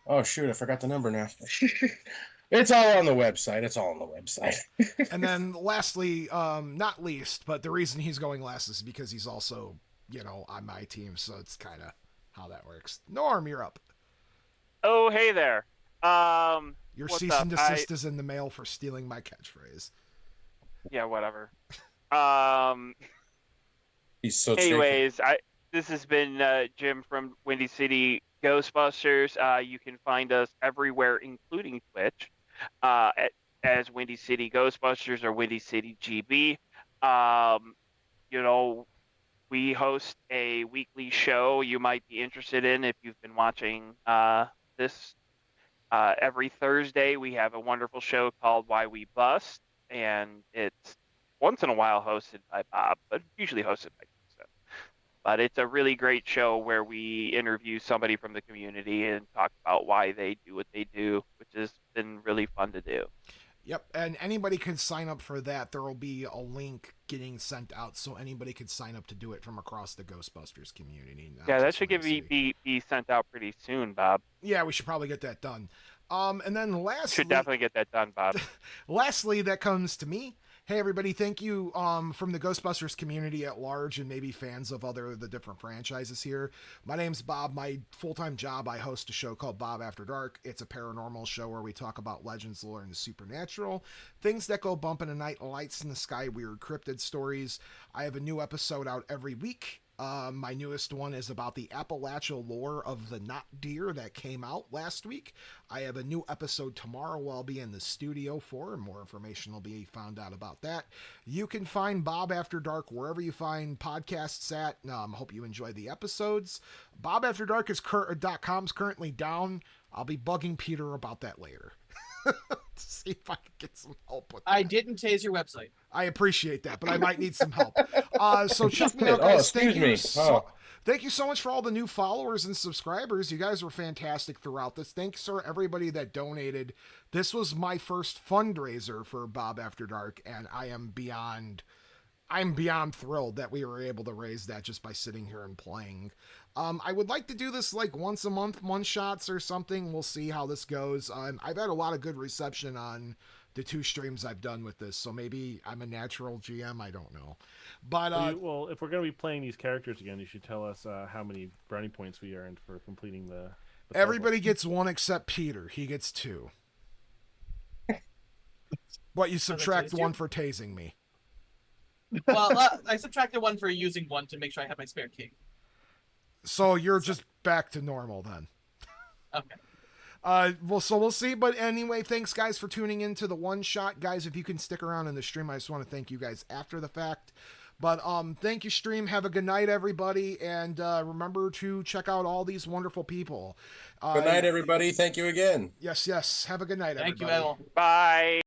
Oh, shoot, I forgot the number now. It's all on the website. And then lastly, not least, but the reason he's going last is because he's also, on my team, so it's kind of how that works. Norm, you're up. Oh, hey there. Your what's cease up? and desist is in the mail for stealing my catchphrase. Yeah, whatever. He's so Anyways, this has been Jim from Windy City Ghostbusters. You can find us everywhere, including Twitch, as Windy City Ghostbusters or Windy City GB. We host a weekly show you might be interested in if you've been watching this. Every Thursday, we have a wonderful show called Why We Bust, and it's once in a while hosted by Bob, but usually hosted by Krista. But it's a really great show where we interview somebody from the community and talk about why they do what they do, which has been really fun to do. Yep, and anybody can sign up for that. There will be a link getting sent out, so anybody could sign up to do it from across the Ghostbusters community. Yeah, that should be sent out pretty soon, Bob. Yeah, we should probably get that done. And then lastly, should definitely get that done, Bob. Lastly, that comes to me. Hey everybody, thank you from the Ghostbusters community at large and maybe fans of the different franchises here. My name's Bob. My full-time job, I host a show called Bob After Dark. It's a paranormal show where we talk about legends, lore, and the supernatural. Things that go bump in the night, lights in the sky, weird cryptid stories. I have a new episode out every week. My newest one is about the Appalachia lore of the Not Deer that came out last week. I have a new episode tomorrow I'll be in the studio for, and more information will be found out about that. You can find Bob After Dark wherever you find podcasts at. Hope you enjoy the episodes. BobAfterDark.com is currently down. I'll be bugging Peter about that later. To see if I can get some help with that. I didn't tase your website. I appreciate that, but I might need some help. So check me out, guys. Thank you so much for all the new followers and subscribers. You guys were fantastic throughout this. Thanks for everybody that donated. This was my first fundraiser for Bob After Dark, and I'm beyond thrilled that we were able to raise that just by sitting here and playing. I would like to do this like once a month, one shots or something. We'll see how this goes. I've had a lot of good reception on the 2 streams I've done with this, so maybe I'm a natural GM. I don't know, but well, if we're gonna be playing these characters again, you should tell us how many brownie points we earned for completing the everybody gets 1 except Peter. He gets 2. But you subtract 1 for tasing me. Well, I subtracted 1 for using 1 to make sure I have my spare king. So you're just back to normal then. Okay. So we'll see. But anyway, thanks guys for tuning into the one shot. Guys, if you can stick around in the stream, I just want to thank you guys after the fact. But thank you, stream. Have a good night, everybody. And remember to check out all these wonderful people. Good night, everybody. Thank you again. Yes. Have a good night, everybody. Thank you, Emil. Bye.